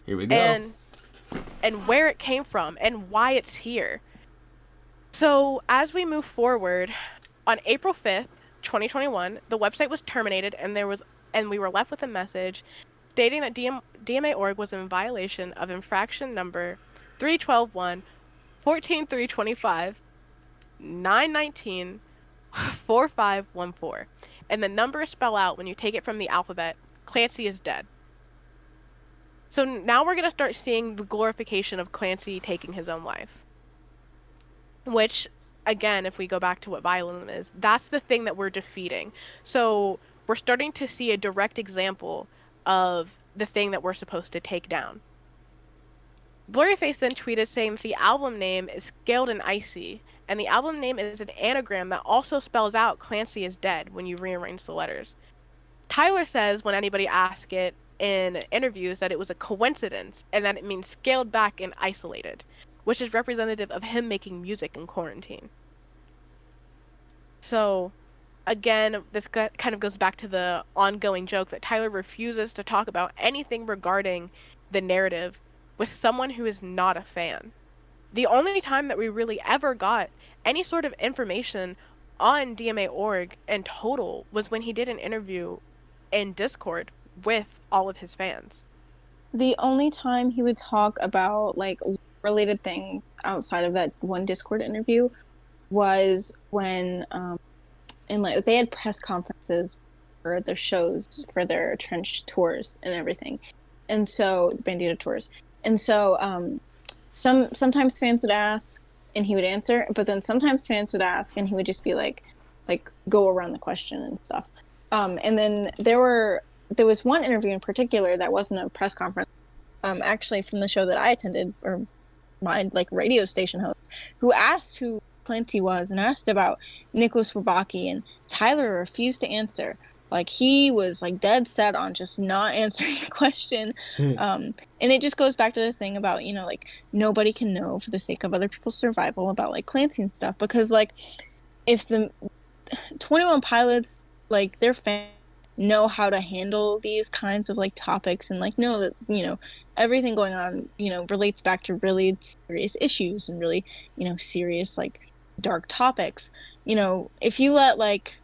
Here we go. and where it came from and why it's here. So as we move forward, on April 5th, 2021, the website was terminated, and we were left with a message stating that DMA.org was in violation of infraction number 3121, 14325, 919, 4514. And the numbers spell out, when you take it from the alphabet, Clancy is dead. So now we're going to start seeing the glorification of Clancy taking his own life. Which, again, if we go back to what violence is, that's the thing that we're defeating. So we're starting to see a direct example of the thing that we're supposed to take down. Blurryface then tweeted saying that the album name is Scaled and Icy, and the album name is an anagram that also spells out Clancy is dead when you rearrange the letters. Tyler says when anybody asks it in interviews that it was a coincidence, and that it means scaled back and isolated, which is representative of him making music in quarantine. So, again, this kind of goes back to the ongoing joke that Tyler refuses to talk about anything regarding the narrative with someone who is not a fan. The only time that we really ever got any sort of information on DMA.org in total was when he did an interview in Discord with all of his fans. The only time he would talk about like related things outside of that one Discord interview was when and like they had press conferences for their shows, for their trench tours and everything. And so the Bandito tours. And so sometimes fans would ask and he would answer, but then sometimes fans would ask and he would just be like go around the question and stuff. And then there was one interview in particular that wasn't a press conference, actually from the show that I attended, or my like radio station host, who asked who Clancy was and asked about Nicholas Wabaki, and Tyler refused to answer. Like he was like dead set on just not answering the question. And it just goes back to the thing about, you know, like nobody can know for the sake of other people's survival about like Clancy and stuff, because like if the 21 Pilots, like their fans know how to handle these kinds of like topics and like know that, you know, everything going on, you know, relates back to really serious issues and really, you know, serious like dark topics. You know, if you let like,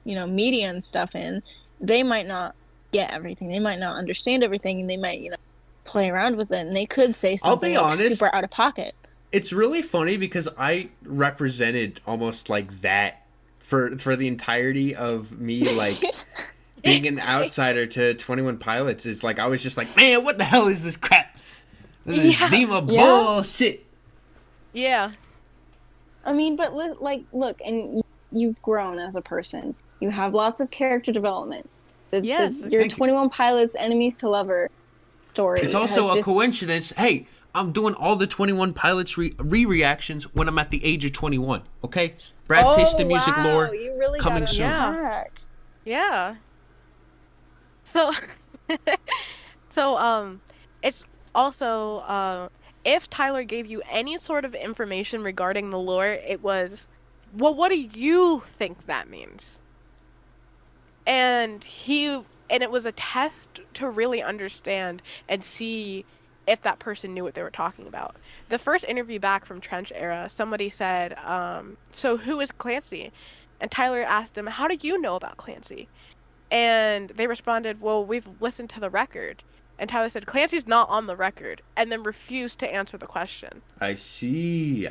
you know, media and stuff in, they might not get everything, they might not understand everything, and they might, you know, play around with it, and they could say something like super out of pocket. It's really funny because I represented almost like that for the entirety of me, like being an outsider to 21 Pilots. Is like I was just like, man, what the hell is this crap? This is Dima bullshit. Yeah. I mean, but like, look, and you've grown as a person. You have lots of character development. Your 21 Pilots enemies to lover story. It's also a coincidence. Hey, I'm doing all the 21 Pilots re-reactions when I'm at the age of 21. Okay, Brad Pitch the music lore you really coming soon. Yeah. So, it's also if Tyler gave you any sort of information regarding the lore, it was, well, what do you think that means? And it was a test to really understand and see if that person knew what they were talking about. The first interview back from Trench Era, somebody said, so who is Clancy? And Tyler asked him, how do you know about Clancy? And they responded, well, we've listened to the record. And Tyler said, Clancy's not on the record, and then refused to answer the question. I see.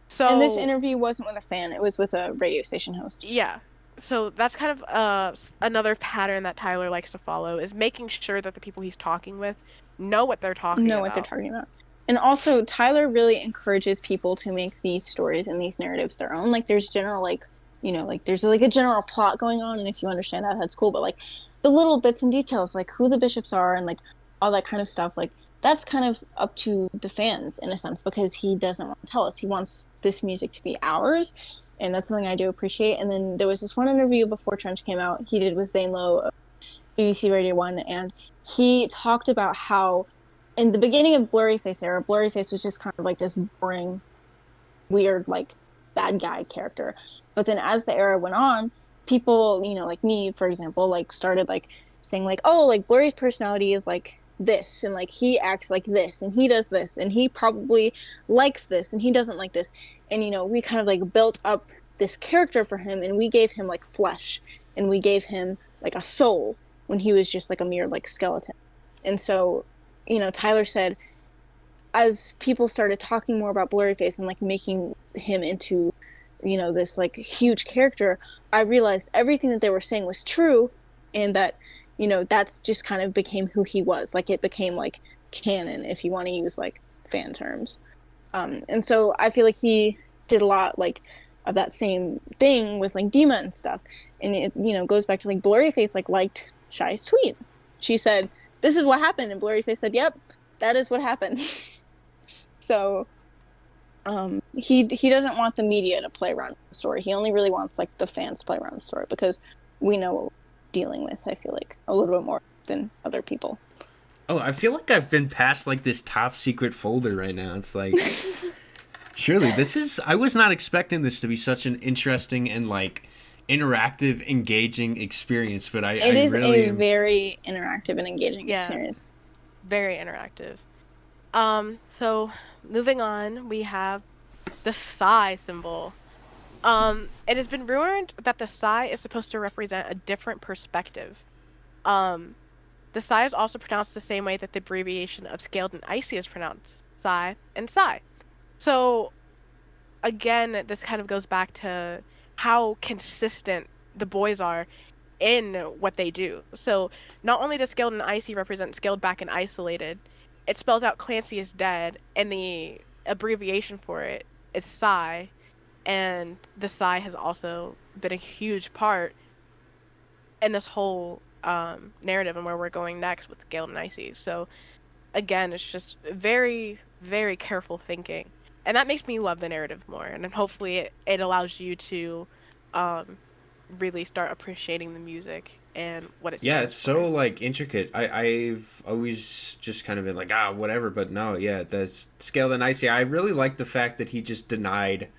So, and this interview wasn't with a fan, it was with a radio station host. Yeah. So that's kind of another pattern that Tyler likes to follow, is making sure that the people he's talking with know what they're talking about. And also, Tyler really encourages people to make these stories and these narratives their own. Like, there's general, like, you know, like, there's, like, a general plot going on, and if you understand that, that's cool. But, like, the little bits and details, like, who the bishops are and, like, all that kind of stuff, like, that's kind of up to the fans, in a sense, because he doesn't want to tell us. He wants this music to be ours, and that's something I do appreciate. And then there was this one interview before Trench came out he did with Zane Lowe of BBC Radio 1, and he talked about how in the beginning of Blurryface era, Blurryface was just kind of like this boring, weird, like, bad guy character. But then as the era went on, people, you know, like me, for example, like, started, like, saying, like, oh, like, Blurry's personality is, like, this, and, like, he acts like this, and he does this, and he probably likes this, and he doesn't like this. And, you know, we kind of, like, built up this character for him, and we gave him, like, flesh, and we gave him, like, a soul, when he was just, like, a mere, like, skeleton. And so, you know, Tyler said, as people started talking more about Blurryface and, like, making him into, you know, this, like, huge character, I realized everything that they were saying was true, and that, you know, that's just kind of became who he was. Like, it became, like, canon, if you want to use, like, fan terms. And so I feel like he did a lot, like, of that same thing with, like, Dima and stuff. And it, you know, goes back to, like, Blurryface, like, liked Chey's tweet. She said, this is what happened. And Blurryface said, yep, that is what happened. So, he doesn't want the media to play around with the story. He only really wants, like, the fans to play around with the story, because we know what we're dealing with, I feel like, a little bit more than other people. Oh, I feel like I've been past, like, this top secret folder right now. It's like, surely I was not expecting this to be such an interesting and, like, interactive, engaging experience. But It I is really a very interactive and engaging Yeah. experience. Very interactive. So moving on, we have the sigh symbol. It has been rumored that the sigh is supposed to represent a different perspective. Um, the sigh is also pronounced the same way that the abbreviation of scaled and icy is pronounced, sigh and sigh. So again, this kind of goes back to how consistent the boys are in what they do. So not only does scaled and icy represent scaled back and isolated, it spells out Clancy is dead, and the abbreviation for it is sigh, and the sigh has also been a huge part in this whole narrative and where we're going next with scaled and icy. So again, it's just very, very careful thinking. And that makes me love the narrative more. And then hopefully it allows you to um, really start appreciating the music and what it yeah, it's stands so for. like intricate. I've always just kind of been like whatever, but no, yeah, that's scaled and icy. I really like the fact that he just denied,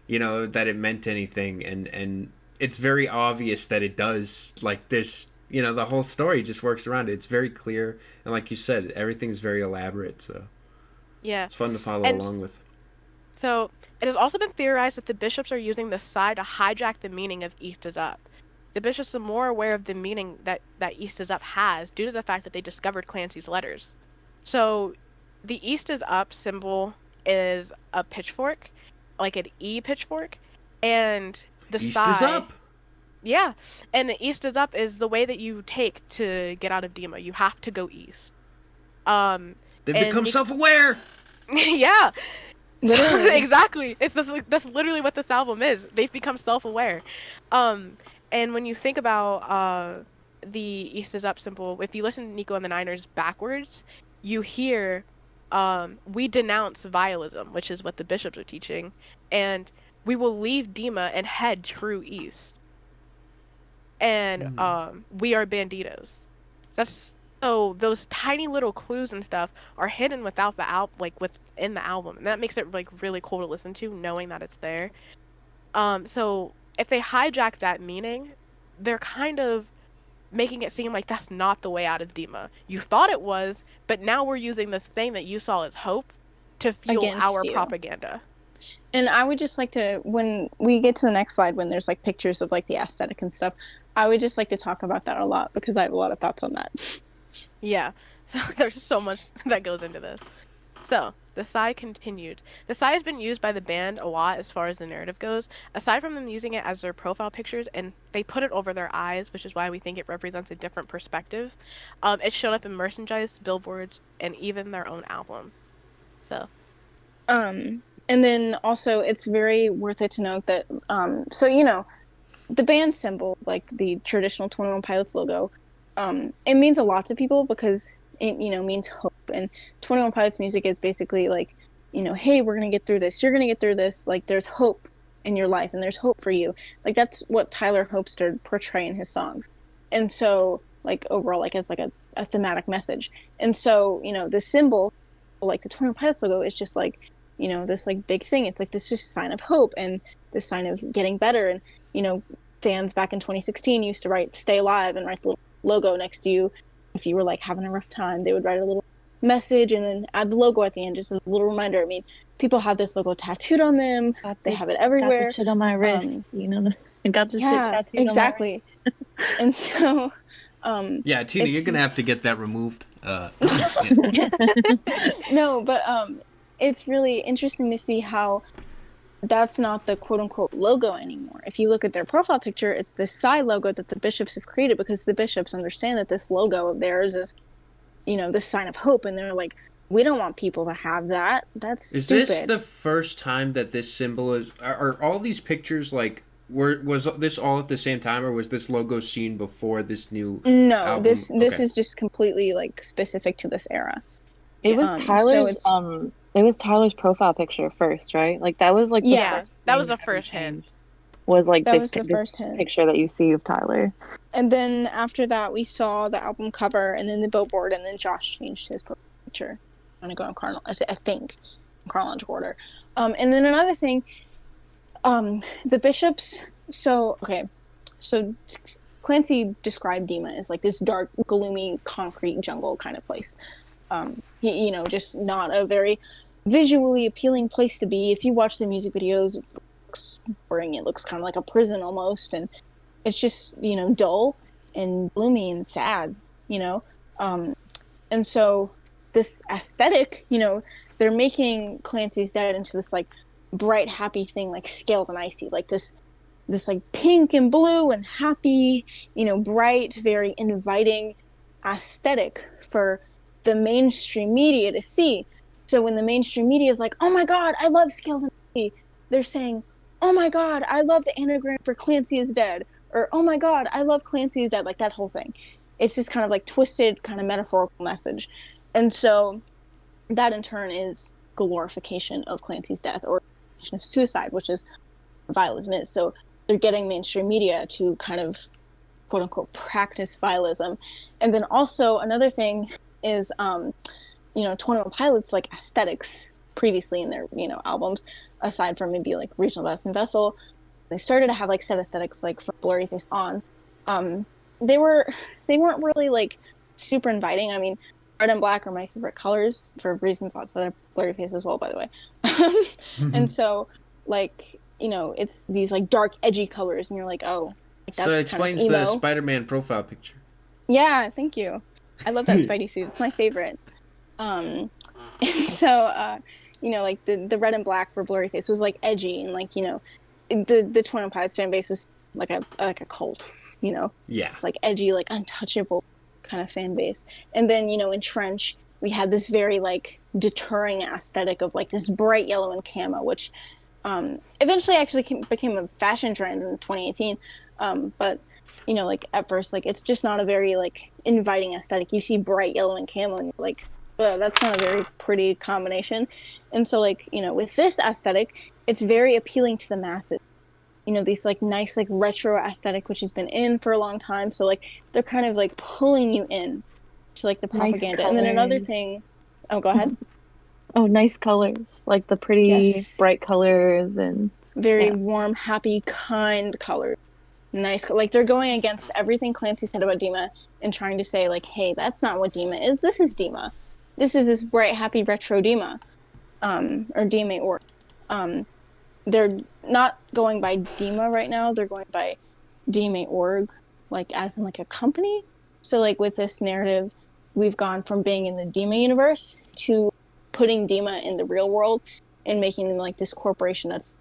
that it meant anything, and it's very obvious that it does. Like this, the whole story just works around it. It's very clear, and like you said, everything's very elaborate. So Yeah. it's fun to follow And along with. so it has also been theorized that the bishops are using the sigh to hijack the meaning of East is Up. The bishops are more aware of the meaning that East is Up has due to the fact that they discovered Clancy's letters. So the East is Up symbol is a pitchfork, like an E pitchfork, and the East sigh. is up. Yeah, and the East is Up is the way that you take to get out of Dima. You have to go east. They've And become self-aware. yeah, Literally. exactly. That's literally what this album is. They've become self-aware. And when you think about the East is Up symbol, if you listen to Nico and the Niners backwards, you hear we denounce vialism, which is what the bishops are teaching, and we will leave Dima and head true east. And we are banditos. That's so those tiny little clues and stuff are hidden without the within the album, and that makes it like really cool to listen to, knowing that it's there. So if they hijack that meaning, they're kind of making it seem like that's not the way out of Dima. You thought it was, but now we're using this thing that you saw as hope to fuel Against our you. propaganda. And I would just like to, when we get to the next slide, when there's like pictures of like the aesthetic and stuff, I would just like to talk about that a lot because I have a lot of thoughts on that. Yeah, so there's so much that goes into this. So, the sigh continued. The sigh has been used by the band a lot as far as the narrative goes, aside from them using it as their profile pictures, and they put it over their eyes, which is why we think it represents a different perspective. It's shown up in merchandise, billboards, and even their own album. So. And then also it's very worth it to note that, the band symbol, like the traditional 21 Pilots logo, it means a lot to people because it, means hope. And 21 Pilots music is basically like, hey, we're going to get through this. You're going to get through this. Like, there's hope in your life and there's hope for you. Like, that's what Tyler hopes to portray in his songs. And so, like, overall, like, as like a thematic message. And so, the symbol, like the 21 Pilots logo, is just like, this like big thing. It's like this just sign of hope and this sign of getting better. And, fans back in 2016 used to write "Stay Alive" and write the little logo next to you. If you were like having a rough time, they would write a little message and then add the logo at the end, just a little reminder. I mean, people have this logo tattooed on them. They have it everywhere. Got this shit on my wrist, I got this shit tattooed exactly. on my wrist. And so, yeah, Tina, you're gonna have to get that removed. No, but it's really interesting to see how that's not the quote-unquote logo anymore. If you look at their profile picture, it's this side logo that the bishops have created because the bishops understand that this logo of theirs is, this sign of hope, and they're like, we don't want people to have that. That's stupid. Is this the first time that this symbol is... Are all these pictures, like... Was this all at the same time, or was this logo seen before this new album? This is just completely, like, specific to this era. It was Tyler's... It was Tyler's profile picture first, right? Like that was like that was the first hint. Was like that this, was the first hint. Picture that you see of Tyler. And then after that, we saw the album cover, and then the billboard, and then Josh changed his profile picture. I'm gonna go in in chronological order. And then another thing, the bishops. So okay, So Clancy described Dima as like this dark, gloomy, concrete jungle kind of place. Just not a very visually appealing place to be. If you watch the music videos, it looks boring. It looks kind of like a prison almost, and it's just dull and gloomy and sad. You know, and so this aesthetic, they're making Clancy's Dead into this like bright, happy thing, like scaled and icy, like this like pink and blue and happy, bright, very inviting aesthetic for the mainstream media to see. So when the mainstream media is like, "Oh my God, I love scaled and icy," they're saying, "Oh my God, I love the anagram for Clancy is Dead," or "Oh my God, I love Clancy is Dead," like that whole thing. It's just kind of like twisted, kind of metaphorical message, and so that in turn is glorification of Clancy's death or of suicide, which is what vialism is. So they're getting mainstream media to kind of quote unquote practice vialism. And then also another thing is 21 Pilots like aesthetics previously in their albums, aside from maybe like Regional Best and Vessel, they started to have like set aesthetics like from Blurryface on. They weren't really like super inviting. I mean, red and black are my favorite colors for reasons outside of Blurryface as well, by the way. And so like it's these like dark edgy colors and you're like, oh, like, So it that's kind of explains emo. the Spider-Man profile picture. Yeah, thank you. I love that Spidey suit. It's my favorite. And so like the red and black for Blurryface was like edgy and like the 21 Pilots fan base was like a cult. Yeah. It's like edgy, like untouchable kind of fan base. And then in Trench we had this very like deterring aesthetic of like this bright yellow and camo, which eventually actually became a fashion trend in 2018. But like at first, like it's just not a very like inviting aesthetic. You see bright yellow and camo and you're like, that's not a very pretty combination. And so like with this aesthetic, it's very appealing to the masses. These like nice like retro aesthetic which has been in for a long time, so like they're kind of like pulling you in to like the propaganda. Nice. And then another thing, oh, go ahead. Oh, nice colors, like the pretty yes. bright colors and very warm, happy, kind colors. Nice, like they're going against everything Clancy said about Dima and trying to say like, hey, that's not what Dima is. This is Dima. This is this bright, happy retro Dima, or Dima or they're not going by Dima right now. They're going by Dima.org, like as in like a company. So like with this narrative, we've gone from being in the Dima universe to putting Dima in the real world and making them like this corporation that's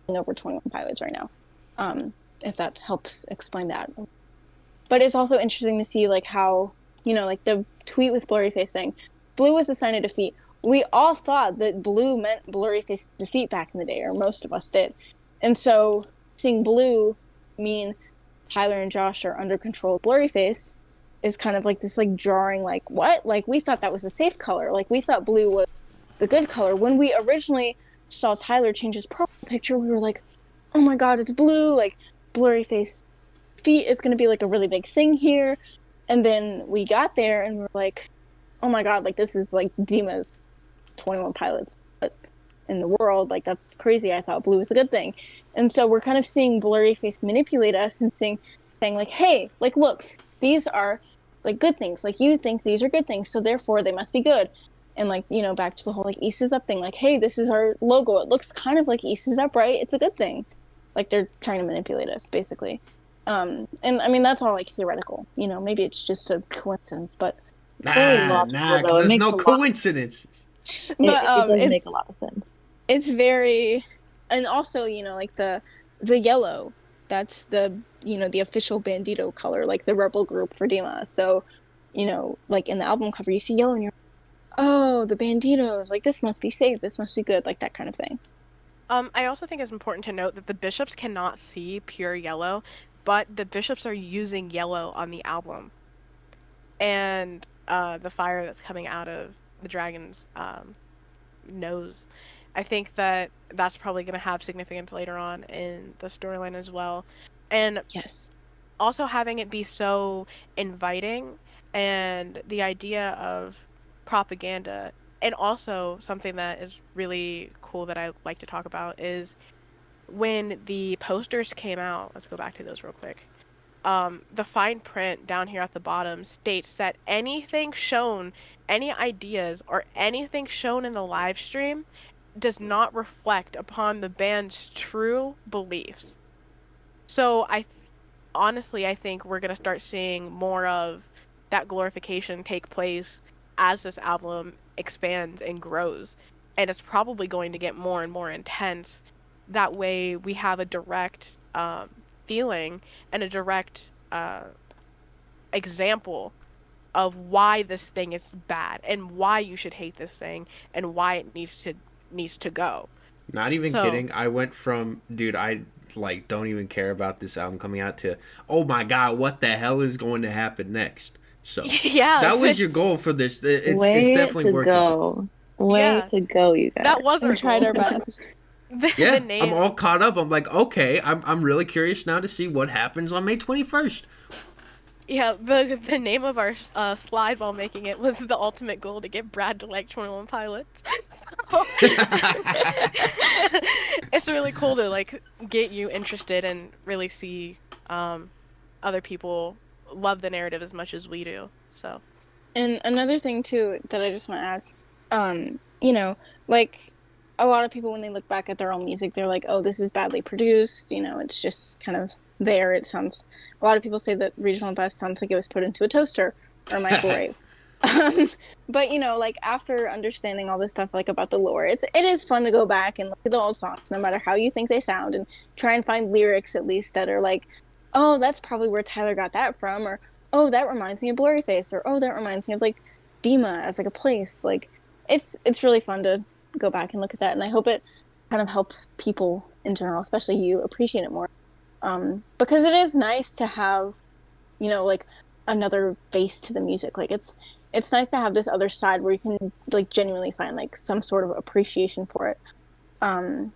over 21 Pilots right now. If that helps explain that. But it's also interesting to see like how, like the tweet with Blurryface saying, "Blue was a sign of defeat." We all thought that blue meant Blurryface defeat back in the day, or most of us did. And so seeing blue mean Tyler and Josh are under control of Blurryface is kind of like this like jarring, like, what? Like we thought that was a safe color. Like we thought blue was the good color. When we originally saw Tyler change his profile picture, we were like, oh my God, it's blue. Like Blurryface feet is going to be like a really big thing here. And then we got there and we're like, oh my God, like this is like Dima's 21 Pilots, but in the world, like that's crazy. I thought blue was a good thing. And so we're kind of seeing Blurryface manipulate us and saying like, hey, like look, these are like good things. Like you think these are good things, so therefore they must be good. And like, back to the whole like East is Up thing, like, hey, this is our logo. It looks kind of like East is Up, right? It's a good thing. Like they're trying to manipulate us, basically. And I mean that's all like theoretical. Maybe it's just a coincidence, but nah, there's no coincidence. But it does make a lot of sense. It's very, and also like the yellow, that's the the official Bandito color, like the rebel group for Dima. So like in the album cover you see yellow and you're, oh, the Banditos, like this must be safe, this must be good, like that kind of thing. I also think it's important to note that the bishops cannot see pure yellow, but the bishops are using yellow on the album, and the fire that's coming out of the dragon's nose. I think that that's probably going to have significance later on in the storyline as well. And yes, also having it be so inviting, and the idea of propaganda, and also something that is really cool that I like to talk about is when the posters came out. Let's go back to those real quick. the fine print down here at the bottom states that anything shown, any ideas or anything shown in the live stream does not reflect upon the band's true beliefs. So honestly, I think we're gonna start seeing more of that glorification take place as this album expands and grows. And it's probably going to get more and more intense. That way we have a direct feeling and a direct example of why this thing is bad and why you should hate this thing and why it needs to go. Not even So kidding. I went from, dude, I like don't even care about this album coming out to, oh my god, what the hell is going to happen next? So yeah, that was your goal for this. It's Way definitely to working. go. Way Yeah. to go, you guys. that was We our tried goal. our best. Yeah, The name. I'm all caught up. I'm like, okay, I'm really curious now to see what happens on May 21st. Yeah, the name of our slide while making it was the ultimate goal to get Brad to like 21 Pilots. It's really cool to like get you interested and really see other people love the narrative as much as we do. So And another thing too that I just want to add, you know, like a lot of people when they look back at their own music, they're like, "Oh, this is badly produced." You know, it's just kind of there. It sounds. A lot of people say that Regional Best sounds like it was put into a toaster or a microwave. But you know, like after understanding all this stuff, like about the lore, it is fun to go back and look at the old songs, no matter how you think they sound, and try and find lyrics at least that are like, "Oh, that's probably where Tyler got that from," or "Oh, that reminds me of Blurryface," or "Oh, that reminds me of like Dima as like a place." Like it's really fun to go back and look at that, and I hope it kind of helps people in general, especially you, appreciate it more. Because it is nice to have, you know, like another face to the music. Like it's nice to have this other side where you can like genuinely find like some sort of appreciation for it. And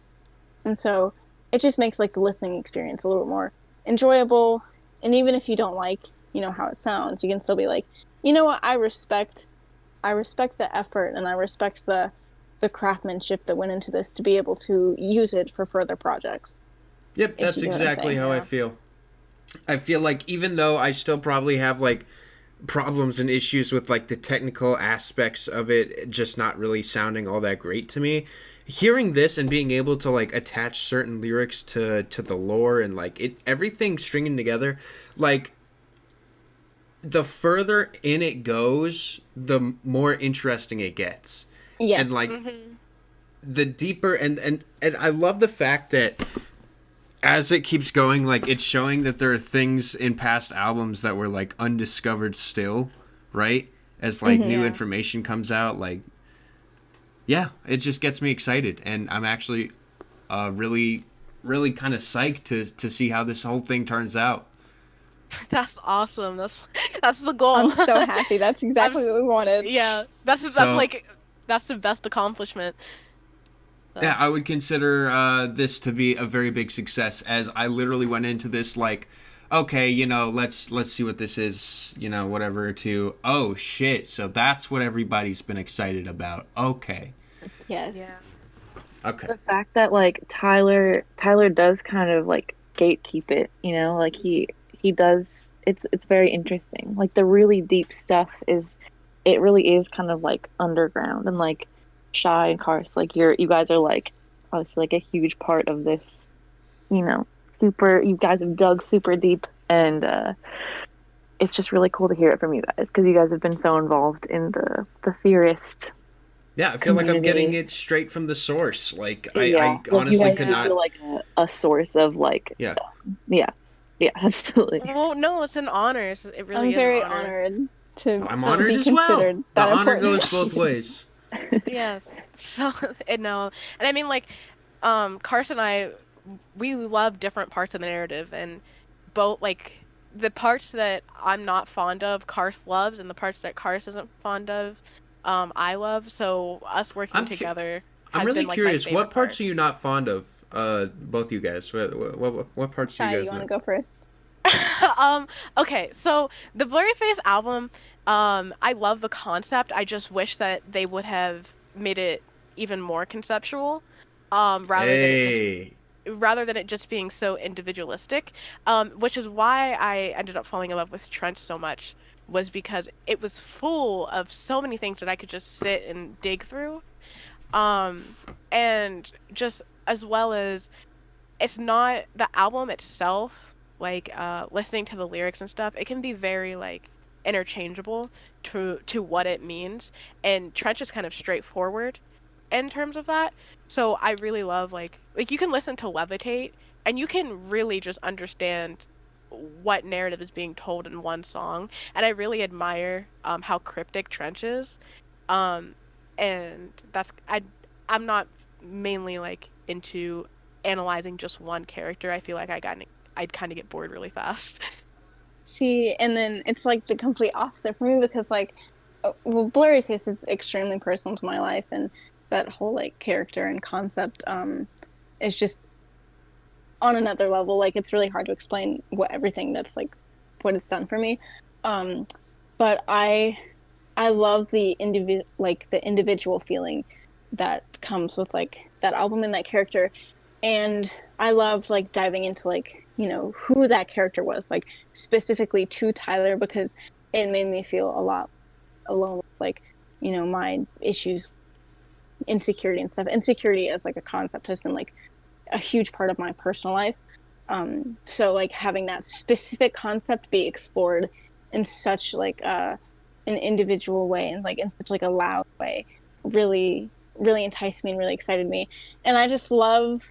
so it just makes like the listening experience a little bit more enjoyable. And even if you don't like, you know, how it sounds, you can still be like, you know what, I respect the effort and I respect the craftsmanship that went into this to be able to use it for further projects. Yep, If that's you get what I'm exactly saying, how I yeah. feel. I feel like even though I still probably have like problems and issues with like the technical aspects of it just not really sounding all that great to me, hearing this and being able to like attach certain lyrics to the lore and like it everything stringing together, like the further in it goes, the more interesting it gets. Yes. And like the deeper and I love the fact that as it keeps going, like it's showing that there are things in past albums that were like undiscovered still, right? As like new Yeah. information comes out, like yeah, it just gets me excited, and I'm actually really kind of psyched to see how this whole thing turns out. That's awesome. That's the goal. I'm so happy. That's exactly what we wanted. Yeah, that's So- like that's the best accomplishment. So. Yeah, I would consider this to be a very big success, as I literally went into this like, okay, you know, let's see what this is, you know, whatever, to, oh shit, so that's what everybody's been excited about. Okay. Yes. Yeah. Okay. The fact that like Tyler does kind of like gatekeep it, you know, like he does. It's very interesting. Like the really deep stuff it really is kind of like underground, and like Chey and Kars, like you guys are like obviously like a huge part of this, you know, you guys have dug super deep, and it's just really cool to hear it from you guys because you guys have been so involved in the theorist. Yeah, I feel like I'm getting community. it straight from the source. Like, Yeah, I like, honestly you could guys not. feel like a source of like Yeah. yeah, absolutely. Well, no, it's an honor. It really I'm is very an honor. honored to I'm to honored be as well. considered The that honor important. goes both ways. Yes. So, and no, and I mean like, Carson and I, we love different parts of the narrative, and both like the parts that I'm not fond of, Kars loves, and the parts that Kars isn't fond of, I love. So us working together I'm has really been like curious. my What favorite parts part. are you not fond of? Both you guys. What parts do Chey, you you guys want to not? go first? Okay, so the Blurryface album, I love the concept. I just wish that they would have made it even more conceptual, rather than it just Hey. rather than it just being so individualistic, which is why I ended up falling in love with Trench so much, was because it was full of so many things that I could just sit and dig through. Um, and just as well as it's not the album itself, like listening to the lyrics and stuff, it can be very like interchangeable to what it means. And Trench is kind of straightforward in terms of that. So I really love like you can listen to Levitate and you can really just understand what narrative is being told in one song. And I really admire how cryptic Trench is. Um, and I'm not mainly like into analyzing just one character. I feel like I'd kind of get bored really fast. See, and then it's like the complete opposite for me because like, well, Blurryface is extremely personal to my life, and that whole like character and concept is just on another level. Like it's really hard to explain what everything that's like what it's done for me. Um, but I love the individual feeling that comes with like that album and that character, and I love like diving into like who that character was like specifically to Tyler because it made me feel a lot alone with like my issues, insecurity and stuff. Insecurity as like a concept has been like a huge part of my personal life. So like having that specific concept be explored in such like an individual way and like in such like a loud way really enticed me and really excited me. And I just love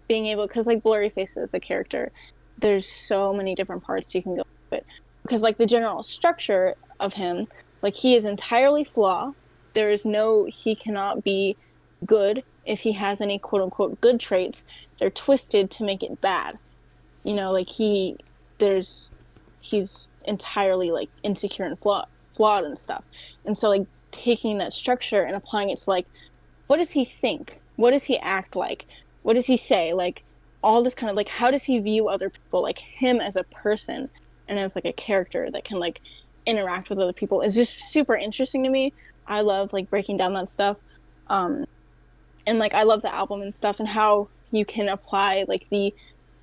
being able because like Blurryface is a character. There's so many different parts you can go with it because like the general structure of him, like he is entirely flawed. There is no he cannot be good if he has any quote unquote good traits. They're twisted to make it bad. Like he's entirely like insecure and flawed and stuff. And so like taking that structure and applying it to like what does he think? What does he act like? What does he say? Like all this kind of like how does he view other people, like him as a person and as like a character that can like interact with other people is just super interesting to me. I love like breaking down that stuff. And like I love the album and stuff and how you can apply like the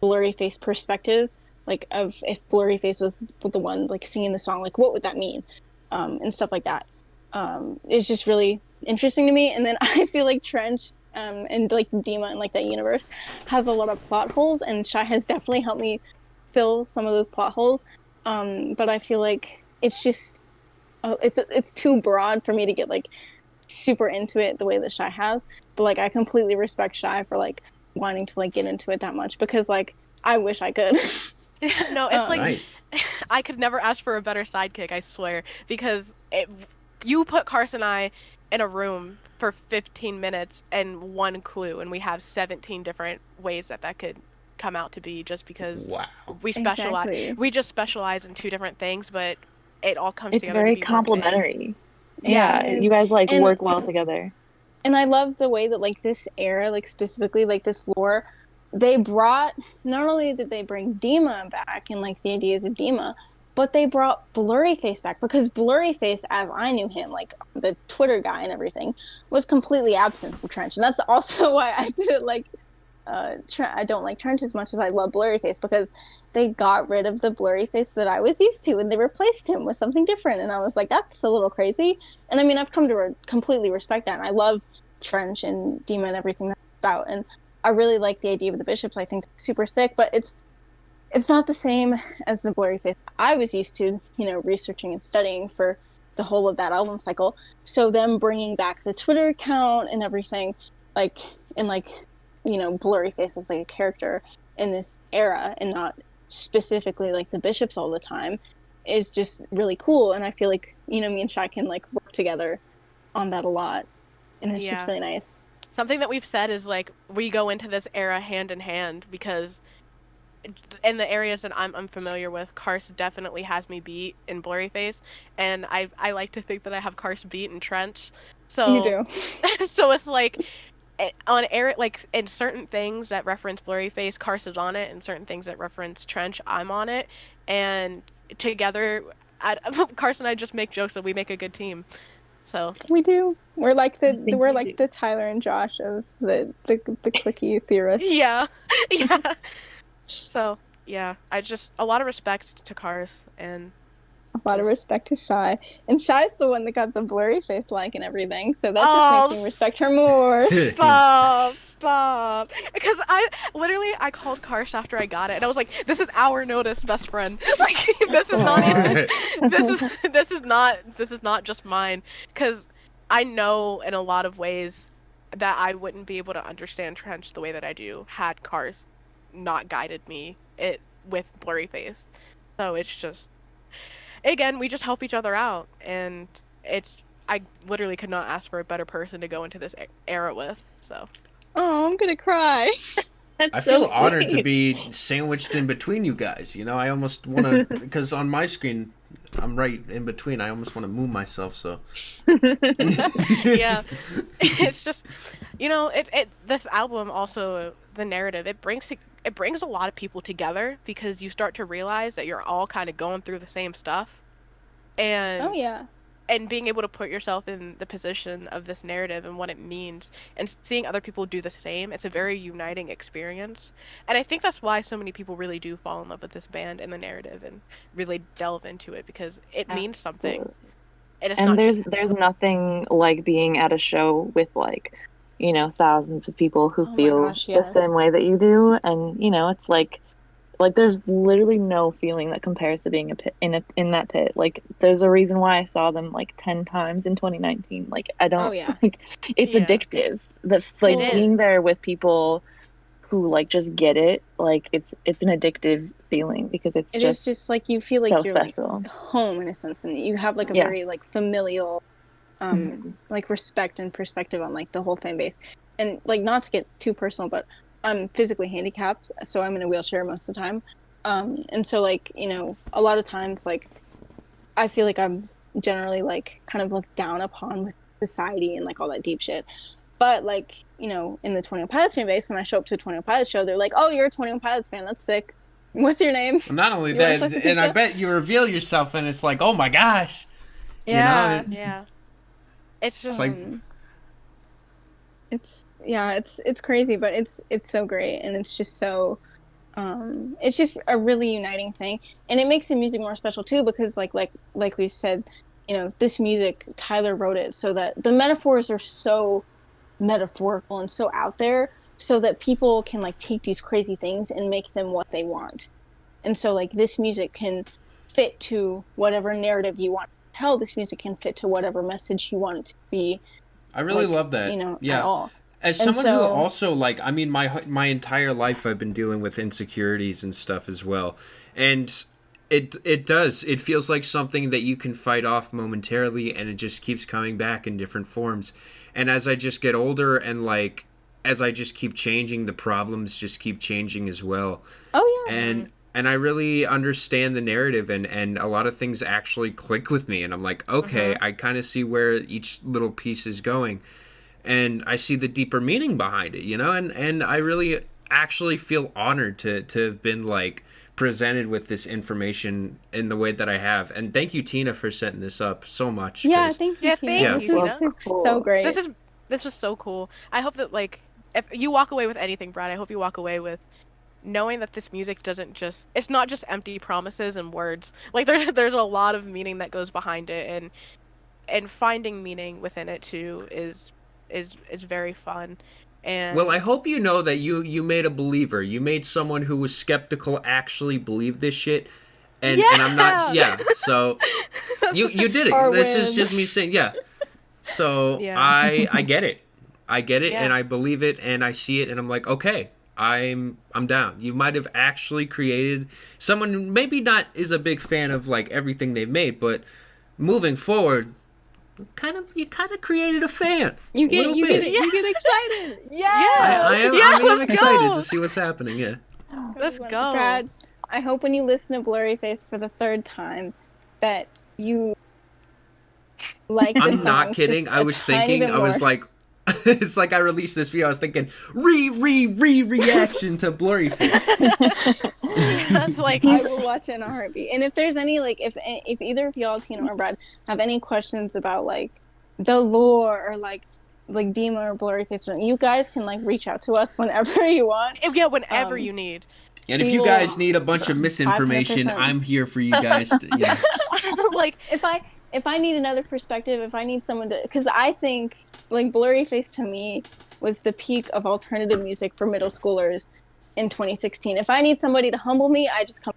Blurryface perspective, like of if Blurryface was the one like singing the song, like what would that mean, and stuff like that. It's just really interesting to me. And then I feel like Trench and like Dima and like that universe has a lot of plot holes, and Chey has definitely helped me fill some of those plot holes. But I feel like it's just it's too broad for me to get like super into it the way that Chey has. But like I completely respect Chey for like wanting to like get into it that much because like I wish I could. No, it's like Nice. I could never ask for a better sidekick, I swear, because you put Carson and I in a room for 15 minutes and one clue, and we have 17 different ways that could come out to be just because Wow. Exactly. we just specialize in two different things, but it all comes It's together to very be one thing. complementary. Yeah, Yeah, you guys like and work well together. and I love the way that like this era, like specifically like this lore, they brought not only did they bring Dima back and like the ideas of Dima, but they brought Blurryface back because Blurryface, as I knew him, like the Twitter guy and everything, was completely absent from Trench, and that's also why I didn't like. I don't like Trench as much as I love Blurryface because they got rid of the Blurryface that I was used to and they replaced him with something different, and I was like, that's a little crazy. And I mean, I've come to completely respect that, and I love Trench and Dima and everything that's about, and I really like the idea of the bishops. I think it's super sick, but it's not the same as the Blurryface I was used to, researching and studying for the whole of that album cycle. So them bringing back the Twitter account and everything, like, and like, Blurryface as like a character in this era and not specifically like the bishops all the time is just really cool. And I feel like, me and Chey can like work together on that a lot. And it's just Yeah. really nice. Something that we've said is like we go into this era hand in hand because in the areas that I'm unfamiliar with, Karst definitely has me beat in Blurryface, and I like to think that I have Karst beat in Trench. You So do. so it's like on air like in certain things that reference Blurryface, Karst is on it, and certain things that reference Trench, I'm on it, and together, Karst and I just make jokes that we make a good team. So We do. We're like I think we do. the Tyler and Josh of the clicky theorists. yeah, yeah. So yeah, I just a lot of respect to Cars and A lot of just respect to Shy. And Shy's the one that got the Blurryface like and everything, so that just makes oh me respect her more. stop because I called Cars after I got it and I was like, this is our notice, best friend. Like this is not even this is not just mine because I know in a lot of ways that I wouldn't be able to understand Trench the way that I do had Cars not guided me it with Blurryface. So it's just again, we just help each other out, and it's I literally could not ask for a better person to go into this era with. So Oh, I'm gonna cry. That's I so feel honored to sweet. be sandwiched in between you guys. You know, I almost want to, because on my screen, I'm right in between. I almost want to move myself. So yeah, it's just it this album also the narrative it brings a lot of people together because you start to realize that you're all kind of going through the same stuff Oh and yeah. and being able to put yourself in the position of this narrative and what it means and seeing other people do the same, it's a very uniting experience. And I think that's why so many people really do fall in love with this band and the narrative and really delve into it because it means something. Absolutely. And it's And not just there's nothing like being at a show with like, thousands of people who Oh my feel gosh, the same yes. way that you do, and it's like there's literally no feeling that compares to being a pit in that pit. Like there's a reason why I saw them like 10 times in 2019. Like I Oh don't yeah. like it's yeah, addictive. That it like is. being there with people who like just get it. Like it's an addictive feeling because it's It is just just like you feel so like you're like special. home in a sense, and you have like a Yeah. very like familial Mhm. like respect and perspective on like the whole fan base. And like not to get too personal, but I'm physically handicapped, so I'm in a wheelchair most of the time. And so like, a lot of times like I feel like I'm generally like kind of looked down upon with society and like all that deep shit. But like, in the 21 Pilots fan base, when I show up to a 21 Pilots show, they're like, "Oh, you're a 21 Pilots fan. That's sick. What's your name? not only You want a that, slice of and I pizza?" bet you reveal yourself, and it's like, oh my gosh, you know, Yeah. Yeah. It's it's just like It's crazy, but it's so great, and it's just so it's just a really uniting thing, and it makes the music more special too because like we said, this music Tyler wrote it so that the metaphors are so metaphorical and so out there so that people can like take these crazy things and make them what they want. And so like this music can fit to whatever narrative you want to tell. This music can fit to whatever message you want it to be, I really like, love that. at Yeah. all. As And someone who so also like, I mean, my entire life I've been dealing with insecurities and stuff as well, and it feels like something that you can fight off momentarily, and it just keeps coming back in different forms. And as I just get older, and like as I just keep changing, the problems just keep changing as well. oh yeah. And I really understand the narrative, and a lot of things actually click with me, and I'm like, okay, I kind of see where each little piece is going, and I see the deeper meaning behind it, and I really actually feel honored to have been like presented with this information in the way that I have. And thank you, Tina, for setting this up so much. Yeah, 'Cause thank you, yeah, Tina. thank Yeah. This you, is Tina. so Cool. great. This was so cool. I hope that like if you walk away with anything, Brad, I hope you walk away with knowing that this music doesn't just it's not just empty promises and words. Like there's a lot of meaning that goes behind it and finding meaning within it too is very fun. Well, I And hope you know that you made a believer. You made someone who was skeptical actually believe this shit. And I'm not, yeah. So you did it. Our This is win. just me saying, yeah. So Yeah. I get it. I get it, Yeah. and I believe it, and I see it, and I'm like, okay, I'm down. You might have actually created someone who maybe not is a big fan of like everything they've made, but moving forward, you kind of created a fan. You A little bit. you get excited. Yeah. I am Yeah, I am let's excited go. to see what's happening. Yeah. Let's go. Brad, I hope when you listen to Blurryface for the third time that you like the I'm not songs kidding. just I a was tiny thinking, bit I was more. like, it's like I released this video. I was thinking, reaction to Blurryface. Yeah, like I will watch it in a heartbeat. And if there's any like if either of y'all, Tina or Brad, have any questions about like the lore or like Dima or Blurryface, you guys can like reach out to us whenever you want. Yeah, whenever you need. And if you guys need a bunch of misinformation, 500%. I'm here for you guys to, you know. Like, if I need another perspective, if I need someone to, because I think like Blurryface to me was the peak of alternative music for middle schoolers in 2016. If I need somebody to humble me, I just come.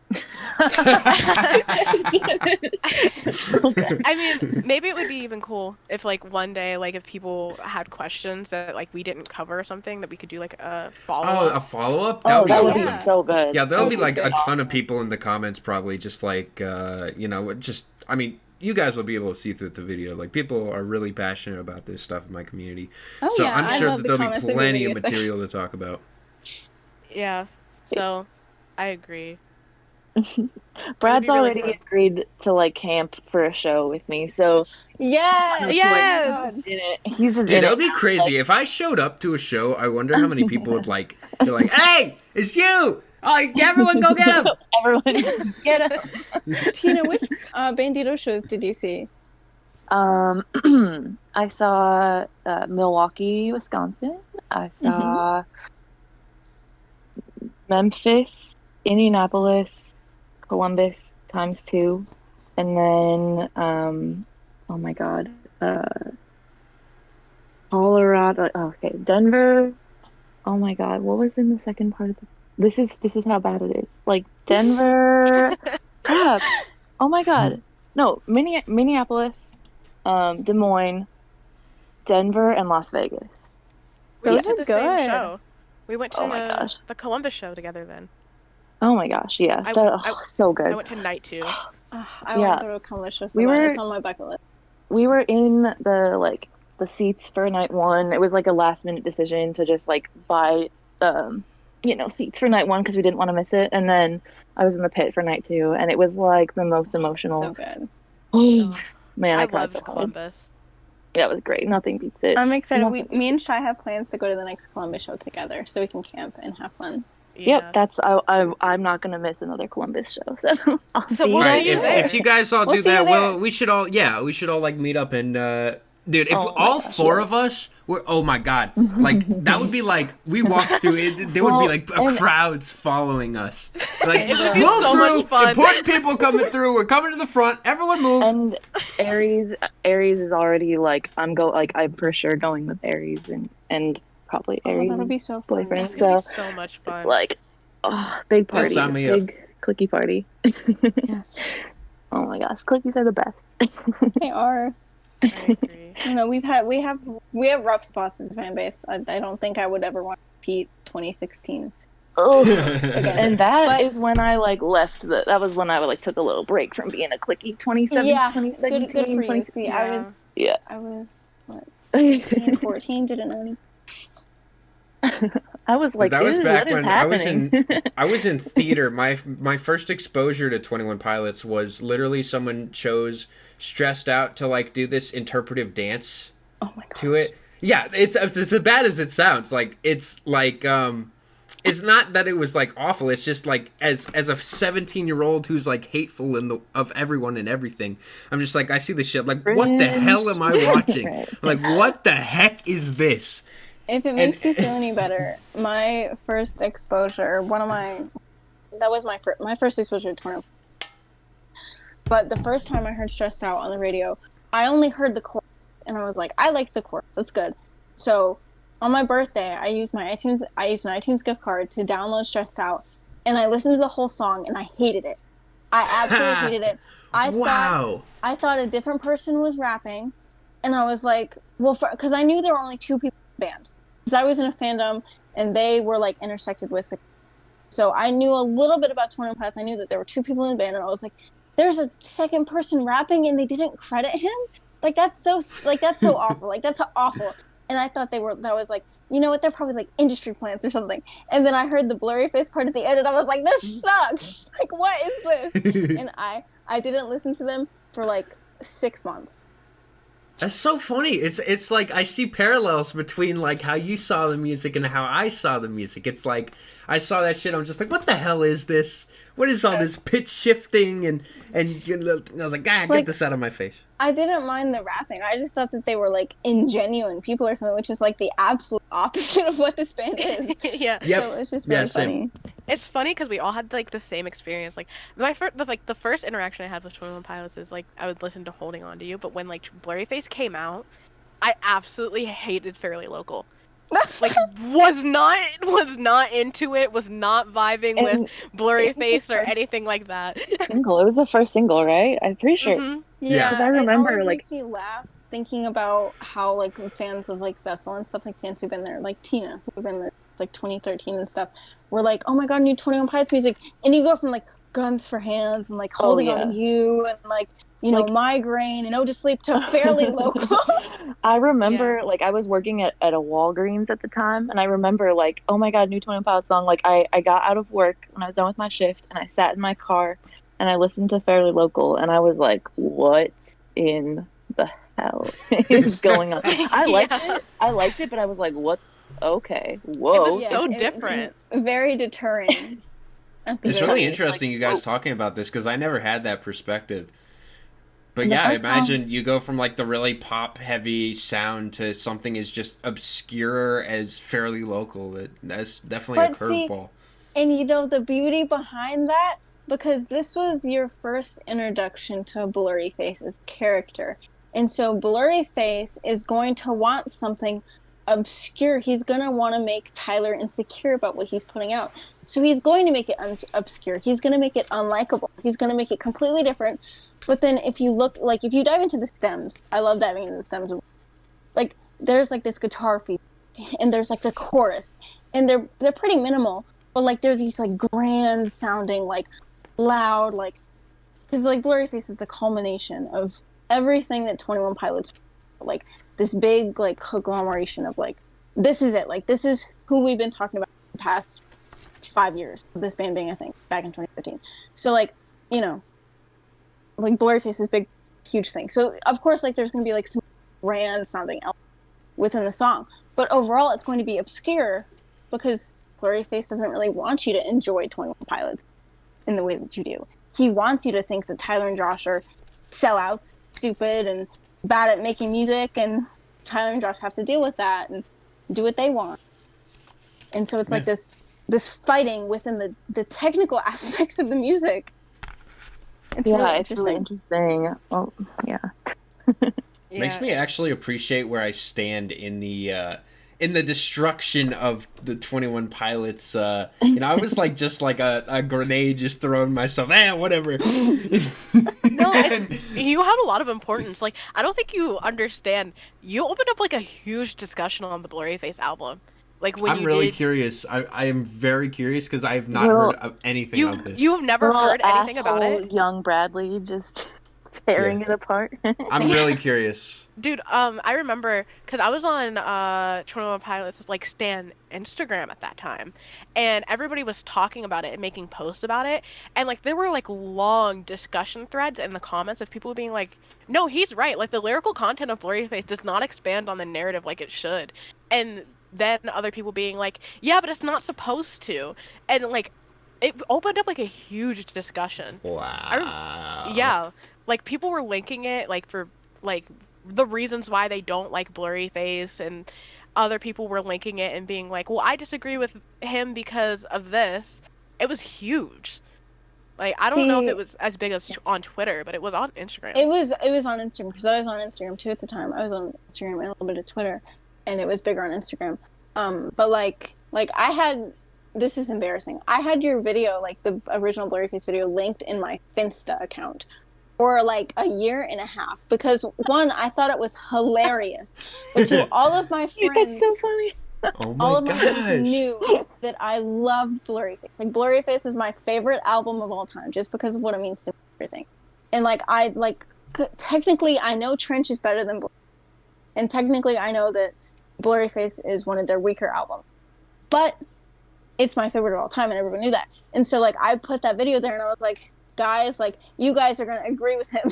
I mean, maybe it would be even cool if like one day, like if people had questions that like we didn't cover or something, that we could do like a follow-up. Oh, a follow-up? That would be that would awesome. be so good. Yeah, there'll be like sick. a ton of people in the comments probably just like, you know, just, I mean, you guys will be able to see through the video. Like, people are really passionate about this stuff in my community. Oh, so yeah, I'm I sure love that the there'll be comments in the plenty of video material to talk about. Yeah, so I agree. Brad's be really already fun. agreed to like camp for a show with me, so Yes. Yes! he's just Dude, in that it. would be crazy. If I showed up to a show, I wonder how many people would like, they're like, hey, it's you! Oh, everyone go get him! Everyone, get him. Tina, which Bandito shows did you see? I saw Milwaukee, Wisconsin. I saw Memphis, Indianapolis, Columbus ×2, and then oh my god, Colorado. Oh, okay, Denver. Oh my god, what was in the second part of the? This is how bad it is. Like Denver. Crap. Oh my god. No, Minneapolis, Des Moines, Denver, and Las Vegas. Those We are went to the same good. show. We went to Oh my gosh. the Columbus show together then. Oh my gosh, yeah, I- so good. I went to night 2. I want to go to a Columbus show so We bad. were- It's on my bucket list. We were in the seats for night 1. It was like a last minute decision to just like buy seats for night 1 because we didn't want to miss it, and then I was in the pit for night 2, and it was like the most emotional. So good. Oh, man, I cried loved so hard. Columbus. Yeah, it was great. Nothing beats it. I'm excited. Nothing. Me and Chey have plans to go to the next Columbus show together, so we can camp and have fun. Yeah. Yep, that's I'm not gonna miss another Columbus show. So I'll So be we'll Right, see you if, there. if you guys all We'll do see you that, there. we should all like meet up and dude, if Oh my all gosh, 4 yeah. of us were, oh my god, like that would be like we walked through it. There would be like crowds following us. Like It would be move so through, much fun. important people coming through. We're coming to the front. Everyone move. And Aries is already like I'm for sure going with Aries and probably Oh, Aries that'll be so fun. boyfriend. It's gonna So be so much fun. like big Yeah, party, sign me up. big clicky party. Yes, Oh my gosh, clickies are the best. they are. I agree. You know, we have rough spots as a fan base. I don't think I would ever want to repeat 2016. Oh, Again. and that But- is when I like left that was when I like took a little break from being a clicky 2017. Good for you. See, Yeah. I was what, 2016. 14, didn't know any. I was like, that was "Ew, back what is when I was happening?" I was in theater. My first exposure to 21 Pilots was literally someone chose Stressed Out to like do this interpretive dance Oh my god. to it. Yeah, it's as bad as it sounds. Like it's like it's not that it was like awful. It's just like as a 17-year-old who's like hateful of everyone and everything. I'm just like I see this shit. Like what the Cringe. hell am I watching? Right. Like what the heck is this? If it makes you feel any better, my first exposure, that was my first exposure to 21. But the first time I heard Stressed Out on the radio, I only heard the chorus, and I was like, I liked the chorus. That's good. So on my birthday, I used an iTunes gift card to download Stressed Out, and I listened to the whole song, and I hated it. I absolutely hated it. I thought a different person was rapping, and I was like, well, because I knew there were only 2 people in the band. Because I was in a fandom, and they were like intersected with the. So I knew a little bit about 21 Pilots. I knew that there were 2 people in the band, and I was like, there's a second person rapping, and they didn't credit him. Like that's so awful. Like that's awful. And I thought that was like, you know what? They're probably like industry plants or something. And then I heard the Blurryface part at the end, and I was like, this sucks. Like what is this? And I didn't listen to them for like 6 months. That's so funny. It's like I see parallels between like how you saw the music and how I saw the music. It's like I saw that shit. I'm just like, what the hell is this? What is all this pitch shifting and I was like, get Like, this out of my face. I didn't mind the rapping. I just thought that they were like ingenuine people or something, which is like the absolute opposite of what this band is. Yeah. Yep. So it's just really funny. It's funny because we all had like the same experience. Like the first interaction I had with 21 Pilots is like I would listen to Holding On to You, but when like Blurryface came out, I absolutely hated Fairly Local. Like was not into it, was not vibing with Blurryface or anything like that. Single. It was the first single, right? I'm pretty sure. Mm-hmm. Yeah. Because I remember, it always like, makes me laugh thinking about how like fans of like Vessel and stuff, like fans who've been there, like Tina, who've been there like 2013 and stuff, were like, oh my god, new 21 Pilots music, and you go from like Guns for Hands and like Holding On to You and like, you know, Migraine and Oh to Sleep to Fairly Local. I remember, like, I was working at a Walgreens at the time, and I remember, like, oh my god, new 21 Pilots song. Like, I got out of work when I was done with my shift, and I sat in my car, and I listened to Fairly Local, and I was like, what in the hell is going on? I liked it, but I was like, what? Okay, whoa. It was so different. Very deterring. It's really interesting you guys talking about this because I never had that perspective. But yeah, I imagine you go from like the really pop heavy sound to something as just obscure as Fairly Local. That's definitely a curveball. And you know the beauty behind that, because this was your first introduction to Blurryface's character. And so Blurryface is going to want something obscure. He's going to want to make Tyler insecure about what he's putting out. So he's going to make it obscure. He's going to make it unlikable. He's going to make it completely different. But then if you look, like, if you dive into the stems, I love diving into the stems. Like, there's, like, this guitar feature, and there's, like, the chorus. And they're pretty minimal, but, like, they're these, like, grand-sounding, like, loud, like... Because, like, Blurryface is the culmination of everything that 21 Pilots... Like, this big, like, conglomeration of, like, this is it. Like, this is who we've been talking about the past 5 years of this band being a thing back in 2015. So, like, you know, like Blurryface is big, huge thing. So of course, like there's going to be like some grand sounding elements within the song, but overall it's going to be obscure because Blurryface doesn't really want you to enjoy 21 Pilots in the way that you do. He wants you to think that Tyler and Josh are sellouts, stupid, and bad at making music, and Tyler and Josh have to deal with that and do what they want. And so it's like this fighting within the technical aspects of the music. It's really interesting. Oh, yeah. Makes me actually appreciate where I stand in the destruction of the 21 Pilots. You know, I was like just like a grenade just throwing myself. Whatever. No, you have a lot of importance. Like, I don't think you understand. You opened up like a huge discussion on the Blurryface album. Like when I'm really curious. I am very curious because I have not heard of anything of this. You've never heard anything about it? Young Bradley just tearing it apart. I'm really curious. Dude, I remember because I was on 21 Pilots like Stan Instagram at that time, and everybody was talking about it and making posts about it, and like there were like long discussion threads in the comments of people being like, "No, he's right. Like the lyrical content of Blurryface does not expand on the narrative like it should," and then other people being like, "Yeah, but it's not supposed to," and like it opened up like a huge discussion. Wow. Yeah, like people were linking it like for like the reasons why they don't like Blurryface, and other people were linking it and being like, well, I disagree with him because of this. It was huge. Like, I don't know if it was as big as on Twitter, but it was on Instagram. It was on Instagram, because I was on Instagram too at the time. I was on Instagram and a little bit of Twitter, and it was bigger on Instagram. But like I had, this is embarrassing, I had your video, like the original Blurryface video, linked in my Finsta account for like a year and a half, because one, I thought it was hilarious, but to all of my friends, that's so funny. Oh my all of my gosh. friends knew that I loved Blurryface. Like Blurryface is my favorite album of all time, just because of what it means to me, everything. And like technically I know Trench is better than Blurryface, and technically I know that Blurryface is one of their weaker albums, but it's my favorite of all time, and everyone knew that. And so like I put that video there, and I was like, guys, like, you guys are gonna agree with him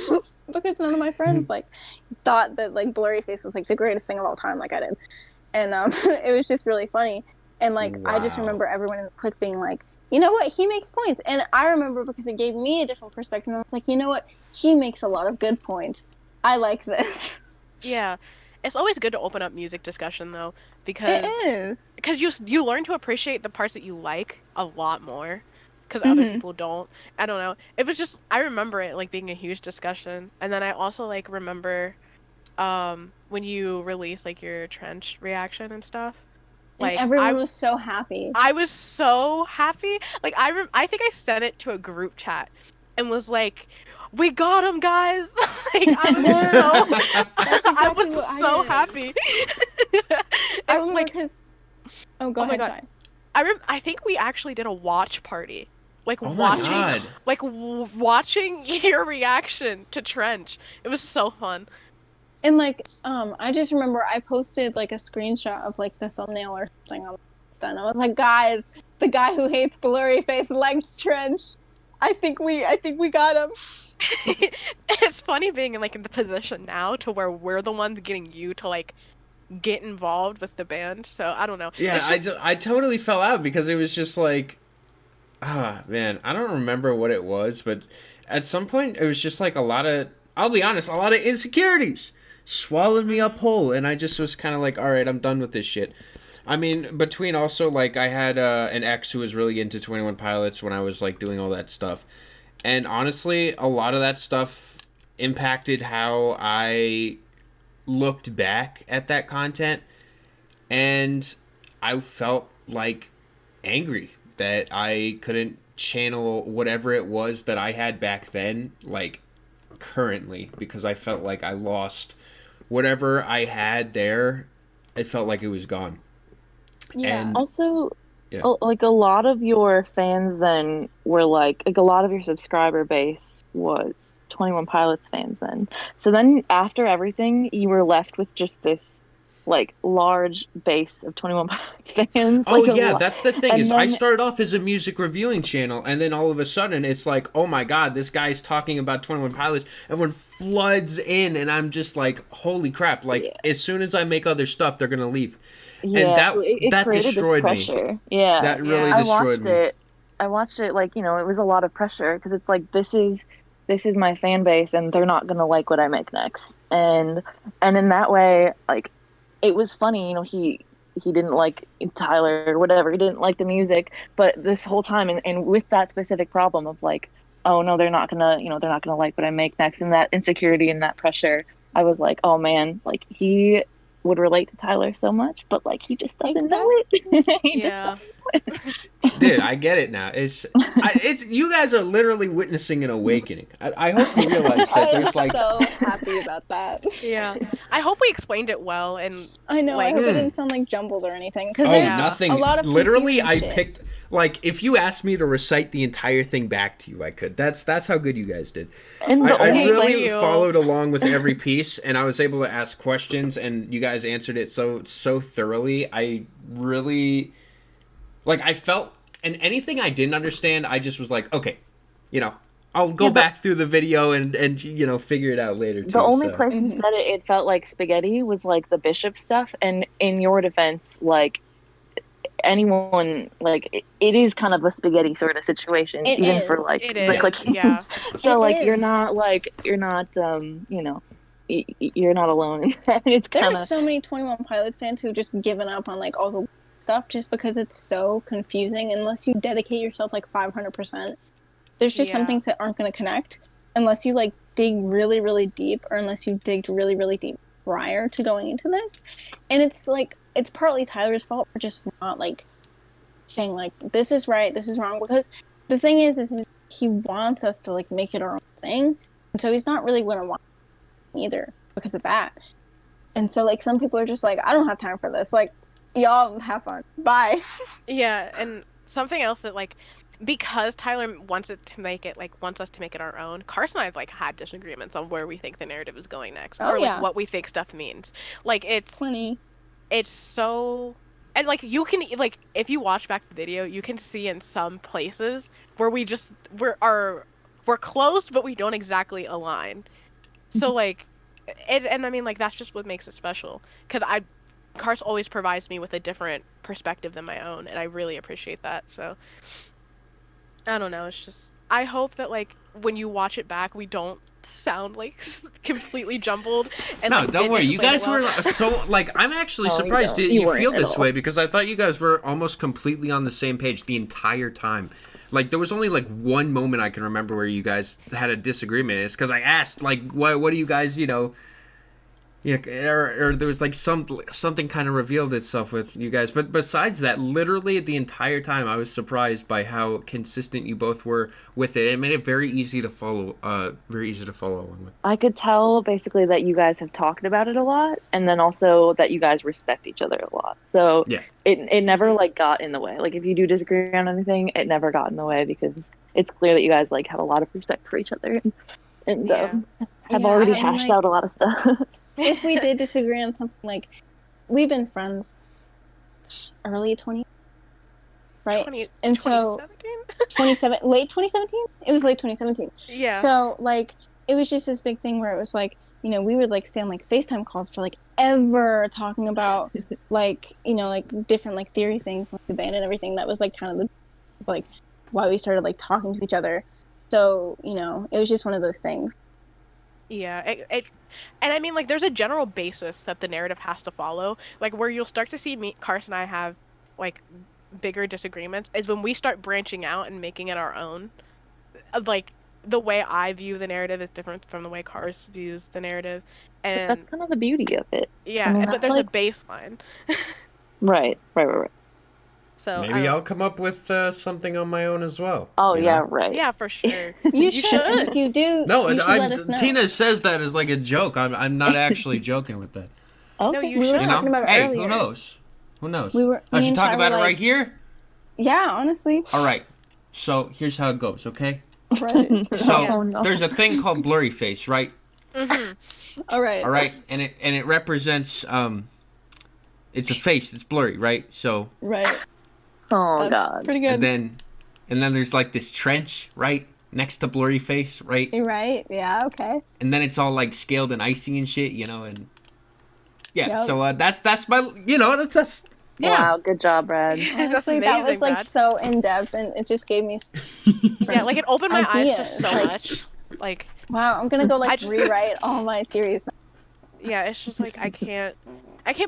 because none of my friends like thought that like Blurryface was like the greatest thing of all time, like I did, and it was just really funny. And like I just Wow. remember everyone in the clique being like, you know what, he makes points, and I remember because it gave me a different perspective. I was like, you know what, he makes a lot of good points. I like this. Yeah. It's always good to open up music discussion though, It because is. you learn to appreciate the parts that you like a lot more, because other Mm-hmm. people don't. I don't know. It was just I remember it like being a huge discussion, and then I also like remember when you released like your trench reaction and stuff. And Like everyone was so happy. I was so happy. Like I think I sent it to a group chat and was like, "We got him, guys!" Like I was Yeah. so That's I exactly was what I so did. happy. I And remember like, because. Oh, go oh my ahead, god, Chey. I think we actually did a watch party. Like Oh my watching, god. watching your reaction to Trench. It was so fun. And like, I just remember I posted like a screenshot of like the thumbnail or something on Insta, and I was like, guys, the guy who hates Blurryface liked Trench. I think we got him. It's funny being in like in the position now to where we're the ones getting you to like get involved with the band. So I don't know. Yeah, It's just I totally fell out because it was just like, man, I don't remember what it was, but at some point it was just like a lot of, I'll be honest, a lot of insecurities swallowed me up whole, and I just was kind of like, all right, I'm done with this shit. I mean, between also like I had an ex who was really into 21 Pilots when I was like doing all that stuff, and honestly, a lot of that stuff impacted how I looked back at that content, and I felt like angry that I couldn't channel whatever it was that I had back then, like currently, because I felt like I lost whatever I had there. It felt like it was gone. Yeah. And Also, yeah. like a lot of your fans then were like a lot of your subscriber base was 21 Pilots fans then. So then after everything, you were left with just this like large base of 21 Pilots fans. Oh Like a yeah, lot. that's the thing And is I then started off as a music reviewing channel, and then all of a sudden it's like, oh my god, this guy's talking about 21 Pilots. Everyone floods in, and I'm just like, holy crap! Like yeah, as soon as I make other stuff, they're gonna leave, and yeah, so it that created this destroyed me. pressure. Yeah. That really yeah. I destroyed watched me. it. I watched it like, it was a lot of pressure because it's like this is my fan base and they're not gonna like what I make next. And in that way, like it was funny, he didn't like Tyler or whatever. He didn't like the music, but this whole time and with that specific problem of like, oh no, they're not gonna like what I make next, and that insecurity and that pressure, I was like, oh man, like he would relate to Tyler so much, but like he just doesn't know it. He just Yeah. Dude, I get it now. It's you guys are literally witnessing an awakening. I hope you realize that I am there's like, so happy about that. Yeah. I hope we explained it well and I know. I like hope it didn't sound like jumbled or anything because oh, there's nothing. a lot of Literally, confusing I shit. picked like if you asked me to recite the entire thing back to you, I could. That's how good you guys did. and the I only thank really you. followed along with every piece, and I was able to ask questions, and you guys answered it so thoroughly. I really like. I felt, and anything I didn't understand, I just was like, okay, I'll go Yeah, but- back through the video and figure it out later too. The only so. place you said it felt like spaghetti was like the Bishop stuff, and in your defense, like anyone, like it is kind of a spaghetti sort of situation, It even is. for like It the is, clickies. yeah. So It like is. you're not you're not alone in that. It's There kind are of so many 21 Pilots fans who've just given up on like all the stuff just because it's so confusing. Unless you dedicate yourself like 500%, there's just some Yeah. things that aren't going to connect unless you like dig really, really deep, or unless you digged really, really deep prior to going into this. And it's like it's partly Tyler's fault for just not like saying like this is right, this is wrong. Because the thing is he wants us to like make it our own thing, and so he's not really going to want it either because of that. And so like some people are just like, I don't have time for this. Like, y'all have fun. Bye. Yeah, and something else that like because Tyler wants us to make it our own. Carson and I've like had disagreements on where we think the narrative is going next, Oh, or like yeah. what we think stuff means. Like Plenty. it's so, and like you can like if you watch back the video, you can see in some places where our we're close, but we don't exactly align. So like, and I mean like that's just what makes it special. Cause Cars always provides me with a different perspective than my own, and I really appreciate that. So I don't know. It's just I hope that like when you watch it back, we don't sound like completely jumbled and No, like don't didn't worry. You explain it guys well. were so like I'm actually Oh, surprised you that you weren't feel at this all. way because I thought you guys were almost completely on the same page the entire time. Like there was only like one moment I can remember where you guys had a disagreement. It's because I asked like, what do you guys, yeah, or there was like something kind of revealed itself with you guys. But besides that, literally the entire time, I was surprised by how consistent you both were with it. It made it very easy to follow. Very easy to follow along with. I could tell basically that you guys have talked about it a lot, and then also that you guys respect each other a lot. So Yeah. it never like got in the way. Like if you do disagree on anything, it never got in the way because it's clear that you guys like have a lot of respect for each other and Yeah. have Yeah, already I mean, hashed like, out a lot of stuff. if we did disagree on something, like, we've been friends early 20, right? 20, And so 2017? late 2017? It was late 2017. Yeah. So, like, it was just this big thing where it was like, we would like stay on like FaceTime calls for like ever talking about like, like different like theory things like the band and everything. That was like kind of the like why we started like talking to each other. So, it was just one of those things. Yeah, and I mean, like, there's a general basis that the narrative has to follow. Like, where you'll start to see me, Carson and I have, like, bigger disagreements is when we start branching out and making it our own. Like, the way I view the narrative is different from the way Cars views the narrative. That's And, kind of the beauty of it. yeah, I mean, but that's there's like a baseline. right. So, Maybe I'll come up with something on my own as well. Oh you yeah, know? right. yeah, for sure. You should. And if you do, No, you should let us know. Tina says that as like a joke. I'm not actually joking with that. Okay. No, you We were should. talking about it Hey, earlier. who knows? Who knows? We were. I me should and talk Chey about were it like, right here. Yeah, honestly. All right. So here's how it goes. Okay. Right. So Oh, no. there's a thing called Blurryface, right? All right. All right, and it represents it's a face that's blurry, right? So Right. Oh That's god. pretty good. and then there's like this trench, right, next to Blurryface, right? You're right. Yeah. Okay. And then it's all like scaled and icy and shit, and yeah. Yep. So that's my that's yeah. Wow, good job, Brad. That's Honestly, amazing, that was like Brad. so in depth, and it just gave me. Yeah, like, it opened my eyes to Ideas, so like- much. Like, Wow, I'm gonna go like I just- rewrite all my theories. yeah, it's just like I can't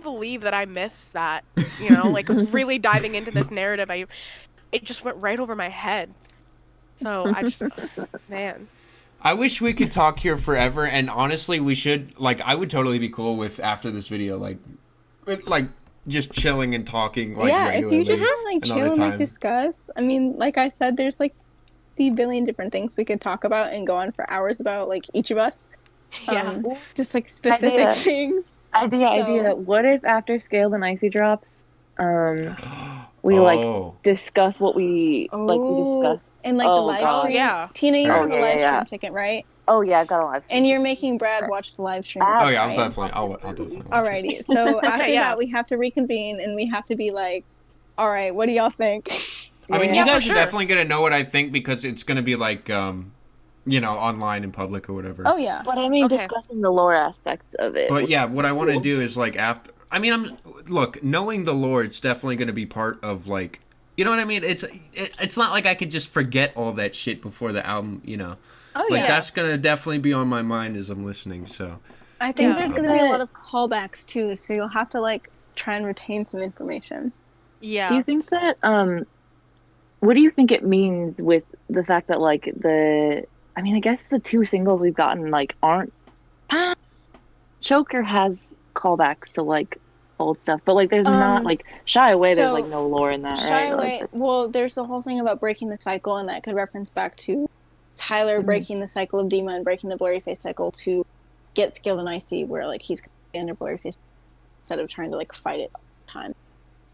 believe that I missed that. Like really diving into this narrative, it just went right over my head. So I just, man. I wish we could talk here forever, and honestly, we should. Like, I would totally be cool with after this video, like just chilling and talking. Like, Yeah, if regularly you just want to like another chill and like time. discuss. I mean, like I said, there's like 50 billion different things we could talk about and go on for hours about, like each of us. Yeah. Just like specific Idea. things. Idea. What if after Scaled and Icy drops, we like Oh. discuss what we like we Oh, discuss. and like the Oh, live God. stream. Yeah. Tina, you Oh, have a yeah, live yeah. stream ticket, right? Oh yeah, I've got a live stream. And you're making Brad watch the live stream. Ah, Oh yeah, right? I'll definitely. Watch it. Alrighty. So after yeah. that, we have to reconvene and we have to be like, all right, what do y'all think? I mean, Yeah, you for guys sure. are definitely gonna know what I think because it's gonna be like, online in public or whatever. Oh yeah. But I mean, Okay. discussing the lore aspect of it. But yeah, what I want to do is like after. I mean, look, knowing the lore, it's definitely gonna be part of like, you know what I mean? It's not like I could just forget all that shit before the album, Oh Like yeah. that's gonna definitely be on my mind as I'm listening. So I think Yeah. there's going to be a lot of callbacks too, so you'll have to like try and retain some information. Yeah. Do you think that what do you think it means with the fact that like I mean, I guess the two singles we've gotten like aren't Choker has callbacks to like old stuff, but like there's not like Shy Away, there's so like no lore in that, Shy right? Away. Like, Well, there's the whole thing about breaking the cycle, and that could reference back to Tyler breaking the cycle of Dima and breaking the Blurryface cycle to get Skilled and Icy, where like he's under Blurryface instead of trying to like fight it all the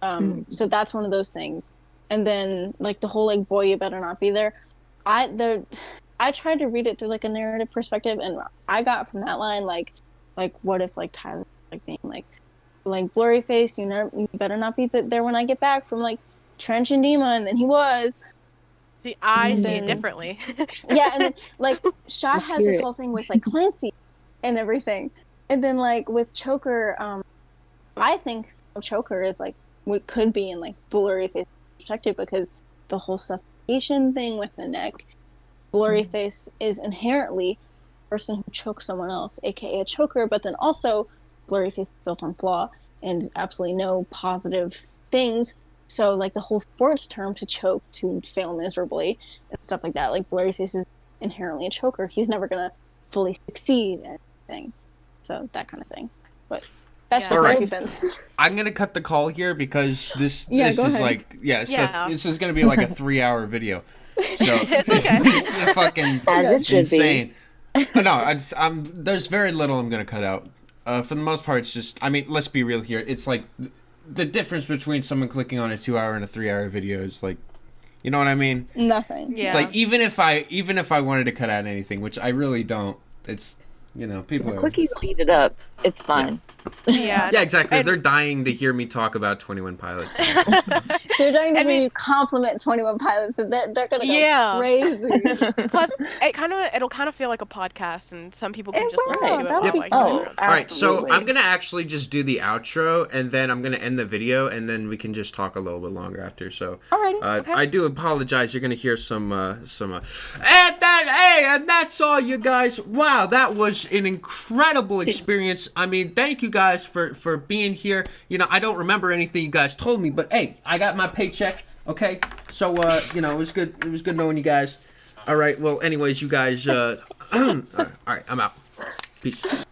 time. So that's one of those things. And then like the whole like boy you better not be there. I tried to read it through like a narrative perspective, and I got from that line like what if like Tyler like being like Blurryface, you better not be there when I get back from like Trench and Dima, and then he was. See, I see it then- differently. Yeah, and then like Shy Let's has hear this it. whole thing with like Clancy and everything, and then like with Choker, I think Choker is like what could be in like Blurryface perspective because the whole suffocation thing with the neck. Blurryface is inherently a person who chokes someone else, aka a choker, but then also Blurryface is built on flaw and absolutely no positive things. So like the whole sports term to choke to fail miserably and stuff like that. Like Blurryface is inherently a choker. He's never gonna fully succeed at anything. So that kind of thing. But that's Yeah. just my Alright. 2 cents. I'm gonna cut the call here because this Yeah, this go is ahead. like Seth, Yeah. this is gonna be like a 3-hour video. So It's okay. this is fucking As it should insane. No, there's very little I'm gonna cut out. For the most part, it's just. I mean, let's be real here. It's like the difference between someone clicking on a 2-hour and a 3-hour video is like, you know what I mean? Nothing. Yeah. It's like even if I wanted to cut out anything, which I really don't. It's people be. are. Quickies will eat it up. It's fine. Yeah. Yeah, exactly. And- They're dying to hear me talk about 21 Pilots. They're trying to I mean- you compliment 21 Pilots, and they're gonna go Yeah. crazy. Plus, it'll kind of feel like a podcast, and some people can It just will. listen to it That while would be like fun. doing Oh, their own All right, so absolutely. I'm gonna actually just do the outro, and then I'm gonna end the video, and then we can just talk a little bit longer after. So, Alrighty. Okay. I do apologize. You're gonna hear some, and that's all, you guys. Wow, that was an incredible experience. I mean, thank you guys for being here. You know, I don't remember anything you guys told me, but hey, I got my paycheck. Okay, so it was good. It was good knowing you guys. All right. Well, anyways, you guys. All right, I'm out. Peace.